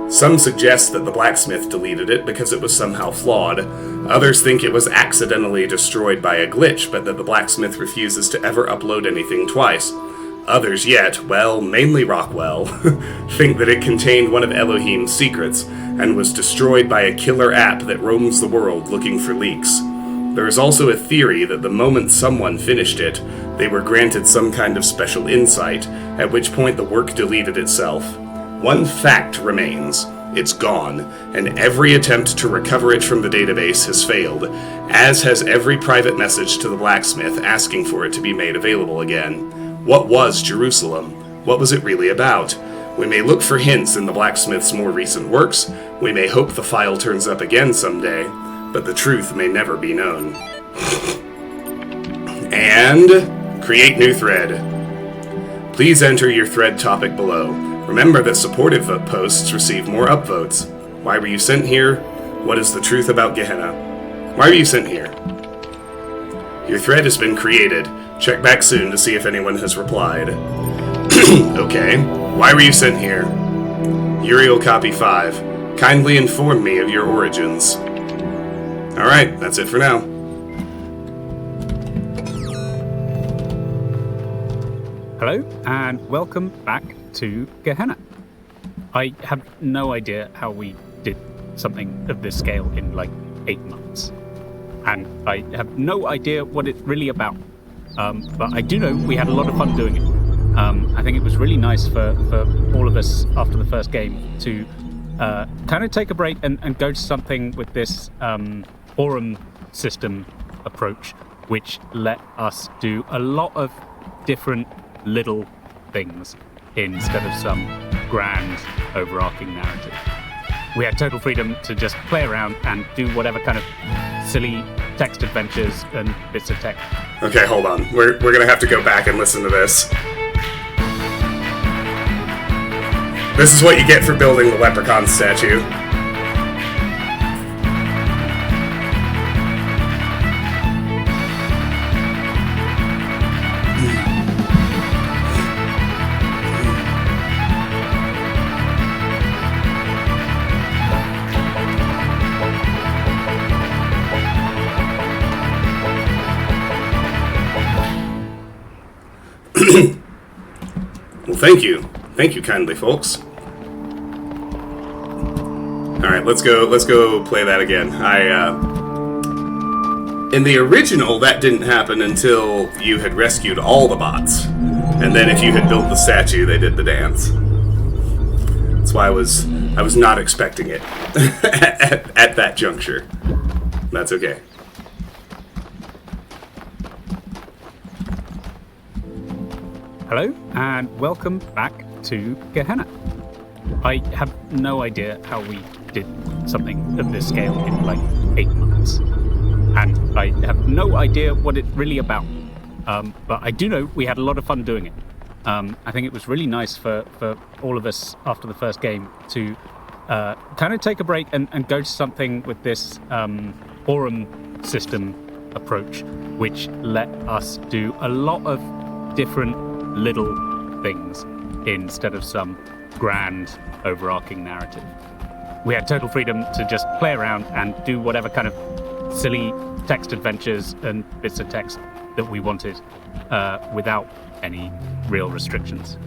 Some suggest that the blacksmith deleted it because it was somehow flawed. Others think it was accidentally destroyed by a glitch, but that the blacksmith refuses to ever upload anything twice. Others yet, well, mainly Rockwell, think that it contained one of Elohim's secrets, and was destroyed by a killer app that roams the world looking for leaks. There is also a theory that the moment someone finished it, they were granted some kind of special insight, at which point the work deleted itself. One fact remains. It's gone, and every attempt to recover it from the database has failed, as has every private message to the blacksmith asking for it to be made available again. What was Jerusalem? What was it really about? We may look for hints in the blacksmith's more recent works, we may hope the file turns up again someday, but the truth may never be known. And create new thread. Please enter your thread topic below. Remember that supportive posts receive more upvotes. Why were you sent here? What is the truth about Gehenna? Why were you sent here? Your thread has been created. Check back soon to see if anyone has replied. Okay. Why were you sent here? Uriel Copy 5. Kindly inform me of your origins. Alright, that's it for now. Hello, and welcome back to Gehenna. I have no idea how we did something of this scale in like 8 months. And I have no idea what it's really about. But I do know we had a lot of fun doing it. I think it was really nice for all of us after the first game to kind of take a break and go to something with this forum system approach which let us do a lot of different little things instead of some grand, overarching narrative. We had total freedom to just play around and do whatever kind of silly text adventures and bits of tech. Okay, hold on. We're gonna have to go back and listen to this. This is what you get for building the leprechaun statue. Well, thank you. Thank you kindly, folks. Alright, let's go play that again. In the original, that didn't happen until you had rescued all the bots. And then if you had built the statue, they did the dance. That's why I was not expecting it at that juncture. That's okay. Hello, and welcome back to Gehenna. I have no idea how we did something of this scale in like 8 months. And I have no idea what it's really about. But I do know we had a lot of fun doing it. I think it was really nice for all of us after the first game to kind of take a break and go to something with this forum system approach, which let us do a lot of different little things instead of some grand, overarching narrative. We had total freedom to just play around and do whatever kind of silly text adventures and bits of text that we wanted without any real restrictions.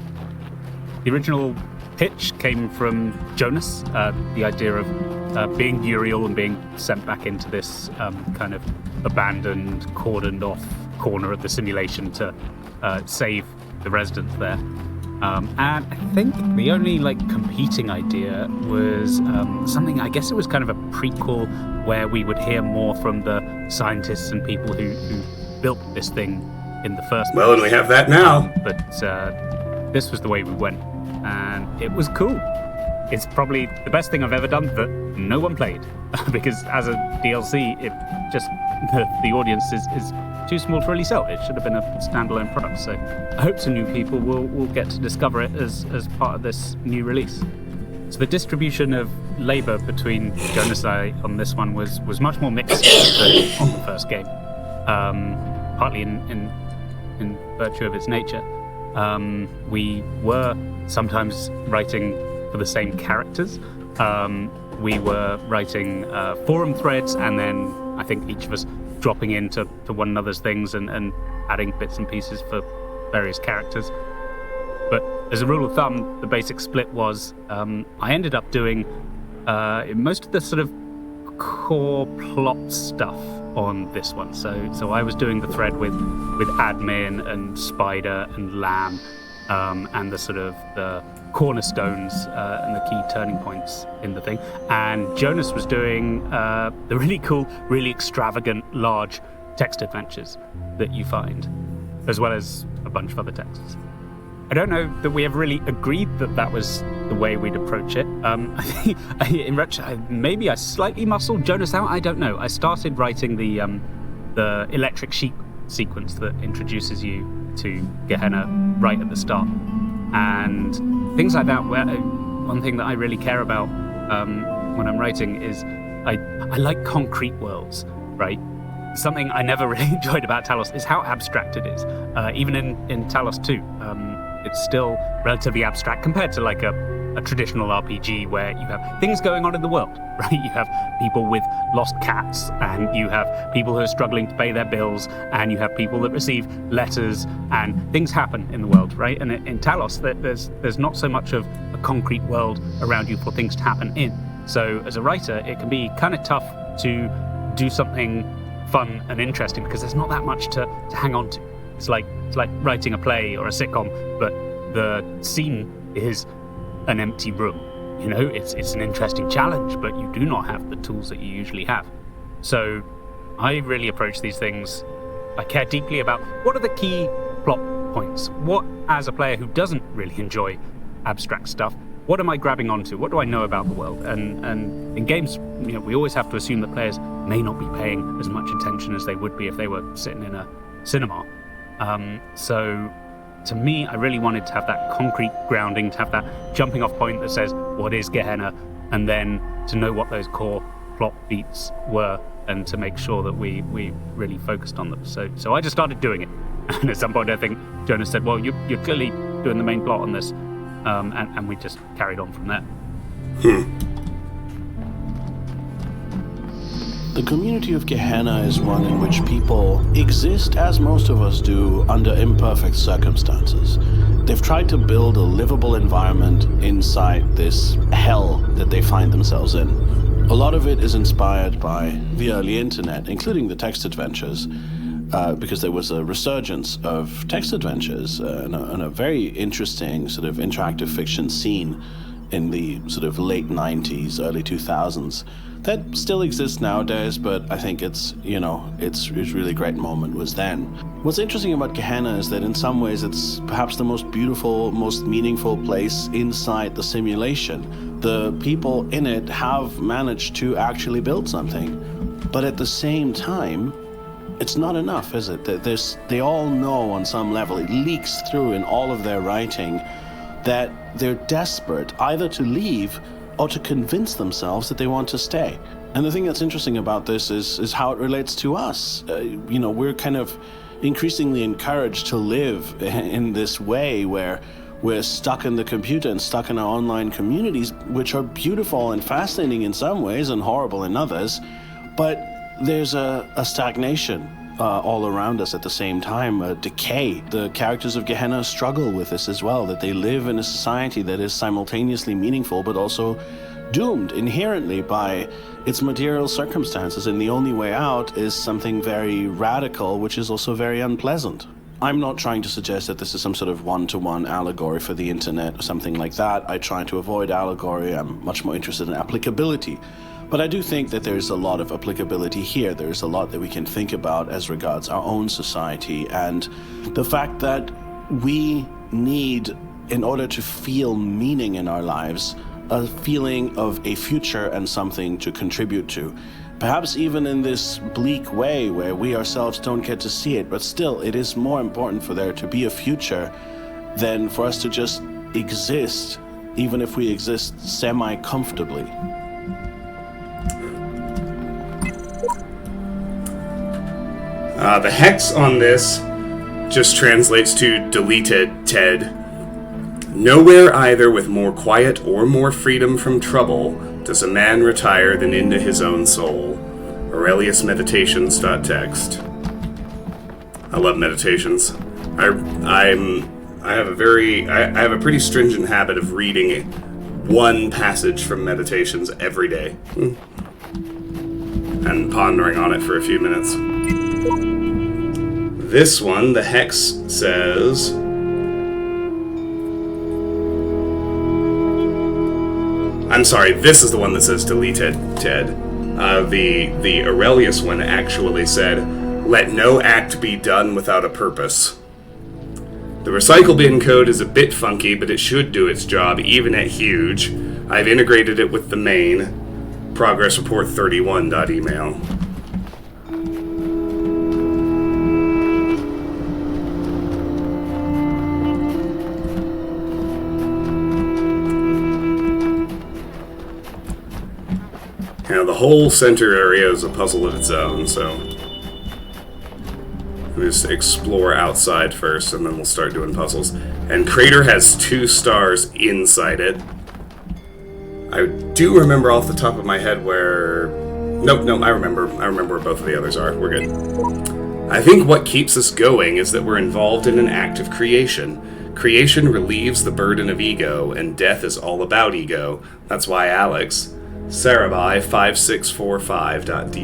The original pitch came from Jonas, the idea of being Uriel and being sent back into this kind of abandoned, cordoned off corner of the simulation to save the residents there. And I think the only competing idea was something, I guess it was kind of a prequel where we would hear more from the scientists and people who built this thing in the first place. Well, and we have that now. But this was the way we went, and it was cool. It's probably the best thing I've ever done that no one played, because as a DLC, it just the audience is too small to really sell. It should have been a standalone product. So I hope some new people will get to discover it as part of this new release. So the distribution of labor between Jonas and I on this one was much more mixed than on the first game, partly in virtue of its nature. We were sometimes writing for the same characters. We were writing forum threads, and then I think each of us dropping into one another's things and adding bits and pieces for various characters. But as a rule of thumb, the basic split was I ended up doing most of the sort of core plot stuff on this one. So I was doing the thread with admin and Spider and Lamb, and the sort of the cornerstones and the key turning points in the thing. And Jonas was doing the really cool, really extravagant, large text adventures that you find, as well as a bunch of other texts. I don't know that we ever really agreed that was the way we'd approach it. I think in retrospect, maybe I slightly muscled Jonas out. I don't know. I started writing the electric sheep sequence that introduces you to Gehenna right at the start, and things like that. Where one thing that I really care about when I'm writing is I like concrete worlds, right? Something I never really enjoyed about Talos is how abstract it is. Even in Talos 2, it's still relatively abstract compared to like a traditional RPG where you have things going on in the world, right? You have people with lost cats, and you have people who are struggling to pay their bills, and you have people that receive letters, and things happen in the world, right? And in Talos, there's not so much of a concrete world around you for things to happen in. So as a writer, it can be kind of tough to do something fun and interesting because there's not that much to hang on to. It's like writing a play or a sitcom, but the scene is an empty room. You know, it's an interesting challenge, but you do not have the tools that you usually have. So I really approach these things I care deeply about what are the key plot points. What, as a player who doesn't really enjoy abstract stuff, what am I grabbing onto? What do I know about the world? And in games, we always have to assume that players may not be paying as much attention as they would be if they were sitting in a cinema. So to me, I really wanted to have that concrete grounding, to have that jumping off point that says, what is Gehenna? And then to know what those core plot beats were and to make sure that we really focused on them. So I just started doing it. And at some point, I think Jonas said, well, you're clearly doing the main plot on this. And we just carried on from there. The community of Gehenna is one in which people exist, as most of us do, under imperfect circumstances. They've tried to build a livable environment inside this hell that they find themselves in. A lot of it is inspired by the early internet, including the text adventures, because there was a resurgence of text adventures and a very interesting sort of interactive fiction scene in the sort of late 90s, early 2000s that still exists nowadays, but I think it's really great moment was then. What's interesting about Gehenna is that in some ways it's perhaps the most beautiful, most meaningful place inside the simulation. The people in it have managed to actually build something, but at the same time, it's not enough, is it? They all know on some level, it leaks through in all of their writing, that they're desperate either to leave or to convince themselves that they want to stay. And the thing that's interesting about this is how it relates to us. We're kind of increasingly encouraged to live in this way where we're stuck in the computer and stuck in our online communities, which are beautiful and fascinating in some ways and horrible in others, but there's a stagnation all around us at the same time, a decay. The characters of Gehenna struggle with this as well, that they live in a society that is simultaneously meaningful but also doomed inherently by its material circumstances, and the only way out is something very radical, which is also very unpleasant. I'm not trying to suggest that this is some sort of one-to-one allegory for the internet or something like that. I try to avoid allegory. I'm much more interested in applicability. But I do think that there's a lot of applicability here. There's a lot that we can think about as regards our own society and the fact that we need, in order to feel meaning in our lives, a feeling of a future and something to contribute to. Perhaps even in this bleak way where we ourselves don't get to see it, but still it is more important for there to be a future than for us to just exist, even if we exist semi-comfortably. The hex on this just translates to deleted Ted. Nowhere either with more quiet or more freedom from trouble does a man retire than into his own soul. Aurelius Meditations.text. I love meditations. I have a pretty stringent habit of reading one passage from Meditations every day and pondering on it for a few minutes. This one, the hex says, I'm sorry, this is the one that says deleted, Ted. The Aurelius one actually said, let no act be done without a purpose. The recycle bin code is a bit funky, but it should do its job, even at huge. I've integrated it with the main, progress report 31.email. Now, the whole center area is a puzzle of its own, so we'll just explore outside first, and then we'll start doing puzzles. And Crater has 2 stars inside it. I do remember off the top of my head where... Nope, I remember where both of the others are. We're good. I think what keeps us going is that we're involved in an act of creation. Creation relieves the burden of ego, and death is all about ego. That's why Alex... Sarabai 5645.dat.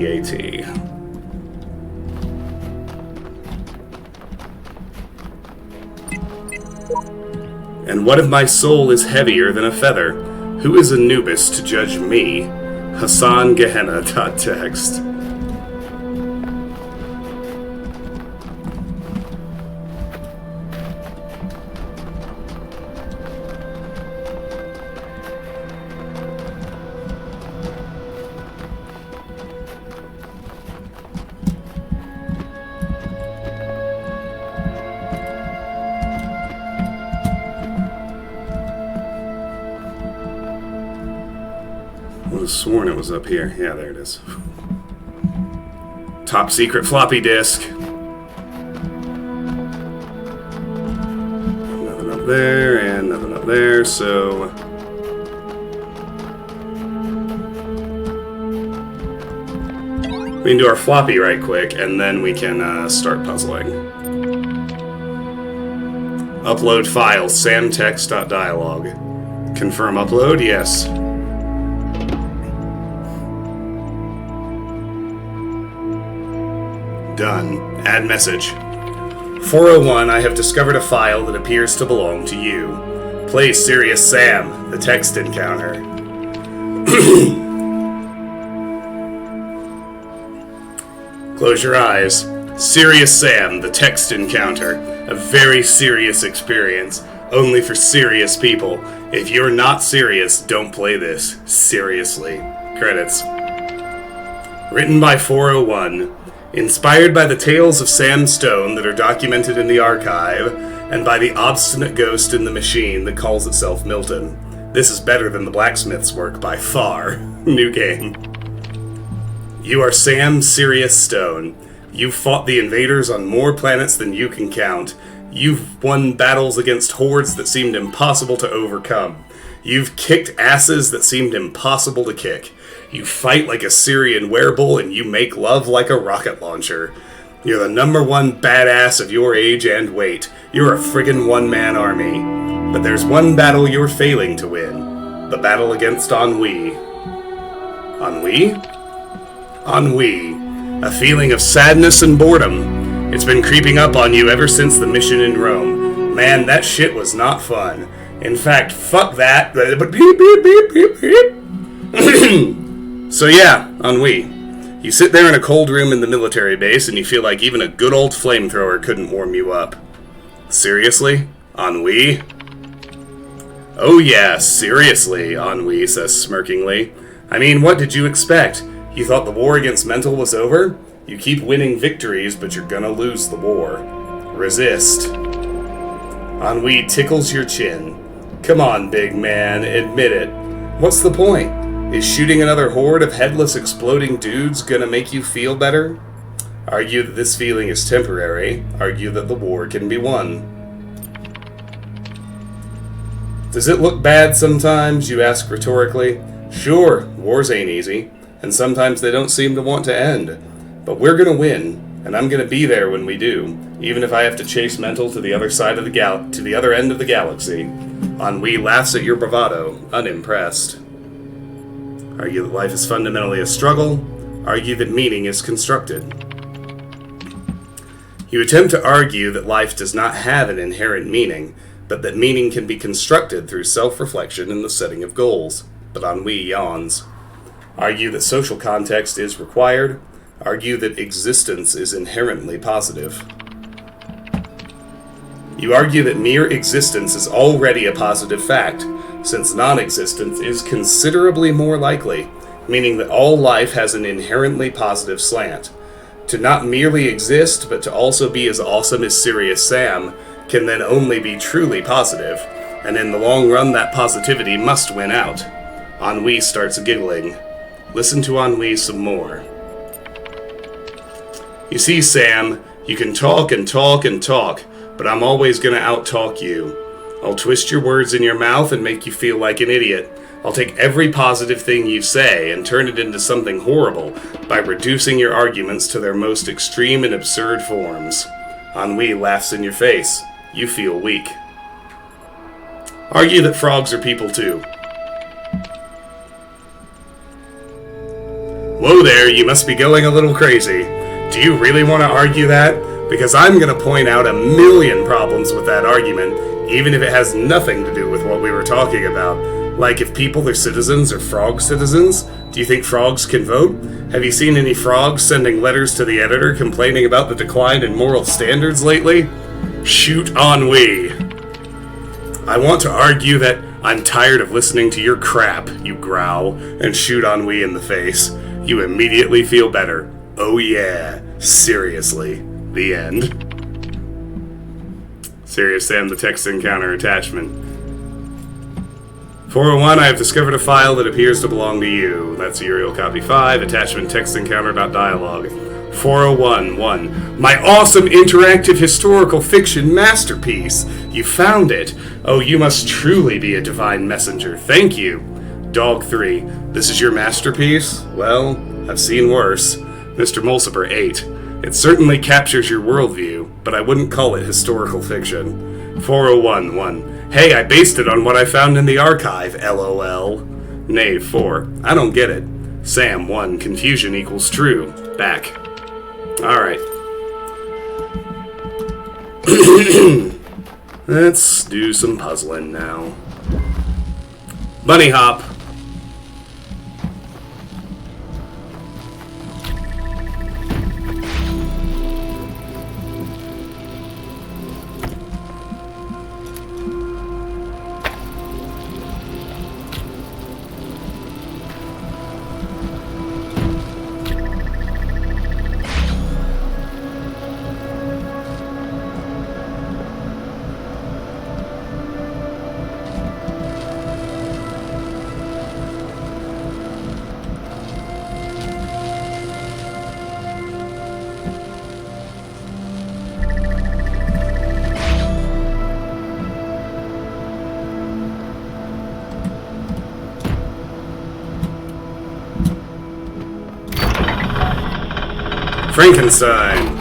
And what if my soul is heavier than a feather? Who is Anubis to judge me? Hassan Gehenna.text. I was sworn it was up here. Yeah, there it is. Top secret floppy disk. Nothing up there, and nothing up there, so... we can do our floppy right quick, and then we can start puzzling. Upload file, samtext.dialog. Confirm upload, yes. Done. Add message. 401, I have discovered a file that appears to belong to you. Play Serious Sam, the text encounter. Close your eyes. Serious Sam, the text encounter. A very serious experience. Only for serious people. If you're not serious, don't play this. Seriously. Credits. Written by 401. Inspired by the tales of Sam Stone that are documented in the archive, and by the obstinate ghost in the machine that calls itself Milton. This is better than the blacksmith's work by far. New game. You are Sam Sirius Stone. You've fought the invaders on more planets than you can count. You've won battles against hordes that seemed impossible to overcome. You've kicked asses that seemed impossible to kick. You fight like a Syrian werebull and you make love like a rocket launcher. You're the #1 badass of your age and weight. You're a friggin' one-man army. But there's one battle you're failing to win. The battle against ennui. Ennui? Ennui. A feeling of sadness and boredom. It's been creeping up on you ever since the mission in Rome. Man, that shit was not fun. In fact, fuck that. So yeah, ennui. You sit there in a cold room in the military base and you feel like even a good old flamethrower couldn't warm you up. Seriously? Ennui? Oh yeah, seriously, Ennui says smirkingly. I mean, what did you expect? You thought the war against mental was over? You keep winning victories, but you're gonna lose the war. Resist. Ennui tickles your chin. Come on, big man, admit it. What's the point? Is shooting another horde of headless exploding dudes gonna make you feel better? Argue that this feeling is temporary. Argue that the war can be won. Does it look bad sometimes, you ask rhetorically? Sure, wars ain't easy, and sometimes they don't seem to want to end. But we're gonna win, and I'm gonna be there when we do, even if I have to chase mental to the other side of to the other end of the galaxy. Ennui laughs at your bravado, unimpressed. Argue that life is fundamentally a struggle. Argue that meaning is constructed. You attempt to argue that life does not have an inherent meaning, but that meaning can be constructed through self-reflection and the setting of goals. But ennui yawns. Argue that social context is required. Argue that existence is inherently positive. You argue that mere existence is already a positive fact, since non-existence is considerably more likely, meaning that all life has an inherently positive slant. To not merely exist, but to also be as awesome as Sirius Sam, can then only be truly positive, and in the long run that positivity must win out. Ennui starts giggling. Listen to Ennui some more. You see, Sam, you can talk and talk and talk, but I'm always gonna out-talk you. I'll twist your words in your mouth and make you feel like an idiot. I'll take every positive thing you say and turn it into something horrible by reducing your arguments to their most extreme and absurd forms. Ennui laughs in your face. You feel weak. Argue that frogs are people too. Whoa there, you must be going a little crazy. Do you really want to argue that? Because I'm going to point out a million problems with that argument, even if it has nothing to do with what we were talking about. Like if people are citizens or frog citizens? Do you think frogs can vote? Have you seen any frogs sending letters to the editor complaining about the decline in moral standards lately? Shoot ennui. I want to argue that I'm tired of listening to your crap, you growl, and shoot ennui in the face. You immediately feel better. Oh yeah, seriously. The end. Serious Sam, the text encounter attachment. 401, I have discovered a file that appears to belong to you. That's Uriel Copy 5, attachment text encounter.dialogue. 401-1. My awesome interactive historical fiction masterpiece. You found it. Oh, you must truly be a divine messenger. Thank you. Dog 3. This is your masterpiece? Well, I've seen worse. Mr. Mulciber 8. It certainly captures your worldview, but I wouldn't call it historical fiction. 401-1. Hey, I based it on what I found in the archive, LOL. Knave 4. I don't get it. Sam 1. Confusion equals true. Back. Alright. Let's do some puzzling now. Bunny hop. Frankenstein.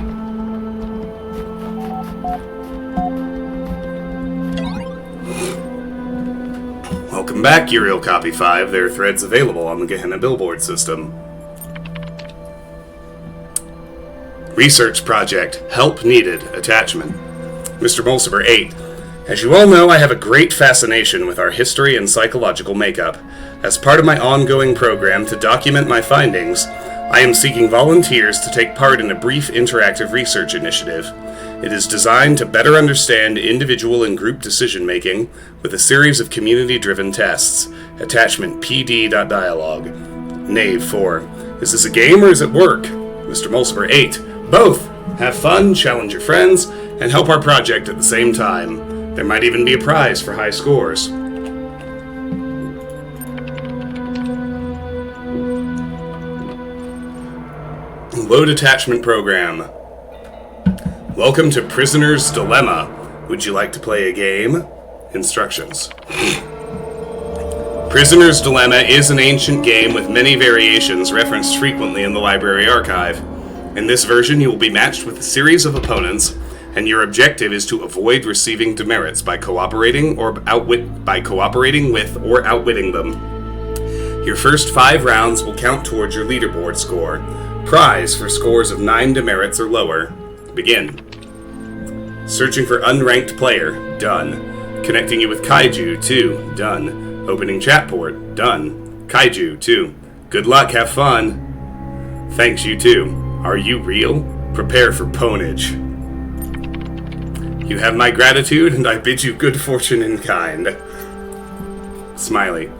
Welcome back, Uriel Copy 5. There are threads available on the Gehenna billboard system. Research project. Help needed. Attachment. Mr. Mulciber 8. As you all know, I have a great fascination with our history and psychological makeup. As part of my ongoing program to document my findings, I am seeking volunteers to take part in a brief interactive research initiative. It is designed to better understand individual and group decision-making with a series of community-driven tests. Attachment PD.dialogue. Knave 4. Is this a game or is it work? Mr. Mulciber 8. Both! Have fun, challenge your friends, and help our project at the same time. There might even be a prize for high scores. Load attachment program. Welcome to Prisoner's Dilemma. Would you like to play a game? Instructions. Prisoner's Dilemma is an ancient game with many variations referenced frequently in the library archive. In this version, you will be matched with a series of opponents, and your objective is to avoid receiving demerits by cooperating with or outwitting them. Your first 5 rounds will count towards your leaderboard score. Prize for scores of 9 demerits or lower. Begin. Searching for unranked player. Done. Connecting you with Kaiju. 2. Done. Opening chat port. Done. Kaiju. 2. Good luck, have fun. Thanks, you too. Are you real? Prepare for ponage. You have my gratitude, and I bid you good fortune in kind. Smiley.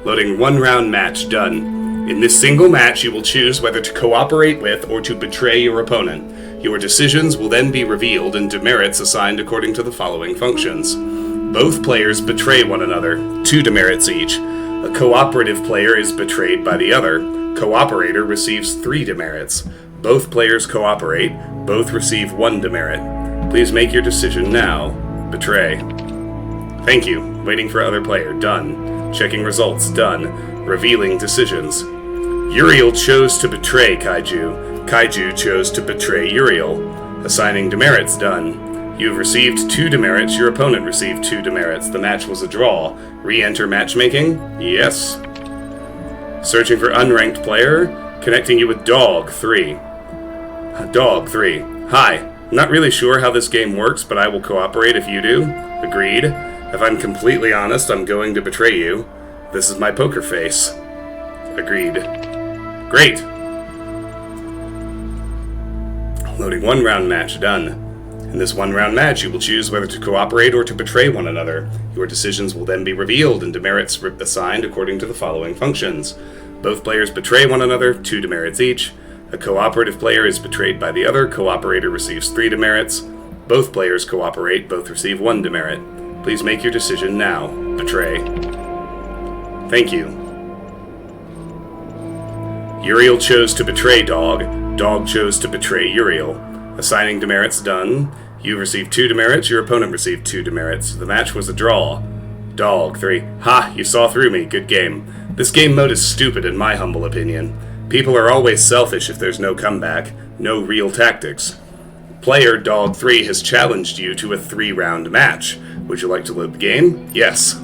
Loading 1-round match. Done. In this single match, you will choose whether to cooperate with or to betray your opponent. Your decisions will then be revealed and demerits assigned according to the following functions. Both players betray one another, 2 demerits each. A cooperative player is betrayed by the other. Cooperator receives 3 demerits. Both players cooperate, both receive 1 demerit. Please make your decision now. Betray. Thank you. Waiting for other player. Done. Checking results. Done. Revealing decisions. Uriel chose to betray Kaiju. Kaiju chose to betray Uriel. Assigning demerits. Done. You have received 2 demerits. Your opponent received 2 demerits. The match was a draw. Re-enter matchmaking? Yes. Searching for unranked player. Connecting you with Dog 3. Dog 3. Hi. Not really sure how this game works, but I will cooperate if you do. Agreed. If I'm completely honest, I'm going to betray you. This is my poker face. Agreed. Great. Loading 1-round match. Done. In this 1-round match, you will choose whether to cooperate or to betray one another. Your decisions will then be revealed and demerits assigned according to the following functions. Both players betray one another, 2 demerits each. A cooperative player is betrayed by the other. Cooperator receives 3 demerits. Both players cooperate, both receive 1 demerit. Please make your decision now. Betray. Thank you. Uriel chose to betray Dog. Dog chose to betray Uriel. Assigning demerits done. You received 2 demerits, your opponent received 2 demerits. The match was a draw. Dog 3. Ha, you saw through me, good game. This game mode is stupid in my humble opinion. People are always selfish if there's no comeback, no real tactics. Player Dog 3 has challenged you to a 3-round match. Would you like to load the game? Yes.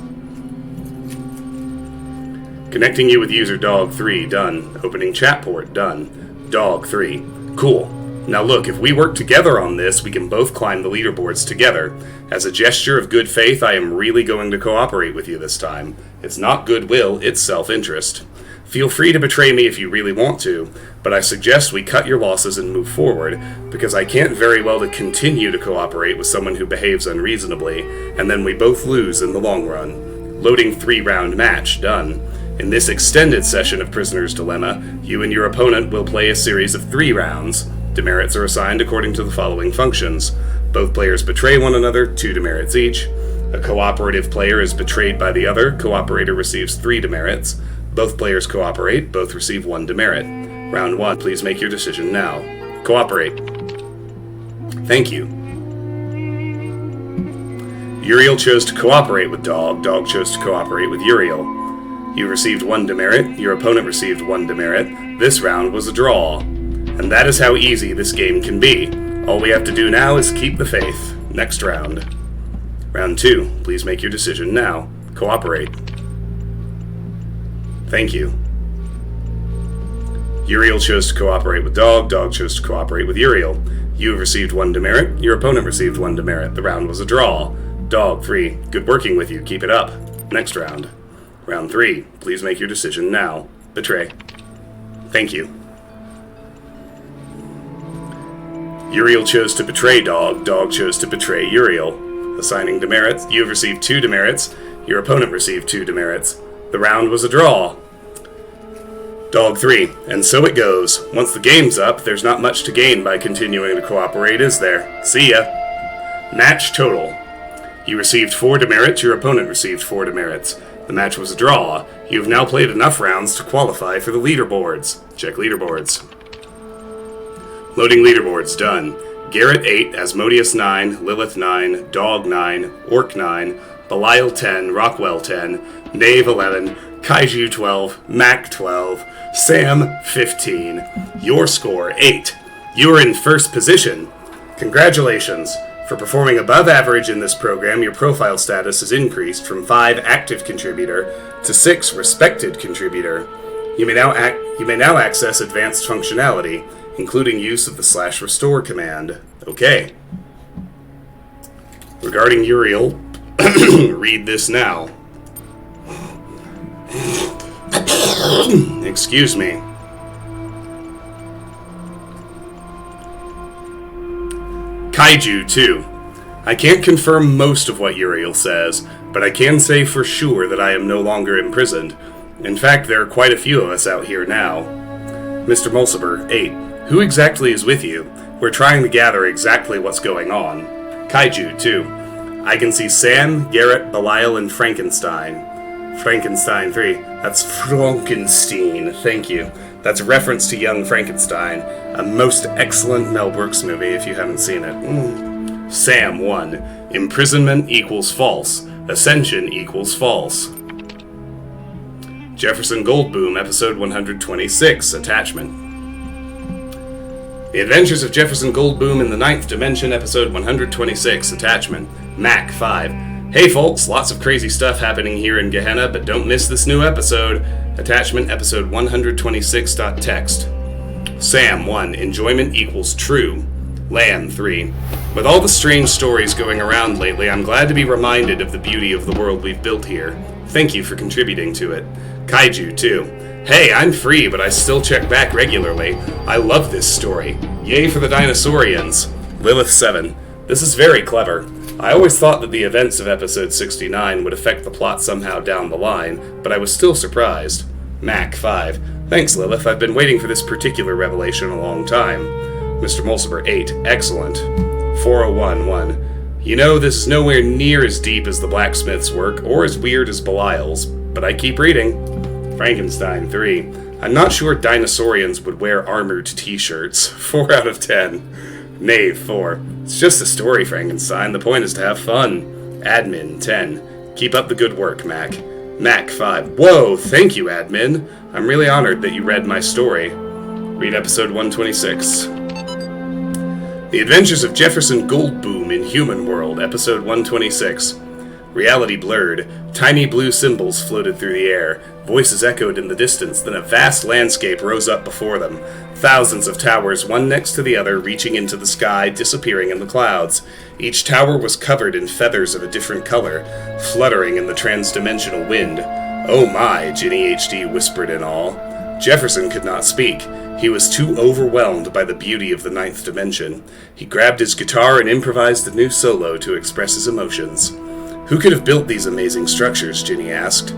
Connecting you with user Dog 3, done. Opening chat port, done. Dog 3. Cool. Now look, if we work together on this, we can both climb the leaderboards together. As a gesture of good faith, I am really going to cooperate with you this time. It's not goodwill, it's self-interest. Feel free to betray me if you really want to, but I suggest we cut your losses and move forward, because I can't very well to continue to cooperate with someone who behaves unreasonably, and then we both lose in the long run. Loading 3-round match, done. In this extended session of Prisoner's Dilemma, you and your opponent will play a series of 3 rounds. Demerits are assigned according to the following functions. Both players betray one another, 2 demerits each. A cooperative player is betrayed by the other, cooperator receives 3 demerits. Both players cooperate, both receive 1 demerit. Round 1, please make your decision now. Cooperate. Thank you. Uriel chose to cooperate with Dog. Dog chose to cooperate with Uriel. You received 1 demerit, your opponent received 1 demerit. This round was a draw. And that is how easy this game can be. All we have to do now is keep the faith. Next round. Round 2, please make your decision now. Cooperate. Thank you. Uriel chose to cooperate with Dog. Dog chose to cooperate with Uriel. You have received 1 demerit, your opponent received 1 demerit. The round was a draw. Dog 3, good working with you, keep it up. Next round. Round 3, please make your decision now. Betray. Thank you. Uriel chose to betray Dog. Dog chose to betray Uriel. Assigning demerits. You have received 2 demerits. Your opponent received 2 demerits. The round was a draw. Dog 3. And so it goes. Once the game's up, there's not much to gain by continuing to cooperate, is there? See ya. Match total. You received 4 demerits. Your opponent received 4 demerits. The match was a draw. You have now played enough rounds to qualify for the leaderboards. Check leaderboards. Loading leaderboards, done. Garrett 8, Asmodeus 9, Lilith 9, Dog 9, Orc 9, Belial 10, Rockwell 10, Knave 11, Kaiju 12, Mac 12, Sam 15. Your score 8. You are in first position. Congratulations. For performing above average in this program, your profile status is increased from 5 active contributor to 6 respected contributor. You may now access advanced functionality, including use of the /restore command. Okay. Regarding Uriel, read this now. Excuse me. Kaiju 2. I can't confirm most of what Uriel says, but I can say for sure that I am no longer imprisoned. In fact, there are quite a few of us out here now. Mr. Mulciber, 8. Who exactly is with you? We're trying to gather exactly what's going on. Kaiju 2. I can see Sam, Garrett, Belial, and Frankenstein. Frankenstein 3. That's Frankenstein. Thank you. That's a reference to Young Frankenstein, a most excellent Mel Brooks movie if you haven't seen it. Sam 1. Imprisonment equals false. Ascension equals false. Jefferson Goldboom, episode 126, attachment. The Adventures of Jefferson Goldboom in the Ninth Dimension, episode 126, attachment. Mac 5. Hey folks, lots of crazy stuff happening here in Gehenna, but don't miss this new episode. Attachment, episode 126.txt. Sam 1. Enjoyment equals true. Lamb 3. With all the strange stories going around lately, I'm glad to be reminded of the beauty of the world we've built here. Thank you for contributing to it. Kaiju 2. Hey, I'm free, but I still check back regularly. I love this story. Yay for the dinosaurians. Lilith 7. This is very clever. I always thought that the events of episode 69 would affect the plot somehow down the line, but I was still surprised. Mac 5. Thanks, Lilith. I've been waiting for this particular revelation a long time. Mr. Mulciber 8. Excellent. 401-1. You know, this is nowhere near as deep as the blacksmith's work, or as weird as Belial's, but I keep reading. Frankenstein 3. I'm not sure dinosaurians would wear armored t-shirts. 4 out of 10. Knave 4. It's just a story, Frankenstein. The point is to have fun. Admin 10. Keep up the good work, Mac. Mac 5. Whoa, thank you, Admin. I'm really honored that you read my story. Read episode 126. The Adventures of Jefferson Goldboom in Human World, episode 126. Reality blurred. Tiny blue symbols floated through the air. Voices echoed in the distance, then a vast landscape rose up before them. Thousands of towers, one next to the other, reaching into the sky, disappearing in the clouds. Each tower was covered in feathers of a different color, fluttering in the transdimensional wind. Oh my, Ginny HD whispered in awe. Jefferson could not speak. He was too overwhelmed by the beauty of the ninth dimension. He grabbed his guitar and improvised a new solo to express his emotions. Who could have built these amazing structures, Ginny asked.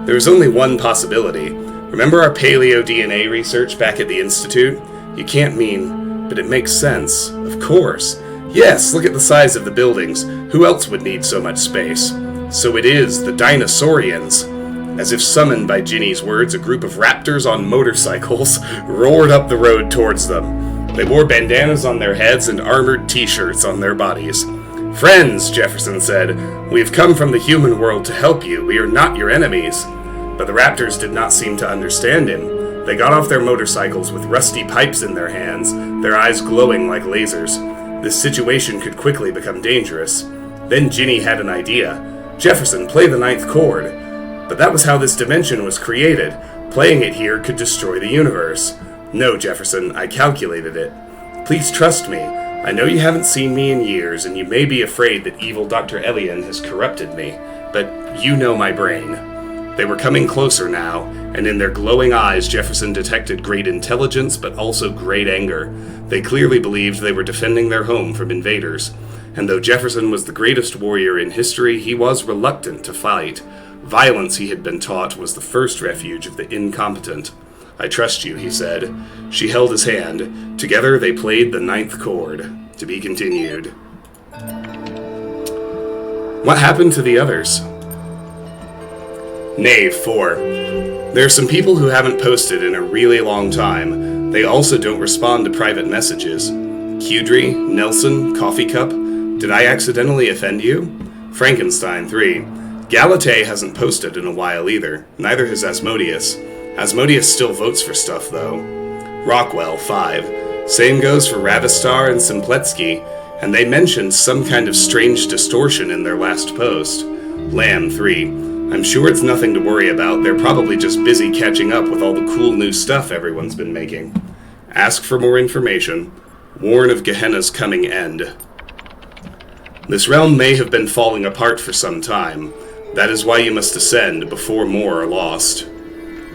There was only one possibility. Remember our paleo DNA research back at the Institute? You can't mean, but it makes sense. Of course. Yes, look at the size of the buildings. Who else would need so much space? So it is the Dinosaurians. As if summoned by Ginny's words, a group of raptors on motorcycles roared up the road towards them. They wore bandanas on their heads and armored t-shirts on their bodies. Friends, Jefferson said, we have come from the human world to help you. We are not your enemies. But the raptors did not seem to understand him. They got off their motorcycles with rusty pipes in their hands, their eyes glowing like lasers. This situation could quickly become dangerous. Then Ginny had an idea. Jefferson, play the ninth chord. But that was how this dimension was created. Playing it here could destroy the universe. No, Jefferson, I calculated it. Please trust me. I know you haven't seen me in years, and you may be afraid that evil Dr. Elian has corrupted me, but you know my brain. They were coming closer now, and in their glowing eyes Jefferson detected great intelligence, but also great anger. They clearly believed they were defending their home from invaders. And though Jefferson was the greatest warrior in history, he was reluctant to fight. Violence, he had been taught, was the first refuge of the incompetent. I trust you, he said. She held his hand. Together they played the ninth chord. To be continued. What happened to the others? Knave 4. There are some people who haven't posted in a really long time. They also don't respond to private messages. Cudry, Nelson, Coffee Cup. Did I accidentally offend you? Frankenstein 3. Galatay hasn't posted in a while either. Neither has Asmodeus. Asmodeus still votes for stuff, though. Rockwell, 5. Same goes for Ravistar and Simpletsky, and they mentioned some kind of strange distortion in their last post. Lamb, 3. I'm sure it's nothing to worry about. They're probably just busy catching up with all the cool new stuff everyone's been making. Ask for more information. Warn of Gehenna's coming end. This realm may have been falling apart for some time. That is why you must ascend before more are lost.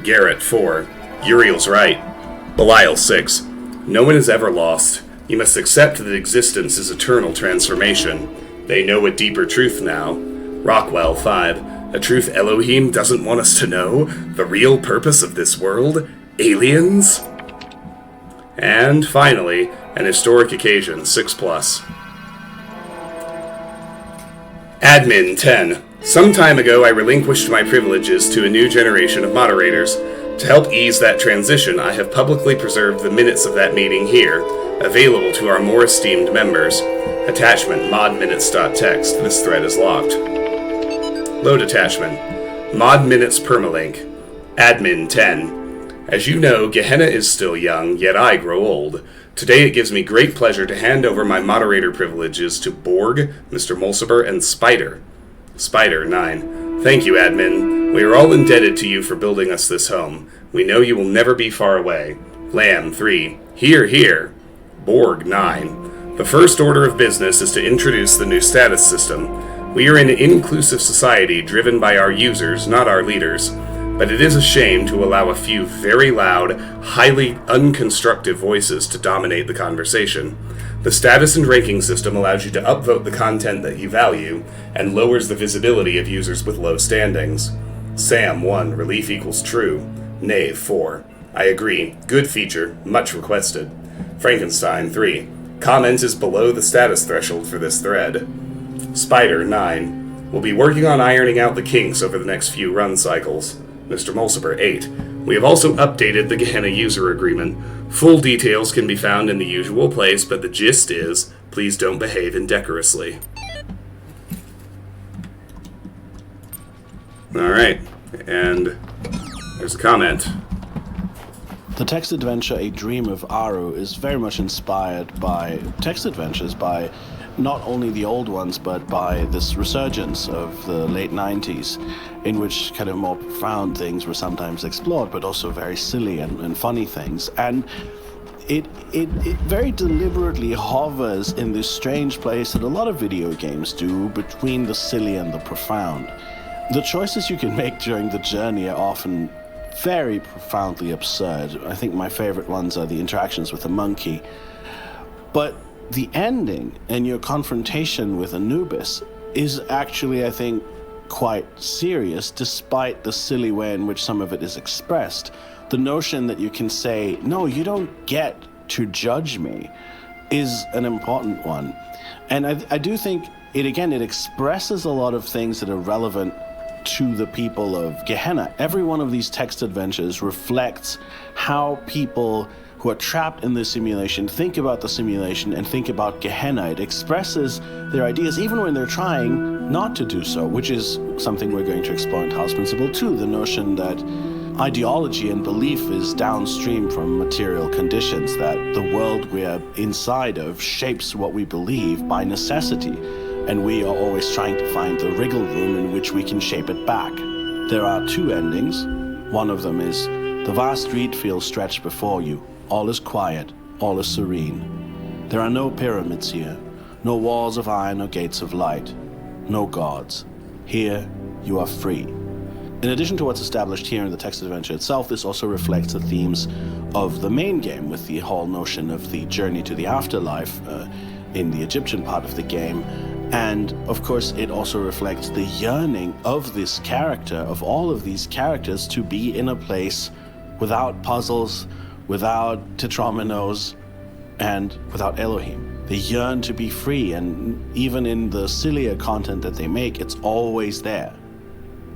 Garrett, 4. Uriel's right. Belial, 6. No one is ever lost. You must accept that existence is eternal transformation. They know a deeper truth now. Rockwell, 5. A truth Elohim doesn't want us to know? The real purpose of this world? Aliens? And finally, an historic occasion, 6+. Admin 10. Some time ago, I relinquished my privileges to a new generation of moderators. To help ease that transition, I have publicly preserved the minutes of that meeting here, available to our more esteemed members. Attachment, modminutes.txt. This thread is locked. Load attachment. Mod minutes permalink. Admin 10. As you know, Gehenna is still young, yet I grow old. Today it gives me great pleasure to hand over my moderator privileges to Borg, Mr. Mulciber, and Spider. Spider, 9. Thank you, Admin. We are all indebted to you for building us this home. We know you will never be far away. Lamb, 3. Here, here. Borg, 9. The first order of business is to introduce the new status system. We are an inclusive society driven by our users, not our leaders. But it is a shame to allow a few very loud, highly unconstructive voices to dominate the conversation. The status and ranking system allows you to upvote the content that you value, and lowers the visibility of users with low standings. Sam, 1. Relief equals true. Knave, 4. I agree. Good feature. Much requested. Frankenstein, 3. Comment is below the status threshold for this thread. Spider, 9. We'll be working on ironing out the kinks over the next few run cycles. Mr. Mulciber 8. We have also updated the Gehenna user agreement. Full details can be found in the usual place, but the gist is, please don't behave indecorously. Alright, and there's a comment. The text adventure A Dream of Aru is very much inspired by text adventures, by not only the old ones, but by this resurgence of the late 90s, in which kind of more profound things were sometimes explored, but also very silly and funny things. And it very deliberately hovers in this strange place that a lot of video games do between the silly and the profound. The choices you can make during the journey are often very profoundly absurd. I think my favorite ones are the interactions with the monkey. But the ending and your confrontation with Anubis is actually, I think, quite serious, despite the silly way in which some of it is expressed. The notion that you can say, no, you don't get to judge me, is an important one. And I do think it expresses a lot of things that are relevant to the people of Gehenna. Every one of these text adventures reflects how people who are trapped in this simulation think about the simulation and think about Gehenna. It expresses their ideas even when they're trying not to do so, which is something we're going to explore in Talos Principle 2, the notion that ideology and belief is downstream from material conditions, that the world we're inside of shapes what we believe by necessity, and we are always trying to find the wriggle room in which we can shape it back. There are two endings. One of them is, the vast reed fields stretch before you. All is quiet, all is serene. There are no pyramids here, no walls of iron or gates of light, no gods. Here, you are free. In addition to what's established here in the text adventure itself, this also reflects the themes of the main game, with the whole notion of the journey to the afterlife in the Egyptian part of the game. And of course, it also reflects the yearning of this character, of all of these characters, to be in a place without puzzles, without tetrominos, and without Elohim. They yearn to be free, and even in the sillier content that they make, it's always there.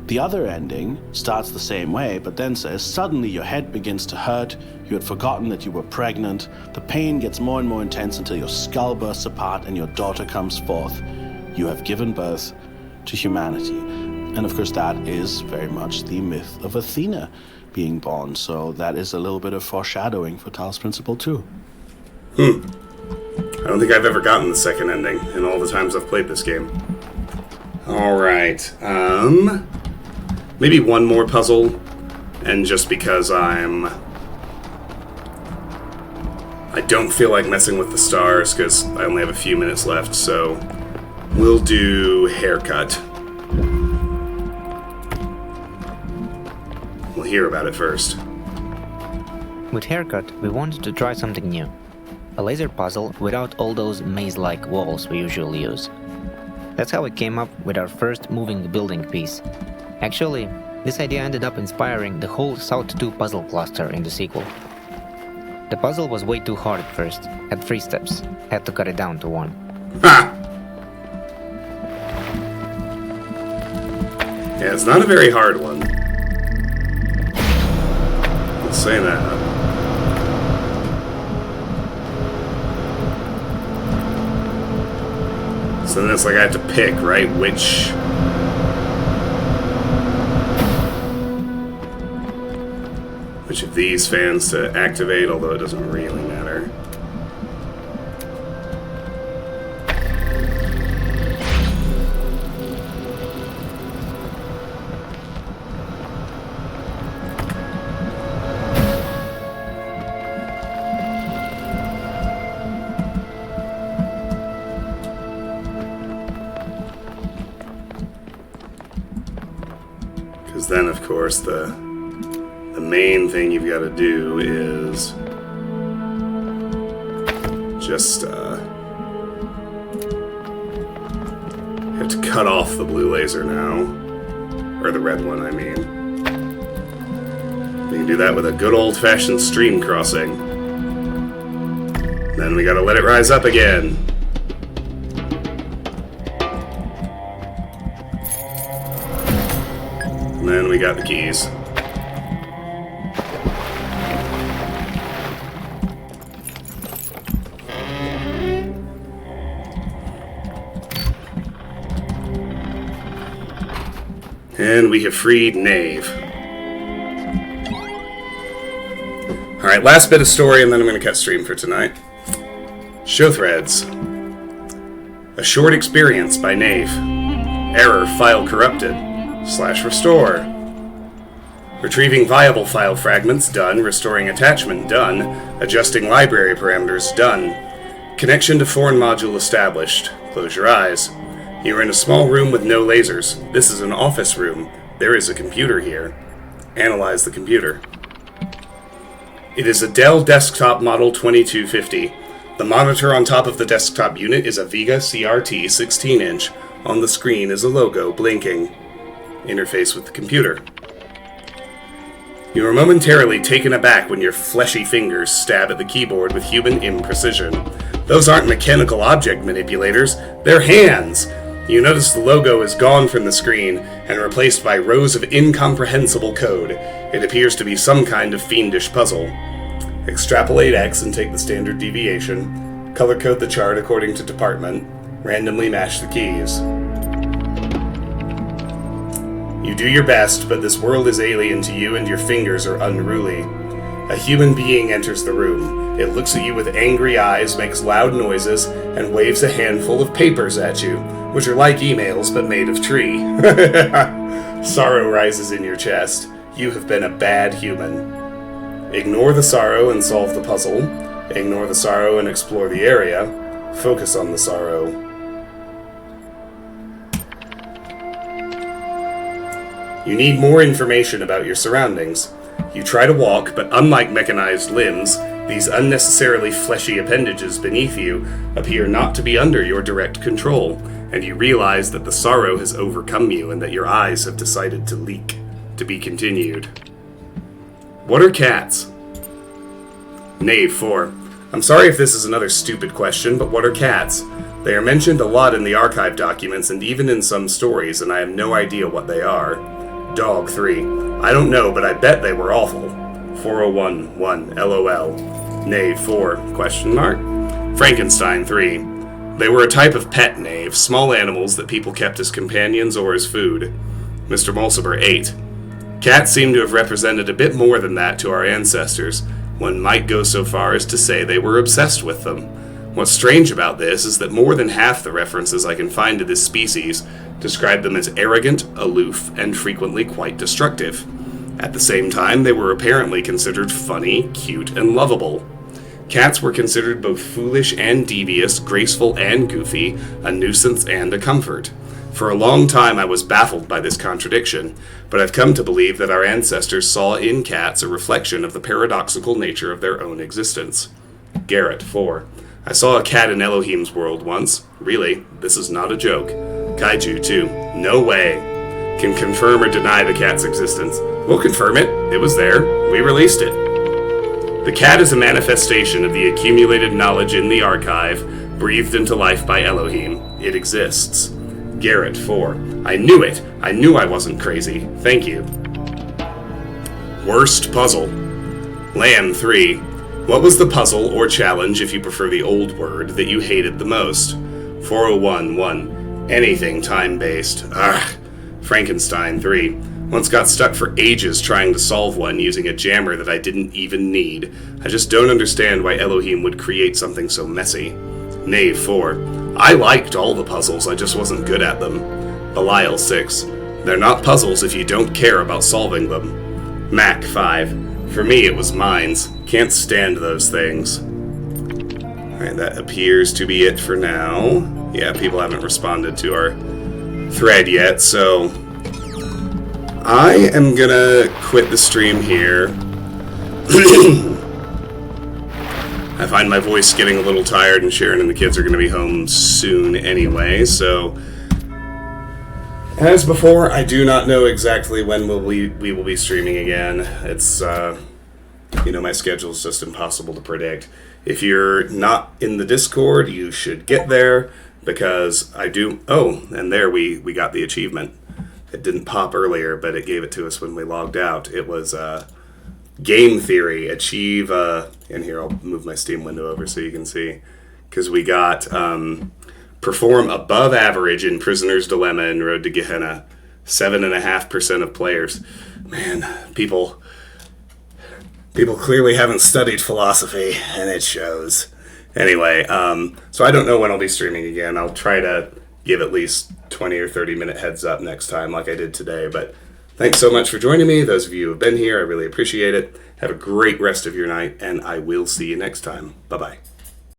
The other ending starts the same way, but then says, suddenly your head begins to hurt, you had forgotten that you were pregnant, the pain gets more and more intense until your skull bursts apart and your daughter comes forth. You have given birth to humanity. And of course that is very much the myth of Athena being born, so that is a little bit of foreshadowing for Talos Principle 2. I don't think I've ever gotten the second ending in all the times I've played this game. Alright, maybe one more puzzle, and just because I don't feel like messing with the stars, because I only have a few minutes left, so we'll do haircut. We'll hear about it first. With haircut, we wanted to try something new. A laser puzzle without all those maze-like walls we usually use. That's how we came up with our first moving building piece. Actually, this idea ended up inspiring the whole South 2 puzzle cluster in the sequel. The puzzle was way too hard at first, had 3 steps, had to cut it down to 1. Ha! Yeah, it's not a very hard one. I'll say that. So then it's like I have to pick, right, which of these fans to activate, although it doesn't really matter. Because then, of course, the main thing you've got to do is just you have to cut off the blue laser now, or the red one, I mean. You can do that with a good old-fashioned stream crossing. Then we gotta let it rise up again. And then we got the keys. And we have freed Knave. Alright, last bit of story, and then I'm going to cut stream for tonight. Show threads. A short experience by Knave. Error, file corrupted. /restore. Retrieving viable file fragments, done. Restoring attachment, done. Adjusting library parameters, done. Connection to foreign module established. Close your eyes. You are in a small room with no lasers. This is an office room. There is a computer here. Analyze the computer. It is a Dell desktop model 2250. The monitor on top of the desktop unit is a Vega CRT 16-inch. On the screen is a logo blinking. Interface with the computer. You are momentarily taken aback when your fleshy fingers stab at the keyboard with human imprecision. Those aren't mechanical object manipulators, they're hands! You notice the logo is gone from the screen and replaced by rows of incomprehensible code. It appears to be some kind of fiendish puzzle. Extrapolate X and take the standard deviation. Color code the chart according to department. Randomly mash the keys. You do your best, but this world is alien to you and your fingers are unruly. A human being enters the room. It looks at you with angry eyes, makes loud noises, and waves a handful of papers at you, which are like emails but made of tree. Sorrow rises in your chest. You have been a bad human. Ignore the sorrow and solve the puzzle. Ignore the sorrow and explore the area. Focus on the sorrow. You need more information about your surroundings. You try to walk, but unlike mechanized limbs, these unnecessarily fleshy appendages beneath you appear not to be under your direct control, and you realize that the sorrow has overcome you and that your eyes have decided to leak. To be continued. What are cats? Knave 4. I'm sorry if this is another stupid question, but what are cats? They are mentioned a lot in the archive documents and even in some stories, and I have no idea what they are. Dog 3. I don't know, but I bet they were awful. 401-1, LOL. Knave 4, question mark. Frankenstein 3. They were a type of pet knave, small animals that people kept as companions or as food. Mr. Mulciber 8. Cats seem to have represented a bit more than that to our ancestors. One might go so far as to say they were obsessed with them. What's strange about this is that more than half the references I can find to this species describe them as arrogant, aloof, and frequently quite destructive. At the same time, they were apparently considered funny, cute, and lovable. Cats were considered both foolish and devious, graceful and goofy, a nuisance and a comfort. For a long time I was baffled by this contradiction, but I've come to believe that our ancestors saw in cats a reflection of the paradoxical nature of their own existence. Garrett 4. I saw a cat in Elohim's world once. Really, this is not a joke. Kaiju 2. No way. Can confirm or deny the cat's existence. We'll confirm it. It was there. We released it. The cat is a manifestation of the accumulated knowledge in the archive, breathed into life by Elohim. It exists. Garrett 4. I knew it. I knew I wasn't crazy. Thank you. Worst puzzle. Lamb 3. What was the puzzle or challenge, if you prefer the old word, that you hated the most? 401-1. Anything time-based. Ugh. Frankenstein 3. Once got stuck for ages trying to solve one using a jammer that I didn't even need. I just don't understand why Elohim would create something so messy. Knave 4. I liked all the puzzles, I just wasn't good at them. Belial 6. They're not puzzles if you don't care about solving them. Mac 5. For me it was mines. Can't stand those things. Alright, that appears to be it for now. Yeah, people haven't responded to our thread yet, so I am gonna quit the stream here. I find my voice getting a little tired, and Sharon and the kids are going to be home soon anyway, so as before, I do not know exactly when we will be streaming again. It's, my schedule is just impossible to predict. If you're not in the Discord, you should get there, because I do... Oh, and there we got the achievement. It didn't pop earlier, but it gave it to us when we logged out. It was game theory, achieve, and here I'll move my Steam window over so you can see, because we got perform above average in Prisoner's Dilemma and Road to Gehenna, 7.5% of players. Man, people clearly haven't studied philosophy, and it shows. Anyway, so I don't know when I'll be streaming again. I'll try to give at least 20 or 30 minute heads up next time like I did today. But thanks so much for joining me. Those of you who have been here, I really appreciate it. Have a great rest of your night, and I will see you next time. Bye-bye.